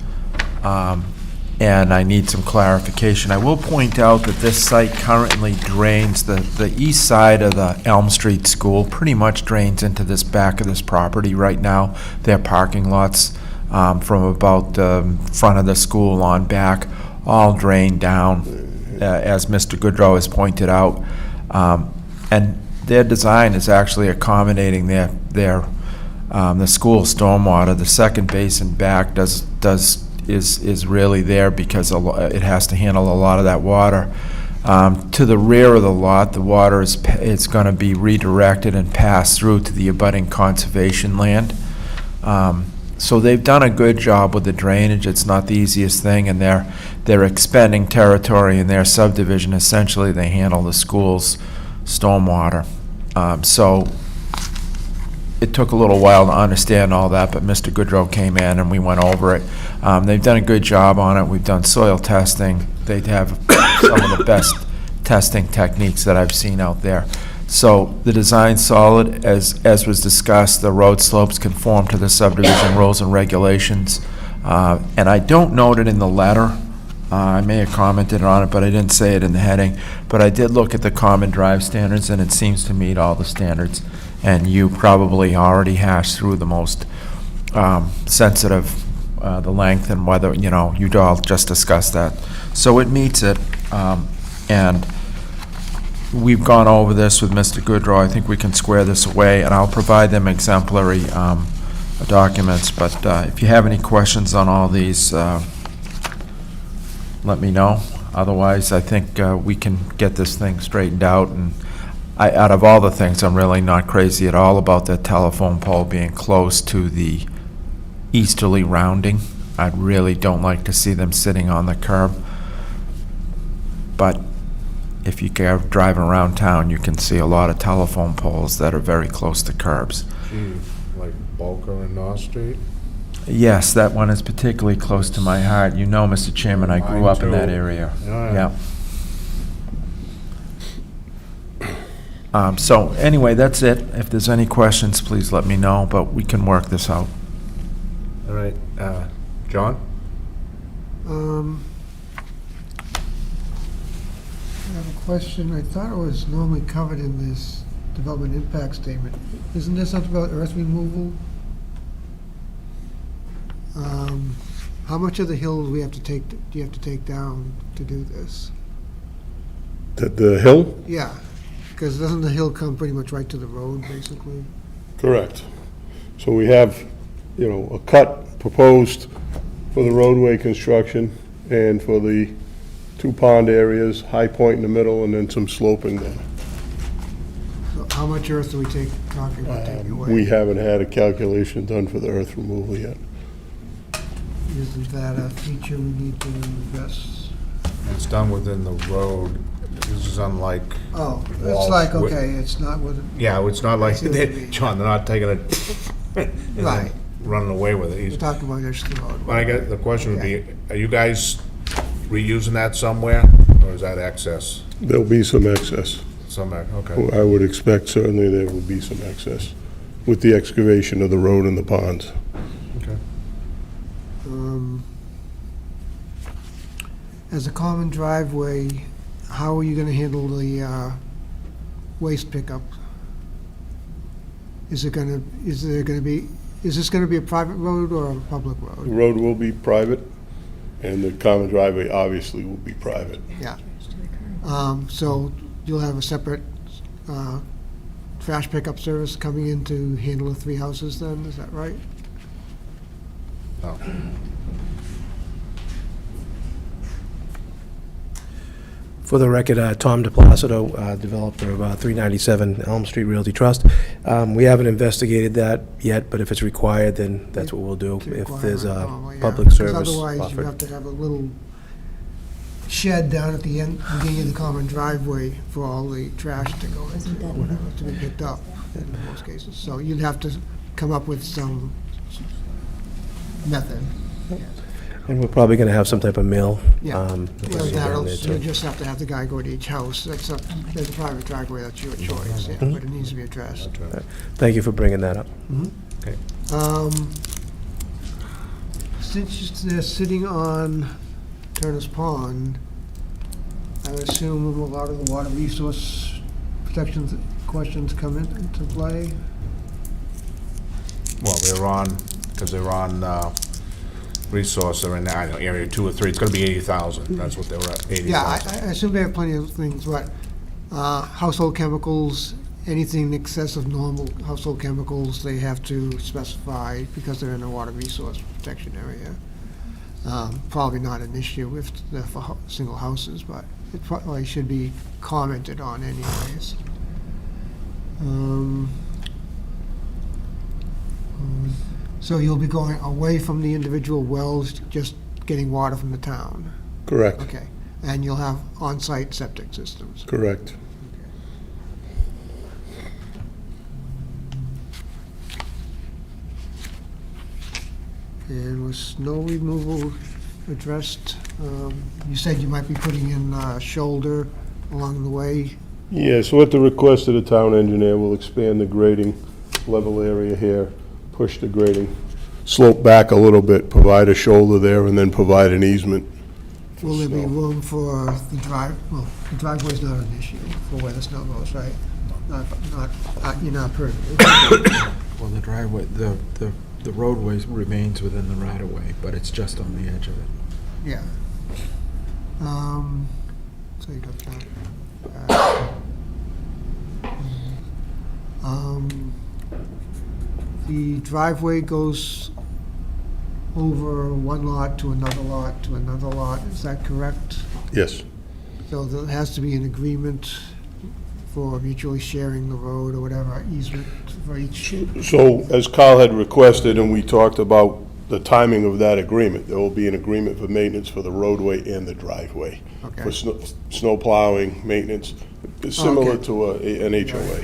and I need some clarification. I will point out that this site currently drains, the east side of the Elm Street School pretty much drains into this back of this property right now. Their parking lots from about the front of the school on back all drain down, as Mr. Goodrow has pointed out. And their design is actually accommodating the school stormwater. The second basin back is really there because it has to handle a lot of that water. To the rear of the lot, the water is going to be redirected and passed through to the abutting conservation land. So they've done a good job with the drainage. It's not the easiest thing, and they're expending territory in their subdivision. Essentially, they handle the school's stormwater. So it took a little while to understand all that, but Mr. Goodrow came in and we went over it. They've done a good job on it. We've done soil testing. They have some of the best testing techniques that I've seen out there. So the design's solid, as was discussed. The road slopes conform to the subdivision rules and regulations. And I don't note it in the letter. I may have commented on it, but I didn't say it in the heading. But I did look at the common drive standards, and it seems to meet all the standards. And you probably already hashed through the most sensitive, the length and whether, you'd all just discussed that. So it meets it. And we've gone over this with Mr. Goodrow. I think we can square this away, and I'll provide them exemplary documents. But if you have any questions on all these, let me know. Otherwise, I think we can get this thing straightened out. And out of all the things, I'm really not crazy at all about that telephone pole being close to the easterly rounding. I really don't like to see them sitting on the curb. But if you go driving around town, you can see a lot of telephone poles that are very close to curbs. Like Bulker and North Street? Yes, that one is particularly close to my heart. You know, Mr. Chairman, I grew Mine up in that too. area. Yeah. So anyway, that's it. If there's any questions, please let me know, but we can work this out. All right, John? I have a question. I thought it was normally covered in this development impact statement. Isn't there something about earth removal? How much of the hill do you have to take down to do this? The hill? Yeah, because doesn't the hill come pretty much right to the road, basically? Correct. So we have, a cut proposed for the roadway construction and for the 2 pond areas, high point in the middle, and then some sloping there. So how much earth do we talking about taking away? We haven't had a calculation done for the earth removal yet. Isn't that a feature we need to address? It's done within the road. This is unlike. Oh, it's walls like, with- okay, it's not with. Yeah, it's not like, I see what you mean. John, they're not taking it and then Right. running away with it. We're He's- talking about just the road. But I guess the question would be, are you guys reusing that somewhere, or is that excess? There'll be some excess. Okay. I would expect certainly there will be some excess with the excavation of the road and the ponds. Okay. As a common driveway, how are you gonna handle the waste pickup? Is this gonna be a private road or a public The road? road will be private, and the common driveway obviously will be private. Yeah. So you'll have a separate trash pickup service coming in to handle the 3 houses then, is that right? No. For the record, Tom DePlacido, developer of 397 Elm Street Realty Trust. We haven't investigated that yet, but if it's required, then that's what we'll do, if there's a public service Because otherwise, you offered. have to have a little shed down at the end, beginning of the common driveway for all the trash to go into, or whatever, to be picked up in most cases. So you'd have to come up with some method. And we're probably going to have some type of mill. Yeah. that's Well, down that'll- there, too. You just have to have the guy go to each house. There's a private driveway, that's your choice, yeah, but it needs to be addressed. Thank you for bringing that up. Okay. Since they're sitting on Turner's Pond, I would assume a lot of the water resource protections questions come into play. Well, because they're on resource, they're in, I don't know, area 2 or 3, it's gonna be 80,000, that's what they were at, 80,000. Yeah, I assume they have plenty of things, but household chemicals, anything in excess of normal household chemicals, they have to specify because they're in a water resource protection area. Probably not an issue if they're for single houses, but it probably should be commented on anyways. So you'll be going away from the individual wells, just getting water from the town? Correct. Okay, and you'll have on-site septic systems? Correct. And was snow removal addressed? You said you might be putting in a shoulder along the way. Yeah, so at the request of the town engineer, we'll expand the grading level area here, push the grading slope back a little bit, provide a shoulder there, and then provide an easement. for Will there be snow. room for the the driveway's not an issue for where the snow goes, right? You're not permitted. Well, the driveway, the roadway remains within the right-of-way, but it's just on the edge of it. Yeah. So you got that. The driveway goes over one lot to another lot to another lot, is that correct? Yes. So there has to be an agreement for mutually sharing the road or whatever, easement for each. So as Carl had requested, and we talked about the timing of that agreement, there will be an agreement for maintenance for the roadway and the driveway. Okay. For snow plowing, maintenance, similar Okay. to an HOA.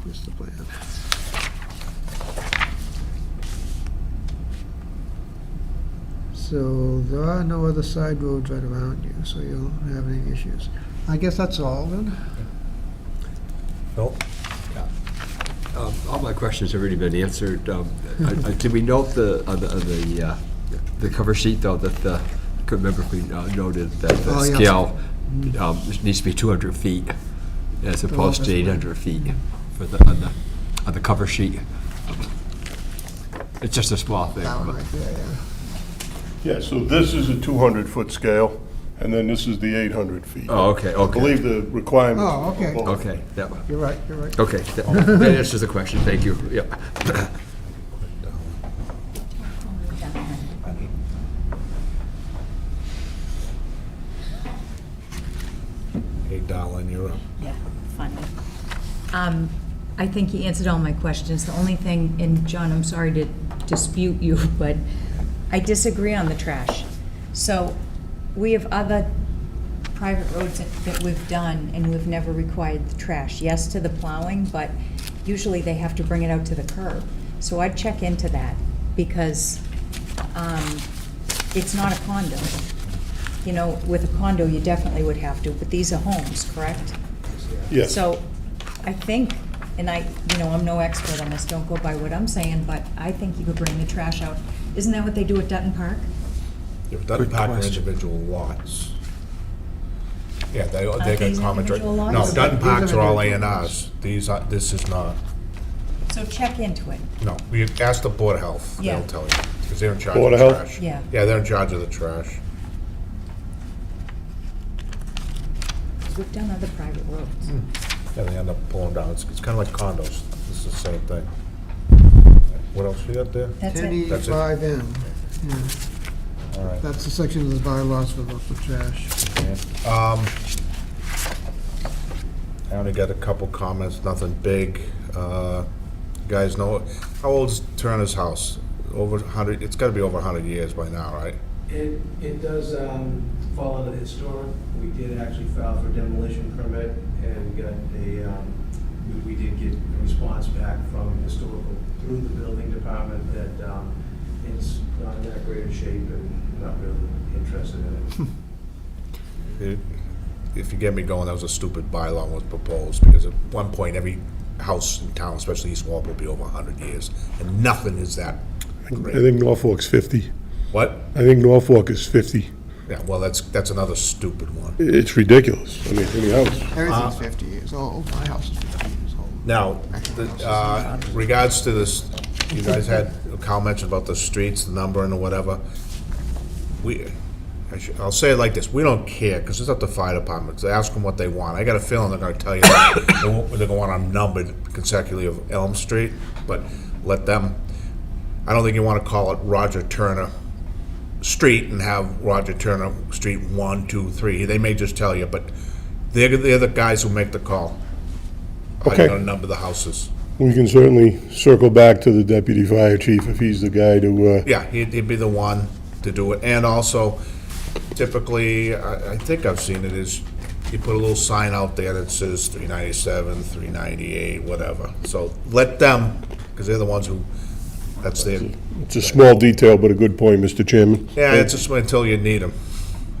Where's the plan? So there are no other side roads right around you, so you don't have any issues. I guess that's all then. Phil? All my questions have already been answered. Did we note on the cover sheet, though, that I couldn't remember if we noted that the Oh, yeah. scale needs to be 200 feet as opposed to 800 feet for on the cover sheet? It's just a small thing. That one but- right there, yeah. Yeah, so this is a 200-foot scale, and then this is the 800 feet. Oh, okay, I okay. believe the requirements. Oh, okay. for both. Okay, that one. You're right, you're right. Okay, that answers the question, thank you. Yep. Hey, darling, you're up. Yeah, funny. I think he answered all my questions. The only thing, and John, I'm sorry to dispute you, but I disagree on the trash. So we have other private roads that we've done, and we've never required the trash. Yes to the plowing, but usually they have to bring it out to the curb. So I'd check into that, because it's not a condo. You know, with a condo, you definitely would have to, but these are homes, correct? Yes. So I think, and I'm no expert on this, don't go by what I'm saying, but I think you could bring the trash out. Isn't that what they do at Dutton Park? If Dutton Good Park are question. individual lots. Yeah, they Are got these common. individual No, lots? Dutton These are Parks are all A individual and Rs. This is not. So check into it. No, we asked the Board of Health, Yeah. they'll tell you, because they're in charge Board of of the Health? trash. Yeah. Yeah, they're in charge of the trash. 'Cause we've done other private roads. Yeah, they end up pulling down, it's kind of like condos, it's the same thing. What else you got there? That's it. That's it. 10E5M, yeah. All right. That's the section of the bylaws for local trash. I only got a couple comments, nothing big. You guys know, how old is Turner's house? Over 100, it's gotta be over 100 years by now, right? It does fall under the historic. We did actually file for demolition permit and got we did get a response back from historical through the building department that it's not in that great a shape and not really interested in it. If you get me going, that was a stupid bylaw was proposed, because at one point, every house in town, especially East Walpole, will be over 100 years, and nothing is that I great. think Norfolk's 50. What? I think Norfolk is 50. Yeah, well, that's another stupid one. It's ridiculous. I mean, any house. Everything's 50 years old. My house is 50 years old. Now, regards to this, you guys had, Kyle mentioned about the streets, the numbering or whatever. I'll say it like this, we don't care, because it's up to fire departments, they ask them what they want. I got a feeling they're gonna tell you that they're gonna want them numbered consecutively of Elm Street, but let them, I don't think you wanna call it Roger Turner Street and have Roger Turner Street 1, 2, 3. They may just tell you, but they're the guys who make the call. How Okay. you gonna number the houses? We can certainly circle back to the deputy fire chief if he's the guy to, Yeah, he'd be the one to do it. And also, typically, I think I've seen it, is you put a little sign out there that says 397, 398, whatever. So let them, because they're the ones who, that's their, it's a small detail, but a good point, Mr. Chairman. yeah, it's just until you need them.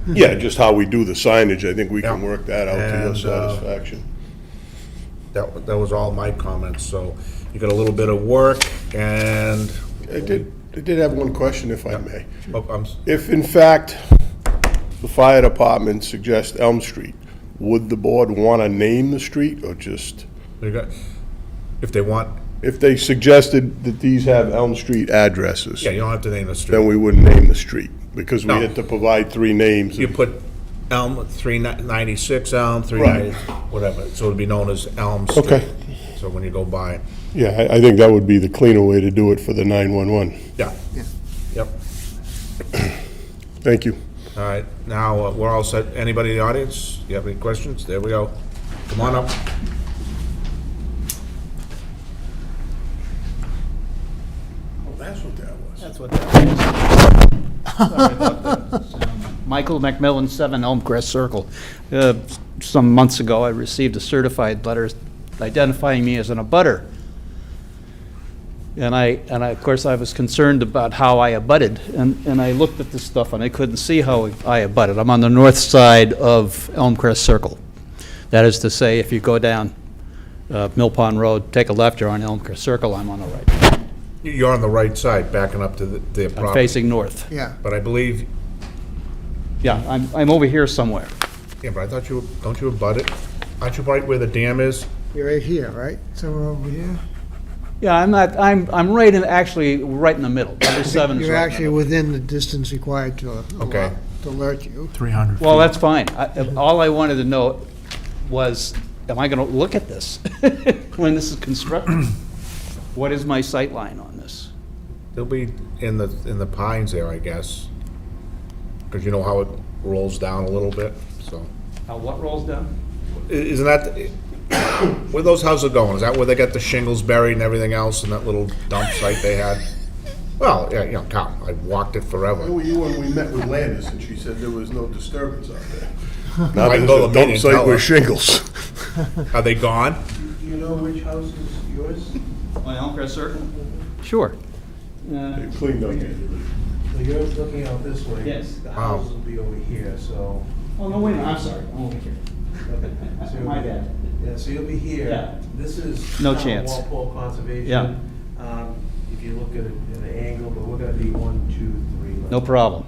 Yeah, just how we do the signage, I think we can Yeah. work that out to your And, satisfaction. That was all my comments, so you got a little bit of work, and... I did have one question, if I may. Oh, If in fact, the fire department suggests Elm Street, would the board want to name the street, or just, if they want, if they suggested that these have Elm Street addresses, yeah, you don't have to name the street. then we wouldn't name the street, because we No. had to provide 3 names. You put Elm, 396 Elm, 390, whatever, so it'd be known as Elm Street. Okay. So when you go by, Yeah, I think that would be the cleaner way to do it for the 911. yeah. Yep. Thank you. All right, now, we're all set. Anybody in the audience? You have any questions? There we go. Come on up. Oh, that's what that was. That's what that is. Sorry about that. Michael McMillan, 7 Elmcrest Circle. Some months ago, I received a certified letter identifying me as an abutter. And of course, I was concerned about how I abutted, and I looked at this stuff, and I couldn't see how I abutted. I'm on the north side of Elmcrest Circle. That is to say, if you go down Mill Pond Road, take a left, you're on Elmcrest Circle, I'm on the right. You're on the right side, backing up to the property. I'm facing north. Yeah. But I believe, Yeah, I'm over here somewhere. yeah, but I thought you, don't you abut it? Aren't you right where the dam is? You're right here, right? Somewhere over here? Yeah, I'm right in, actually, right in the middle. Number 7 is You're right in the actually middle. within the distance required to Okay. to alert you. 300 Well, that's fine. All I wanted to know was, am I going to look at this when this is constructed? What is my sight line on this? They'll be in the pines there, I guess. Because you know how it rolls down a little bit, so. How what rolls down? Isn't that, where those houses are going? Is that where they got the shingles buried and everything else in that little dump site they had? Well, yeah, you know, Cal, I walked it forever. Where were you when we met with Landis, and she said there was no disturbance out there? I Now can there's go to a the dump meeting and site tell her. with shingles. Are they gone? Do you know which house is yours? On Elmcrest Circle? Sure. They cleaned up. So you're looking out this way. Yes. The Wow. house will be over here, so. Oh, no, wait a minute, I'm sorry, I'm over here. My bad. Yeah, so you'll be here. Yeah. This is. No town chance. Walpole Conservation. Yeah. If you look at it in an angle, but we're gonna be 1, 2, 3. No problem.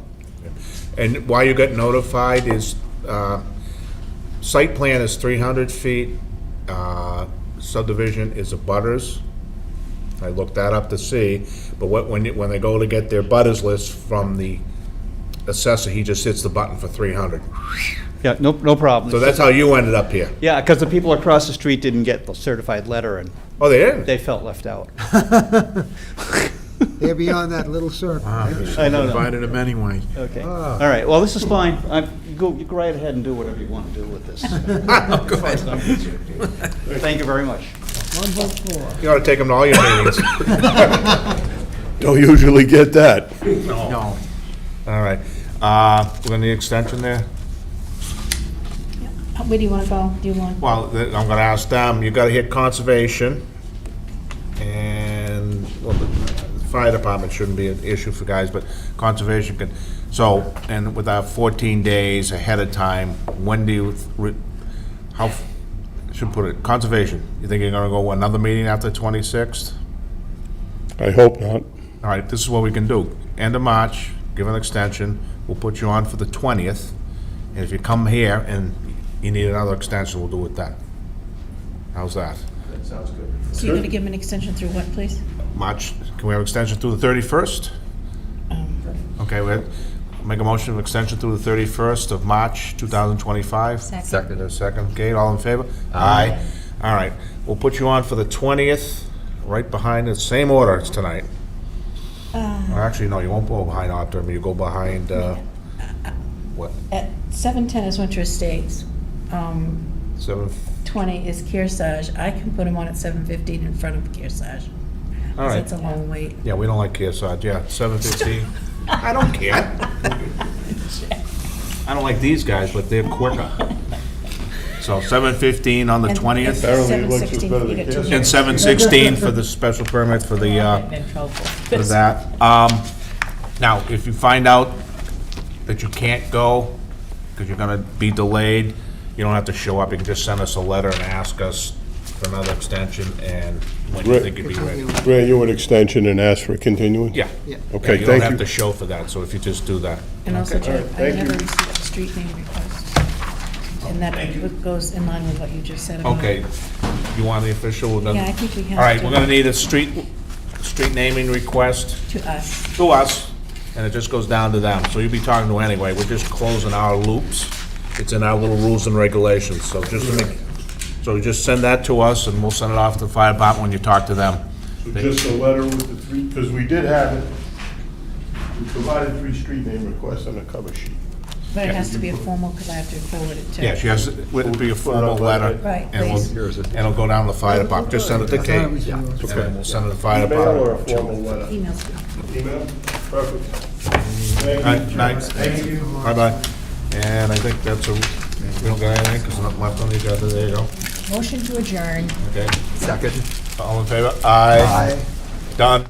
And why you got notified is, site plan is 300 feet, subdivision is a butters. I looked that up to see, but when they go to get their butters list from the assessor, he just hits the button for 300. Yeah, no problem. So that's how you ended up here. Yeah, because the people across the street didn't get the certified letter, and Oh, they didn't? they felt left out. They're beyond that little circle. right? I know. Invited him anyway. Okay. All right, well, this is fine. You go right ahead and do whatever you want to do with this. Thank you very much. You ought to take them to all your meetings. Don't usually get that. No. All right. We're gonna need extension there? Where do you want to go? Do you want? Well, I'm gonna ask them, you gotta hit conservation, and, well, the fire department shouldn't be an issue for guys, but conservation can, so, and with our 14 days ahead of time, when do you, I should put it, conservation, you think you're gonna go another meeting after the 26th? I hope not. All right, this is what we can do. End of March, give an extension, we'll put you on for the 20th, and if you come here and you need another extension, we'll do it then. How's that? That sounds good. So you're going to give them an extension through what, please? March, can we have extension through the 31st? Okay, make a motion of extension through the 31st of March, 2025. Second. There's a second. Kate, all in favor? Aye. All right, we'll put you on for the 20th, right behind, the same order as tonight. Actually, no, you won't go behind Optima, you go behind, what, At 710 is Winter Estates. 7? 6:20 is Kearsarge, I can put them on at 7:15 in front of Kearsarge. All right. That's a long wait. Yeah, we don't like Kearsarge, yeah, 7:15. I don't care. I don't like these guys, but they're quicker. So 7:15 on the And 20th, Apparently it looks 7:16 better you than get two Kearsarge. and 7:16 for the special permit for the, Getting in trouble. for that. Now, if you find out that you can't go, because you're gonna be delayed, you don't have to show up, you can just send us a letter and ask us for another extension, and when you Right. think you'd be ready. Grant you an extension and ask for a continuance? Yeah. Okay, You don't thank have you. to show for that, so if you just do that. And also, Okay. Jack, I thank never you. received a street name request. And that goes in line with what you just said about. Okay, you want the official? We're gonna- Yeah, I think we have All right, to. we're gonna need a street naming request To us. to us, and it just goes down to them. So you'll be talking to anyway, we're just closing our loops. It's in our little rules and regulations, so just to make, so you just send that to us, and we'll send it off to the fire department when you talk to them. So just a letter with the three, because we did have it, we provided 3 street name requests on the cover sheet. But it has to be a formal, because I have to forward it to. Yeah, she has, it would be a formal letter. Right, And we'll, please. and it'll go down to the fire department, just send it to Kate. And then we'll send it to the fire Email or a department. formal letter? Emails. Email? Perfect. Night. Thank you. Bye-bye. And I think that's a, we don't got anything, because nothing left on the agenda, there you go. Motion to adjourn. Okay. Second. All in favor? Aye. Done.